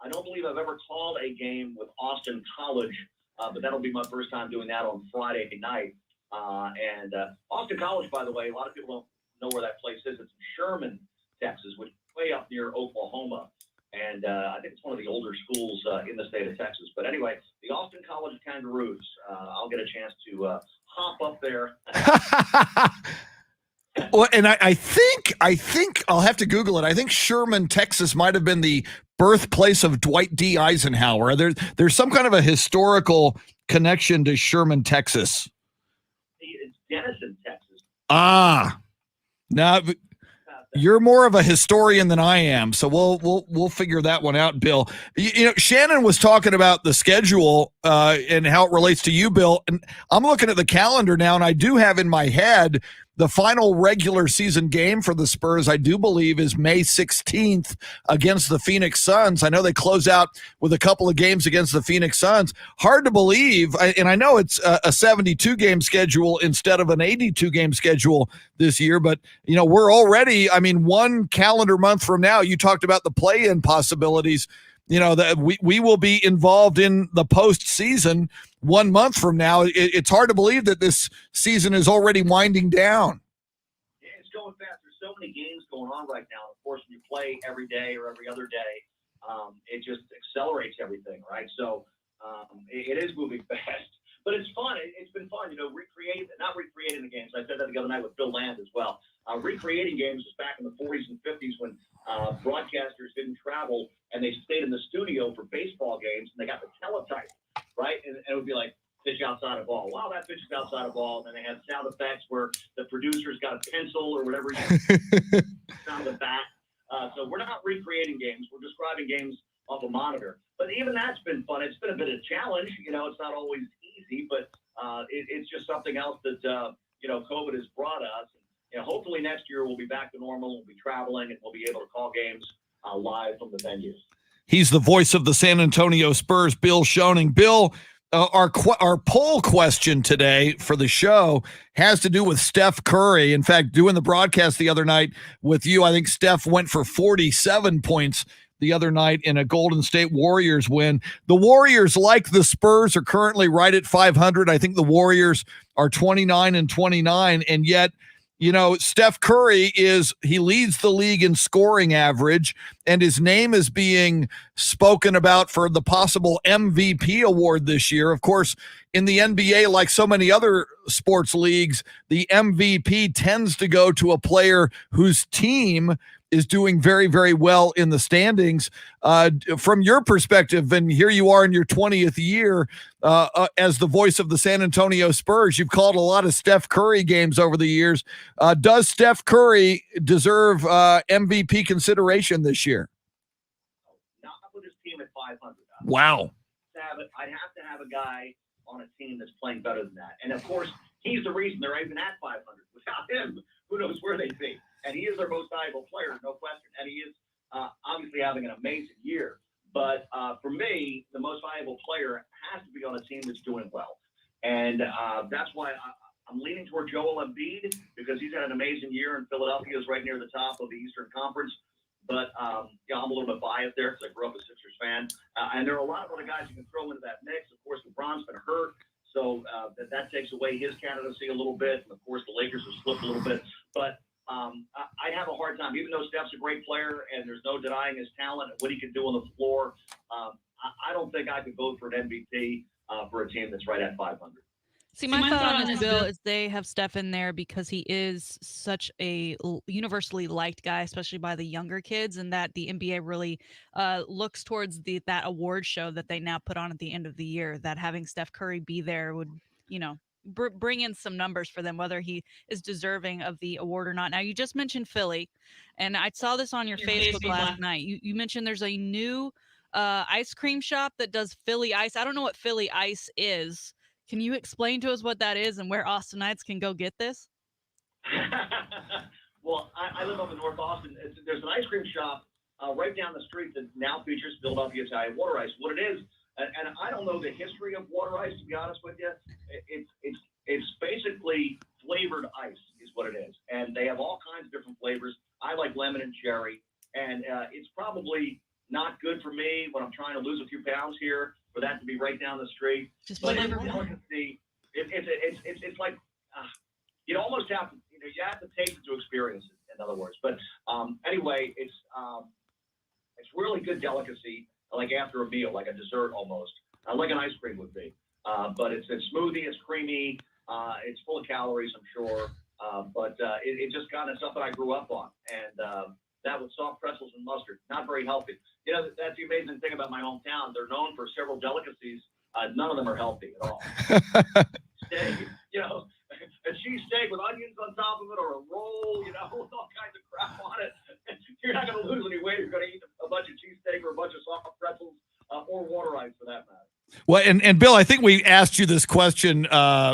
I don't believe I've ever called a game with Austin College, but that'll be my first time doing that on Friday night. And Austin College, by the way, a lot of people don't know where that place is. It's in Sherman, Texas, which is way up near Oklahoma. And I think it's one of the older schools in the state of Texas. But anyway, the Austin College Kangaroos, I'll get a chance to hop up there. Well, and I think I'll have to Google it. I think Sherman, Texas might have been the birthplace of Dwight D. Eisenhower. There's some kind of a historical connection to Sherman, Texas. It's Denison, Texas. Now you're more of a historian than I am, so we'll figure that one out, Bill. Shannon was talking about the schedule and how it relates to you, Bill. And I'm looking at the calendar now, and I do have in my head the final regular season game for the Spurs, I do believe, is May 16th against the Phoenix Suns. I know they close out with a couple of games against the Phoenix Suns. Hard to believe, and I know it's a 72-game schedule instead of an 82-game schedule this year, but, we're already, one calendar month from now, you talked about the play-in possibilities, that we will be involved in the postseason 1 month from now. It's hard to believe that this season is already winding down. Yeah, it's going fast. There's so many games going on right now. Of course, when you play every day or every other day, it just accelerates everything, right? So it is moving fast. But it's fun. It's been fun, not recreating the games. I said that the other night with Bill Land as well. Recreating games was back in the 40s and 50s when broadcasters didn't travel and they stayed in the studio for baseball games and they got the teletype, right? And it would be like, pitch outside a ball. Wow, that pitch is outside a ball. And then they had sound effects where the producers got a pencil or whatever sound the bat. So we're not recreating games. We're describing games off a monitor. But even that's been fun. It's been a bit of a challenge. It's not always easy, but it's just something else that, COVID has brought us. Hopefully next year we'll be back to normal. We'll be traveling and we'll be able to call games live from the venues. He's the voice of the San Antonio Spurs, Bill Schoening. Bill, our poll question today for the show has to do with Steph Curry. In fact, doing the broadcast the other night with you, I think Steph went for 47 points the other night in a Golden State Warriors win. The Warriors, like the Spurs, are currently right at 500. I think the Warriors are 29-29, and yet, you know, Steph Curry he leads the league in scoring average, and his name is being spoken about for the possible MVP award this year. Of course, in the NBA, like so many other sports leagues, the MVP tends to go to a player whose team is doing very, very well in the standings. From your perspective, and here you are in your 20th year as the voice of the San Antonio Spurs, you've called a lot of Steph Curry games over the years. Does Steph Curry deserve MVP consideration this year? Not with his team at 500. Wow. I'd have to have a guy on a team that's playing better than that. And, of course, he's the reason they're even at 500. Without him, who knows where they'd be. And he is their most valuable player, no question. And he is obviously having an amazing year. But for me, the most valuable player has to be on a team that's doing well. And that's why I'm leaning toward Joel Embiid, because he's had an amazing year, and Philadelphia is right near the top of the Eastern Conference. But I'm a little bit biased there because I grew up a Sixers fan. And there are a lot of other guys you can throw into that mix. Of course, LeBron's been hurt, so that takes away his candidacy a little bit. And, of course, the Lakers have slipped a little bit. But I'd have a hard time, even though Steph's a great player and there's no denying his talent and what he can do on the floor. I don't think I could vote for an MVP for a team that's right at 500. See, my thought on this, Bill, is they have Steph in there because he is such a universally liked guy, especially by the younger kids, and that the NBA really looks towards that award show that they now put on at the end of the year, that having Steph Curry be there would, you know, bring in some numbers for them, whether he is deserving of the award or not. Now, you just mentioned Philly, and I saw this on your Facebook last night. You mentioned there's a new ice cream shop that does Philly ice. I don't know what Philly ice is. Can you explain to us what that is and where Austinites can go get this? Well, I live up in North Austin. There's an ice cream shop right down the street that now features Philadelphia Italian water ice. What it is, and I don't know the history of water ice, to be honest with you. It's basically flavored ice is what it is. And they have all kinds of different flavors. I like lemon and cherry. And it's probably not good for me when I'm trying to lose a few pounds here for that to be right down the street. Just but flavor. It's like you almost have to, you have to taste it to experience it, in other words. But anyway, it's really good delicacy, like after a meal, like a dessert almost, like an ice cream would be. But it's smoothie, it's creamy, it's full of calories, I'm sure. But it just kind of something I grew up on. And that with soft pretzels and mustard, not very healthy. You know, that's the amazing thing about my hometown. They're known for several delicacies. None of them are healthy at all. Steak, you know, a cheesesteak with onions on top of it, or a roll, you know, with all kinds of crap on it. You're not going to lose any weight. You're going to eat a bunch of cheesesteak or a bunch of soft pretzels or water ice for that matter. Well, and Bill, I think we asked you this question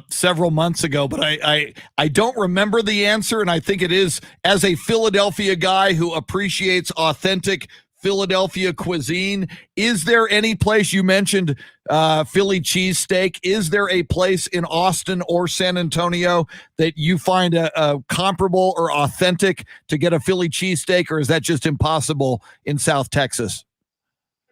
several months ago, but I don't remember the answer, and I think it is, as a Philadelphia guy who appreciates authentic Philadelphia cuisine, is there any place, you mentioned Philly cheesesteak, is there a place in Austin or San Antonio that you find a comparable or authentic to get a Philly cheesesteak, or is that just impossible in South Texas?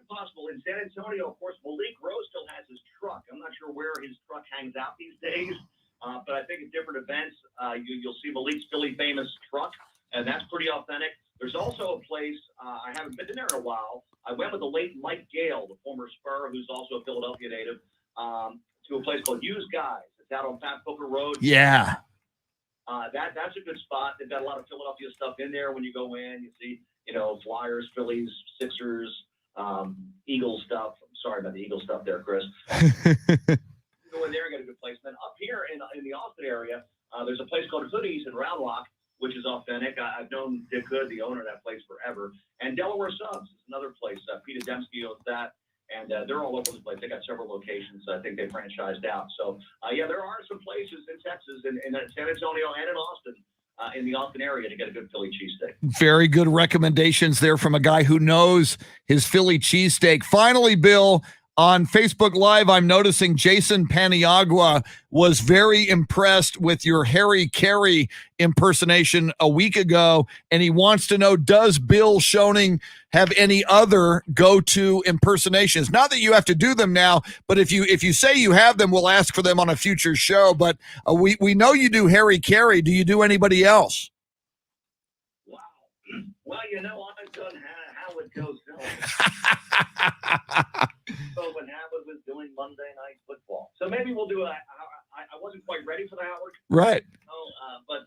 Possible. In San Antonio, of course, Malik Rose still has his truck. I'm not sure where his truck hangs out these days, but I think at different events, you'll see Malik's Philly famous truck, and that's pretty authentic. There's also a place, I haven't been in there in a while. I went with the late Mike Gale, the former Spur, who's also a Philadelphia native, to a place called Used Guys. It's out on Pat Booker Road. Yeah. That's a good spot. They've got a lot of Philadelphia stuff in there. When you go in, you see, you know, Flyers, Phillies, Sixers, Eagle stuff. I'm sorry about the Eagle stuff there, Chris. Go in there and get a good placement. Up here in the Austin area, there's a place called Hoodies in Round Rock, which is authentic. I've known Dick Hood, the owner of that place, forever. And Delaware Subs is another place. Peter Dembski owns that, and they're all over the place. They got several locations. I think they franchised out. So, yeah, there are some places in Texas, in San Antonio and in Austin, in the Austin area to get a good Philly cheesesteak. Very good recommendations there from a guy who knows his Philly cheesesteak. Finally, Bill, On Facebook Live, I'm noticing Jason Paniagua was very impressed with your Harry Carey impersonation a week ago, and he wants to know, does Bill Schoening have any other go-to impersonations? Not that you have to do them now, but if you say you have them, we'll ask for them on a future show. But we know you do Harry Carey. Do you do anybody else? Wow. Well, I've done Howard Cosell. So when Howard was doing Monday Night Football. So maybe we'll do I wasn't quite ready for the Howard. Right. But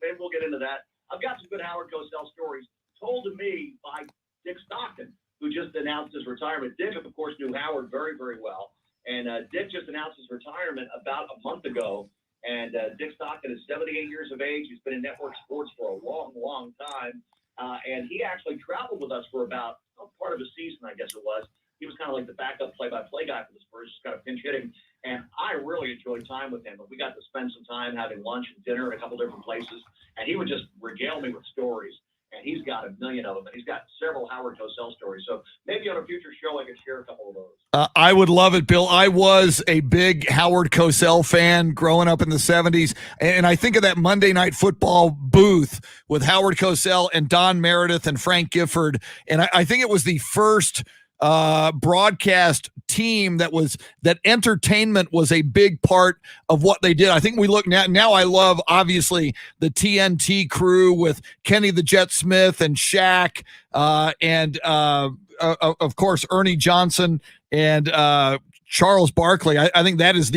maybe we'll get into that. I've got some good Howard Cosell stories told to me by Dick Stockton, who just announced his retirement. Dick, of course, knew Howard very, very well. And Dick just announced his retirement about a month ago. And Dick Stockton is 78 years of age. He's been in network sports for a long, long time. And he actually traveled with us for about part of a season, I guess it was. He was kind of like the backup play-by-play guy for the Spurs, just kind of pinch hitting. And I really enjoyed time with him. But we got to spend some time having lunch and dinner at a couple different places. And he would just regale me with stories. And he's got a million of them. And he's got several Howard Cosell stories. So maybe on a future show, I could share a couple of those. I would love it, Bill. I was a big Howard Cosell fan growing up in the 70s. And I think of that Monday Night Football booth with Howard Cosell and Don Meredith and Frank Gifford. And I think it was the first broadcast team that entertainment was a big part of what they did. I think we look now I love obviously the TNT crew with Kenny the Jet Smith and Shaq and of course Ernie Johnson and Charles Barkley. I think that is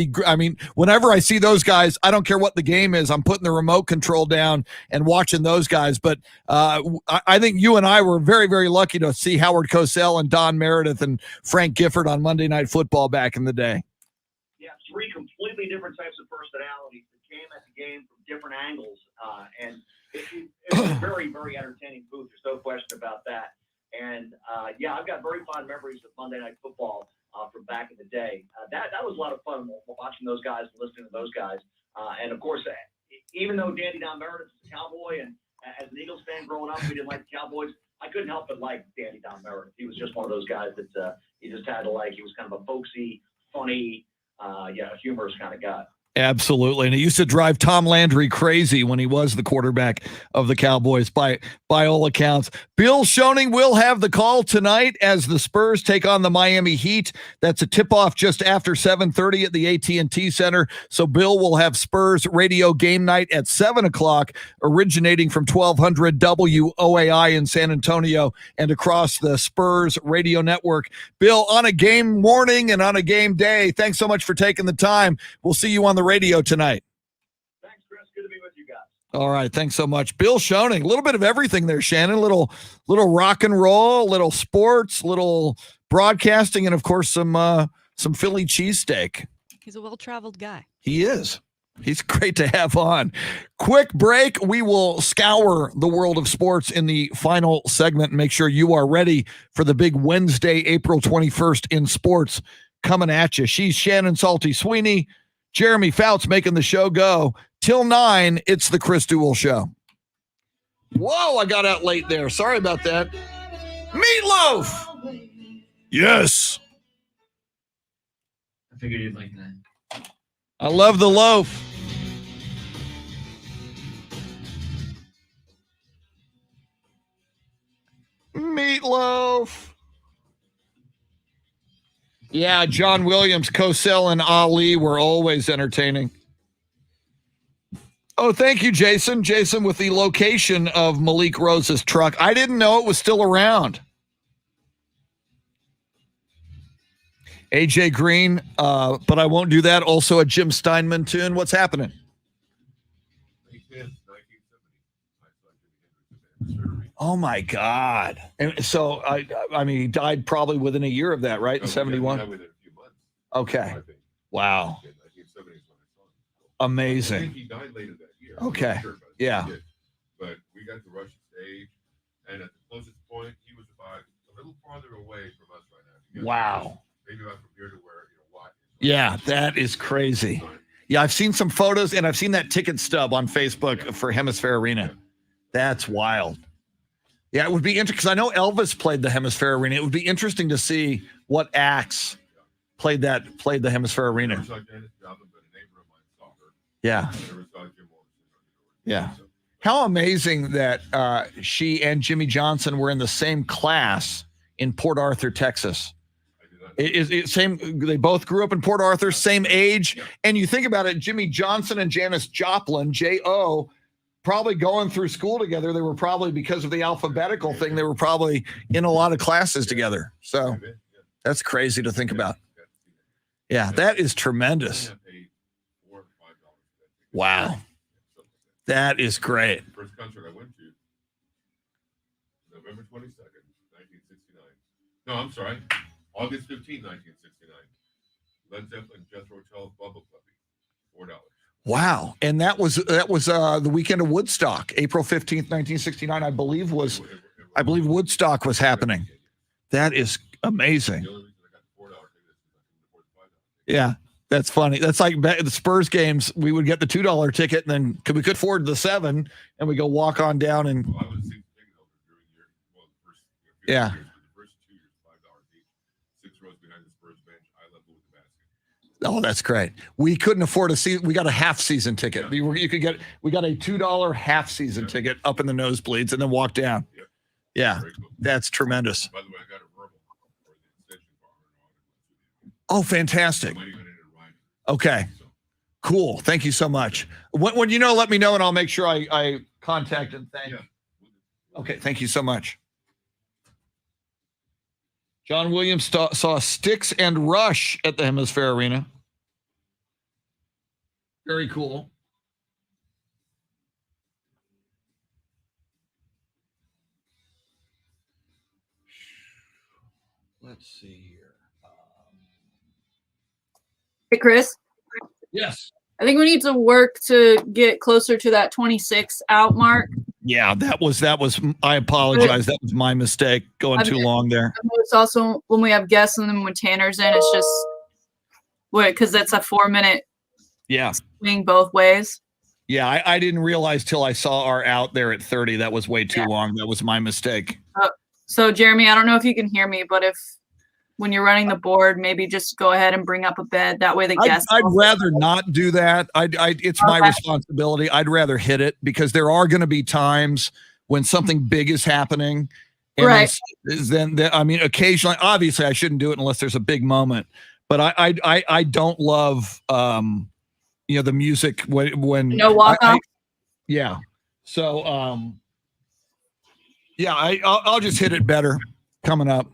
whenever I see those guys, I don't care what the game is, I'm putting the remote control down and watching those guys. But I think you and I were very, very lucky to see Howard Cosell and Don Meredith and Frank Gifford on Monday Night Football back in the day. Yeah, three completely different types of personalities that came at the game from different angles. And it was a very, very entertaining booth. There's no question about that. And I've got very fond memories of Monday Night Football from back in the day. That was a lot of fun watching those guys and listening to those guys. And of course, even though Dandy Don Meredith is a Cowboy, and as an Eagles fan growing up, we didn't like the Cowboys, I couldn't help but like Dandy Don Meredith. He was just one of those guys that you just had to like. He was kind of a folksy, funny, humorous kind of guy. Absolutely. And it used to drive Tom Landry crazy when he was the quarterback of the Cowboys by all accounts. Bill Schoening will have the call tonight as the Spurs take on the Miami Heat. That's a tip-off just after 7:30 at the AT&T Center. So Bill will have Spurs radio game night at 7 o'clock, originating from 1200 WOAI in San Antonio and across the Spurs radio network. Bill, on a game morning and on a game day, thanks so much for taking the time. We'll see you on the radio tonight. Thanks, Chris. Good to be with you guys. All right, thanks so much. Bill Schoening, a little bit of everything there, Shannon. A little rock and roll, little sports, little broadcasting, and of course some Philly cheesesteak. He's a well-traveled guy. He is. He's great to have on. Quick break. We will scour the world of sports in the final segment and make sure you are ready for the big Wednesday, April 21st in sports coming at you. She's Shannon Salty Sweeney. Jeremy Fouts making the show go. Till 9, it's the Chris Duel Show. Whoa, I got out late there. Sorry about that. Meatloaf! Yes. I figured you'd like that. I love the loaf. Meatloaf. Yeah, John Williams, Cosell, and Ali were always entertaining. Oh, thank you, Jason. Jason with the location of Malik Rose's truck. I didn't know it was still around. AJ Green, but I won't do that. Also a Jim Steinman tune. What's happening? Oh my God! And so I mean, he died probably within a year of that, right? In 71. Within a few months. Okay. Wow. Amazing. I think he died later that year. Okay. Sure, yeah. But we got to rush the stage, and at the closest point, he was about a little farther away from us right now. Wow. Maybe about from here to where Watt is. Yeah, that is crazy. Yeah, I've seen some photos, and I've seen that ticket stub on Facebook for Hemisphere Arena. That's wild. Yeah, it would be interesting because I know Elvis played the Hemisphere Arena. It would be interesting to see what acts played the Hemisphere Arena. Never saw Janis Joplin, but a neighbor of mine saw her. Yeah. Never saw Jim Morrison. Yeah. How amazing that she and Jimmy Johnson were in the same class in Port Arthur, Texas. They both grew up in Port Arthur, same age. And you think about it, Jimmy Johnson and Janis Joplin, J.O., probably going through school together. They were probably, because of the alphabetical thing, they were probably in a lot of classes together. So that's crazy to think about. Yeah, that is tremendous. Wow. That is great. First concert I went to, November 22nd, 1969. No, I'm sorry. August 15, 1969. Led Zeppelin, Jethro Tull, Bubble Puppy, $4. Wow. And that was the weekend of Woodstock, April 15th, 1969, I believe Woodstock was happening. That is amazing. Yeah, that's funny. That's like the Spurs games. We would get the $2 ticket, and then we could afford the $7, and we go walk on down and. Well, I was a season ticket holder during the year. Well, the first few Yeah. years, but the first 2 years, $5 each. 6 rows behind the Spurs bench, eye level with the basket. Oh, that's great. We couldn't afford a season. We got a half season ticket. Yeah. We got a $2 half season ticket up in the nosebleeds and then walk down. Yep. Yeah, Very cool. that's tremendous. By the way, I got a verbal for the extension farmer. Oh, fantastic. I might even end it rhyming. Okay, So, cool. Thank you so much. When you know, let me know, and I'll make sure I contact and thank. yeah. Okay, thank you so much. John Williams saw Styx and Rush at the Hemisphere Arena. Very cool. Let's see here. Hey, Chris. Yes. I think we need to work to get closer to that 26 out mark. Yeah, that was. I apologize. That was my mistake. Going too long there. It's also when we have guests and then when Tanner's in, it's just because that's a 4-minute Yeah. swing both ways. Yeah, I didn't realize till I saw our out there at 30. That was way too long. That was my mistake. So, Jeremy, I don't know if you can hear me, but if when you're running the board, maybe just go ahead and bring up a bed. That way the guests. I'd rather not do that. It's my responsibility. I'd rather hit it because there are going to be times when something big is happening. And Right. Then I mean, occasionally, obviously, I shouldn't do it unless there's a big moment. But I don't love the music when No walk off. Yeah. So yeah, I'll just hit it better coming up.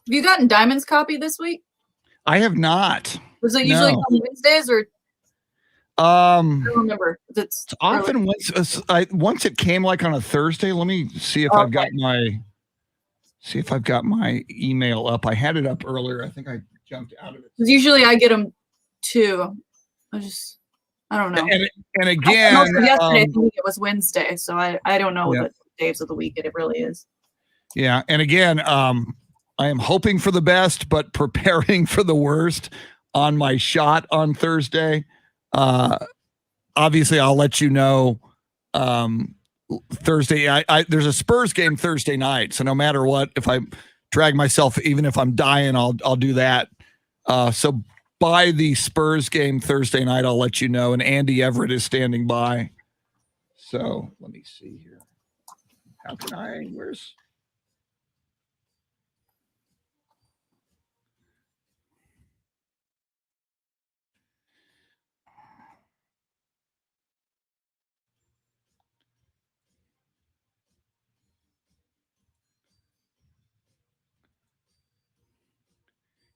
you gotten Diamond's copy this week? I have not. Was it usually on Wednesdays or? I don't remember. It's often once it came like on a Thursday. Let me see if I've got my email up. I had it up earlier. I think I jumped out of it. Because usually I get them too. I don't know. And again, yesterday I think it was Wednesday, so I don't know what days of the week it really is. Yeah, and again, I am hoping for the best, but preparing for the worst on my shot on Thursday. Obviously, I'll let you know Thursday. There's a Spurs game Thursday night, so no matter what, if I drag myself, even if I'm dying, I'll do that. So by the Spurs game Thursday night, I'll let you know. And Andy Everett is standing by. So let me see here. How can I? Where's?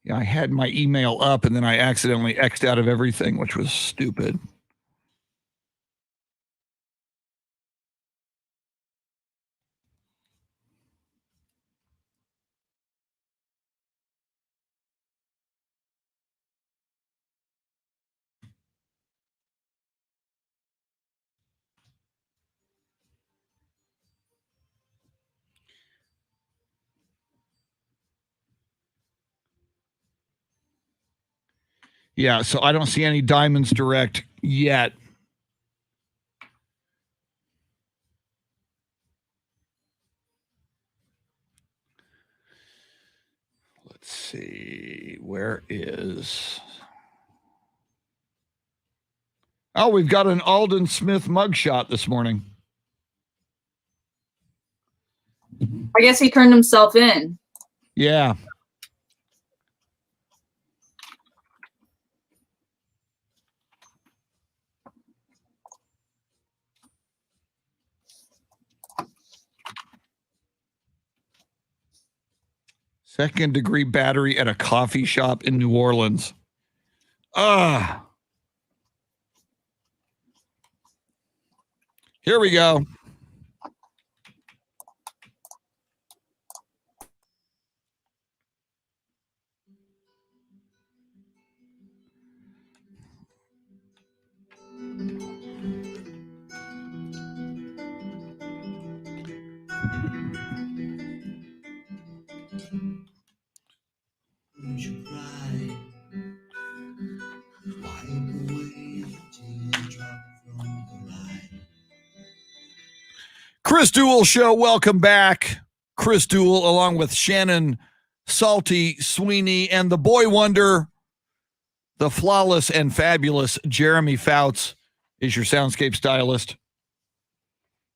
Yeah, I had my email up and then I accidentally X'd out of everything, which was stupid. Yeah, so I don't see any Diamonds Direct yet. Let's see. Where is... Oh, we've got an Alden Smith mugshot this morning. I guess he turned himself in. Yeah. Second-degree battery at a coffee shop in New Orleans. Here we go. Chris Duel Show, welcome back. Chris Duel, along with Shannon, Salty, Sweeney, and the boy wonder, the flawless and fabulous Jeremy Fouts is your soundscape stylist.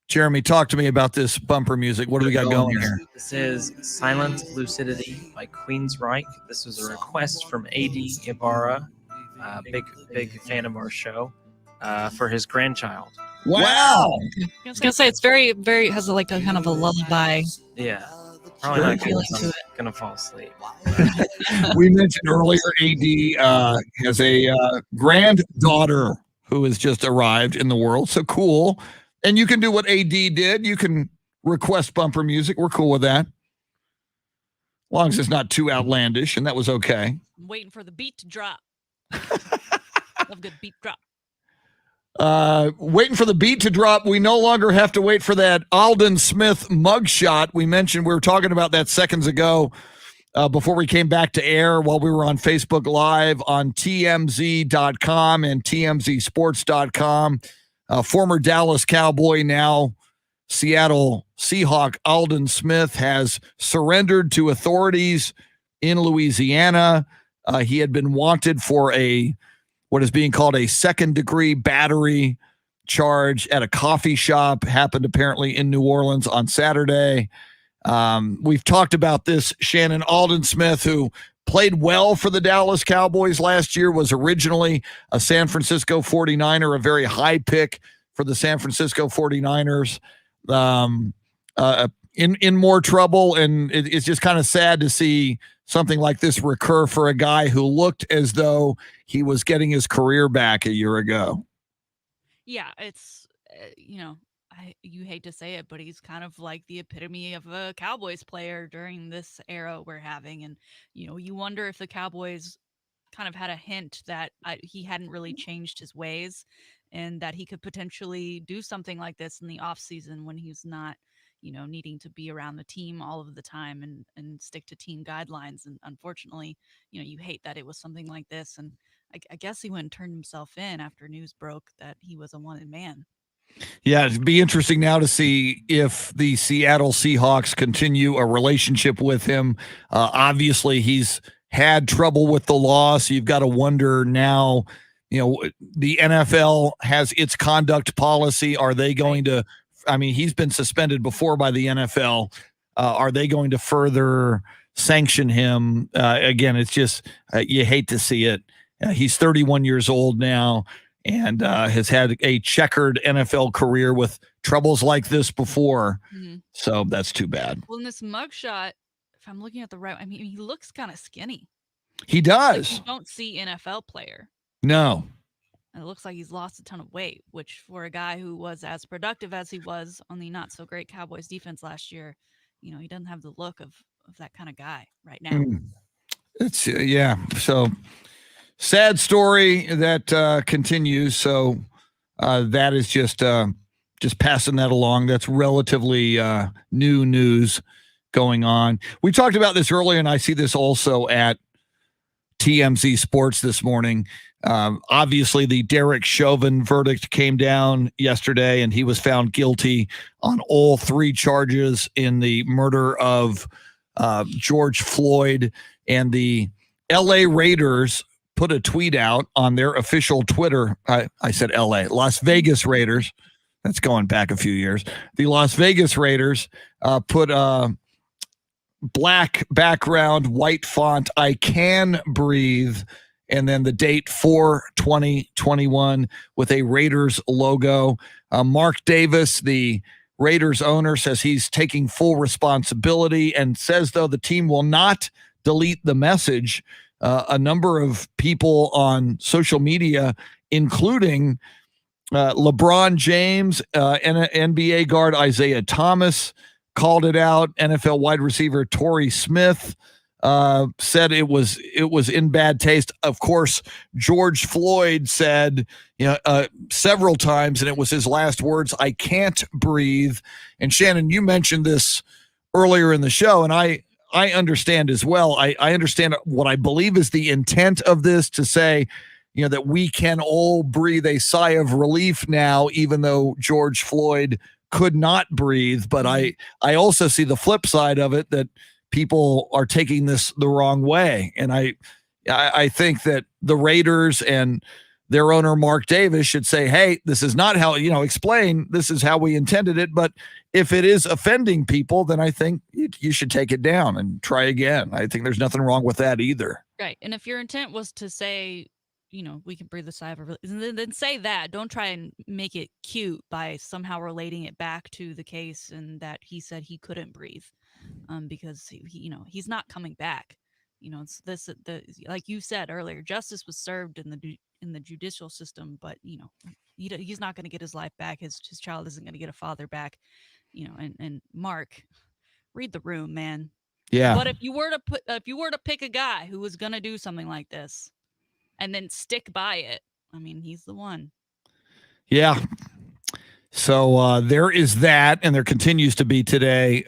Jeremy, talk to me about this bumper music. What do we got going here? This is Silent Lucidity by Queensryche. This was a request from A.D. Ibarra, big fan of our show, for his grandchild. Wow. I was gonna say it's very, very has like a kind of a lullaby. Yeah. Probably not gonna fall asleep. We mentioned earlier, AD has a granddaughter who has just arrived in the world. So cool. And you can do what AD did. You can request bumper music. We're cool with that. As long as it's not too outlandish, and that was okay. I'm waiting for the beat to drop. Love good beat drop. Waiting for the beat to drop. We no longer have to wait for that Alden Smith mugshot. We mentioned, we were talking about that seconds ago before we came back to air while we were on Facebook Live on TMZ.com and TMZsports.com. Former Dallas Cowboy, now Seattle Seahawk, Alden Smith has surrendered to authorities in Louisiana. He had been wanted for what is being called a second-degree battery charge at a coffee shop. Happened apparently in New Orleans on Saturday. We've talked about this. Shannon, Alden Smith, who played well for the Dallas Cowboys last year, was originally a San Francisco 49er, a very high pick for the San Francisco 49ers. in more trouble, and it's just kind of sad to see something like this recur for a guy who looked as though he was getting his career back a year ago. Yeah, it's you hate to say it, but he's kind of like the epitome of a Cowboys player during this era we're having, and you wonder if the Cowboys kind of had a hint that he hadn't really changed his ways, and that he could potentially do something like this in the off season when he's not needing to be around the team all of the time and stick to team guidelines. And unfortunately, you hate that it was something like this. And I guess he went and turned himself in after news broke that he was a wanted man. Yeah, it'd be interesting now to see if the Seattle Seahawks continue a relationship with him. Obviously, he's had trouble with the law, so you've got to wonder now, the NFL has its conduct policy. Are they going to he's been suspended before by the NFL. Are they going to further sanction him? Again, it's just you hate to see it. He's 31 years old now and has had a checkered NFL career with troubles like this before. Mm-hmm. So that's too bad. Well, in this mugshot, if I'm looking at the right, he looks kind of skinny. He does. Like you don't see NFL player. No. And it looks like he's lost a ton of weight, which for a guy who was as productive as he was on the not so great Cowboys defense last year, he doesn't have the look of that kind of guy right now. It's So sad story that continues. So that is just passing that along. That's relatively new news going on. We talked about this earlier, and I see this also at TMZ Sports this morning. Obviously, the Derek Chauvin verdict came down yesterday, and he was found guilty on all 3 charges in the murder of George Floyd. And the LA Raiders put a tweet out on their official Twitter. I said LA, Las Vegas Raiders. That's going back a few years. The Las Vegas Raiders put black background, white font, I can breathe, and then the date 4/20/21 with a Raiders logo. Mark Davis, the Raiders owner, says he's taking full responsibility and says, though, the team will not delete the message. A number of people on social media, including LeBron James, NBA guard Isaiah Thomas, called it out. NFL wide receiver Torrey Smith said it was in bad taste. Of course, George Floyd said, several times, and it was his last words, I can't breathe. And Shannon, you mentioned this earlier in the show, and I understand as well. I understand what I believe is the intent of this, to say, that we can all breathe a sigh of relief now, even though George Floyd could not breathe. But I also see the flip side of it, that people are taking this the wrong way. And I think that the Raiders and their owner, Mark Davis, should say, hey, this is not how, explain this is how we intended it. But if it is offending people, then I think you should take it down and try again. I think there's nothing wrong with that either. Right. And if your intent was to say, we can breathe a sigh of relief, then say that. Don't try and make it cute by somehow relating it back to the case and that he said he couldn't breathe, because he's not coming back. It's this, like you said earlier, justice was served in the judicial system, but he's not going to get his life back. His child isn't going to get a father back. And Mark, read the room, man. Yeah. But if you were to pick a guy who was going to do something like this, and then stick by it, he's the one. Yeah. So there is that, and there continues to be today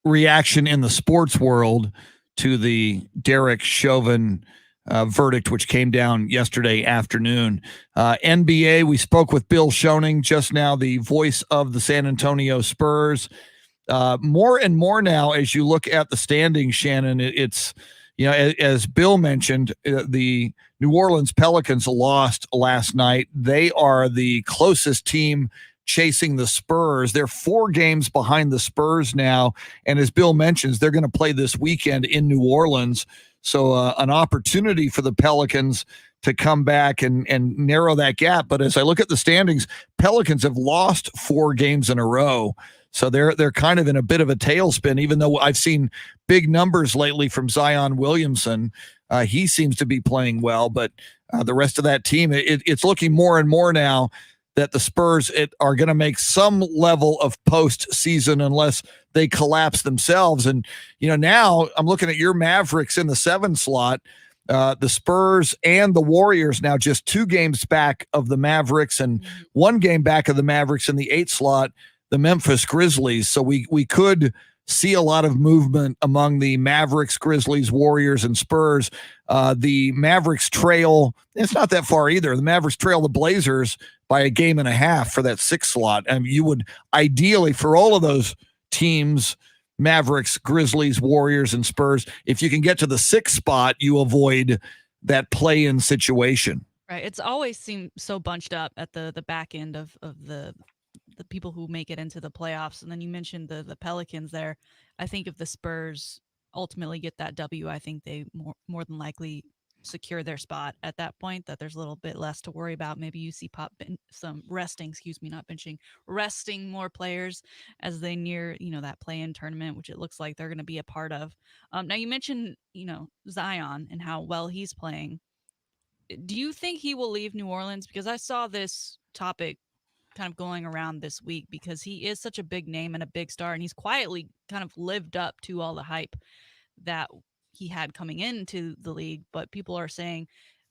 reaction in the sports world to the Derek Chauvin verdict, which came down yesterday afternoon. NBA, we spoke with Bill Schoening just now, the voice of the San Antonio Spurs. More and more now, as you look at the standings, Shannon, it's as Bill mentioned, the New Orleans Pelicans lost last night. They are the closest team chasing the Spurs. They're 4 games behind the Spurs now. And as Bill mentions, they're going to play this weekend in New Orleans. So an opportunity for the Pelicans to come back and narrow that gap. But as I look at the standings, Pelicans have lost 4 games in a row. So they're kind of in a bit of a tailspin, even though I've seen big numbers lately from Zion Williamson. He seems to be playing well, but the rest of that team, it's looking more and more now that the Spurs are going to make some level of postseason unless they collapse themselves. And, now I'm looking at your Mavericks in the 7 slot. The Spurs and the Warriors now just 2 games back of the Mavericks and 1 game back of the Mavericks in the 8 slot, the Memphis Grizzlies. So we could see a lot of movement among the Mavericks, Grizzlies, Warriors, and Spurs. The Mavericks trail, it's not that far either. The Mavericks trail the Blazers by a game and a half for that 6 slot. And you would ideally, for all of those teams, Mavericks, Grizzlies, Warriors, and Spurs, if you can get to the 6th spot, you avoid that play-in situation. Right. It's always seemed so bunched up at the back end of the people who make it into the playoffs. And then you mentioned the Pelicans there. I think if the Spurs ultimately get that W, I think they more than likely secure their spot at that point, that there's a little bit less to worry about. Maybe you see resting more players as they near, that play-in tournament, which it looks like they're going to be a part of. Now you mentioned, Zion and how well he's playing. Do you think he will leave New Orleans? Because I saw this topic kind of going around this week because he is such a big name and a big star, and he's quietly kind of lived up to all the hype that he had coming into the league. But people are saying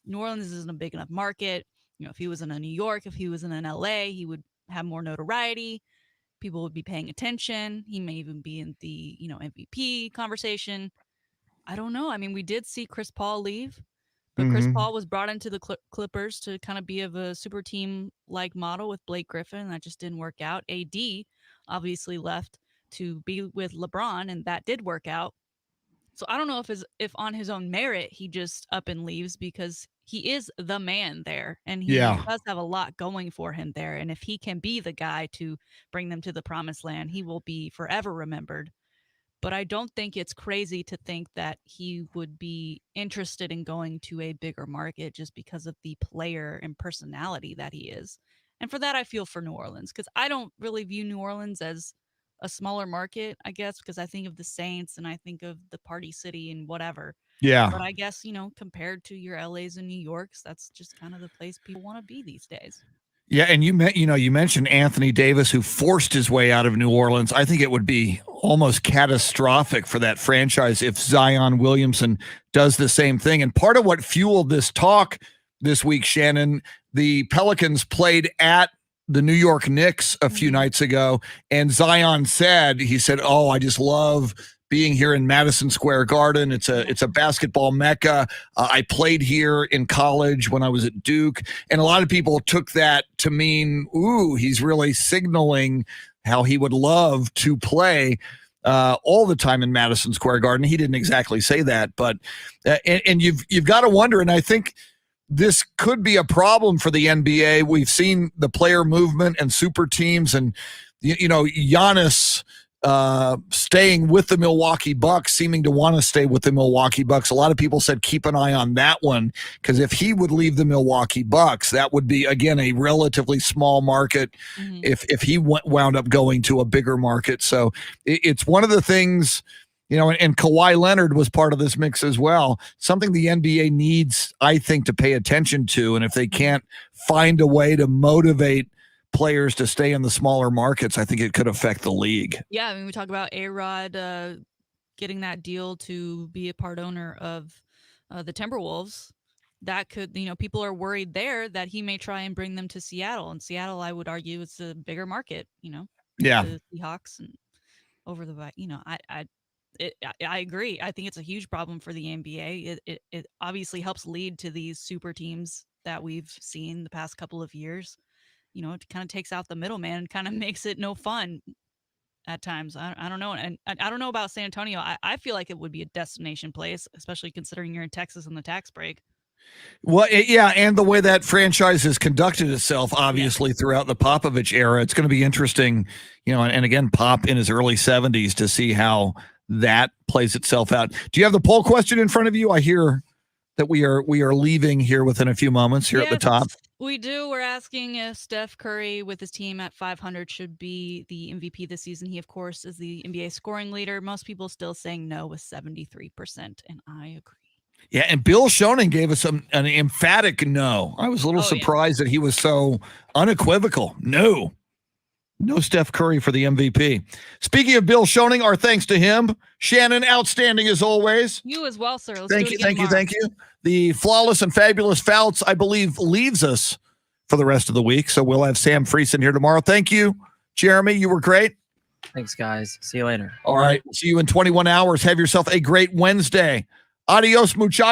New Orleans isn't a big enough market. If he was in a New York, if he was in an LA, he would have more notoriety. People would be paying attention. He may even be in the, MVP conversation. I don't know. I mean, we did see Chris Paul leave. But Chris Paul was brought into the Clippers to kind of be of a super team-like model with Blake Griffin, and that just didn't work out. AD obviously left to be with LeBron, and that did work out. So I don't know if on his own merit he just up and leaves, because he is the man there, and he does have a lot going for him there. And if he can be the guy to bring them to the promised land, he will be forever remembered. But I don't think it's crazy to think that he would be interested in going to a bigger market just because of the player and personality that he is. And for that, I feel for New Orleans, because I don't really view New Orleans as a smaller market, I guess, because I think of the Saints and I think of the Party City and whatever. Yeah. But I guess, compared to your LAs and New Yorks, that's just kind of the place people want to be these days. Yeah, and you mentioned Anthony Davis, who forced his way out of New Orleans. I think it would be almost catastrophic for that franchise if Zion Williamson does the same thing. And part of what fueled this talk this week, Shannon, the Pelicans played at the New York Knicks a few nights ago, and Zion said, "Oh, I just love being here in Madison Square Garden. It's a basketball mecca. I played here in college when I was at Duke." And a lot of people took that to mean, ooh, he's really signaling how he would love to play all the time in Madison Square Garden. He didn't exactly say that, but and you've got to wonder, and I think this could be a problem for the NBA. We've seen the player movement and super teams, and Giannis staying with the Milwaukee Bucks, seeming to want to stay with the Milwaukee Bucks. A lot of people said keep an eye on that one, because if he would leave the Milwaukee Bucks, that would be, again, a relatively small market if he wound up going to a bigger market. So it's one of the things, and Kawhi Leonard was part of this mix as well, something the NBA needs, I think, to pay attention to. And if they can't find a way to motivate players to stay in the smaller markets, I think it could affect the league. Yeah, I mean, we talk about A-Rod getting that deal to be a part owner of the Timberwolves. That could, people are worried there that he may try and bring them to Seattle. And Seattle, I would argue, is a bigger market, Yeah. The Seahawks and over the, I agree. I think it's a huge problem for the NBA. It obviously helps lead to these super teams that we've seen the past couple of years. It kind of takes out the middleman and kind of makes it no fun at times. I don't know. And I don't know about San Antonio. I feel like it would be a destination place, especially considering you're in Texas and the tax break. Well, and the way that franchise has conducted itself, obviously, throughout the Popovich era, it's going to be interesting, and again, Pop in his early 70s, to see how that plays itself out. Do you have the poll question in front of you? I hear that we are leaving here within a few moments here at the top. We do. We're asking if Steph Curry with his team at 500 should be the MVP this season. He, of course, is the NBA scoring leader. Most people still saying no with 73%, and I agree. Yeah, and Bill Schoening gave us an emphatic no. I was a little surprised that he was so unequivocal. No Steph Curry for the MVP. Speaking of Bill Schoening, our thanks to him. Shannon, outstanding as always. You as well, sir. Let's Thank do you, it again thank you, tomorrow. thank you. The flawless and fabulous Fouts, I believe, leaves us for the rest of the week. So we'll have Sam Friesen here tomorrow. Thank you, Jeremy. You were great. Thanks, guys. See you later. All right. See you in 21 hours. Have yourself a great Wednesday. Adios, muchachos.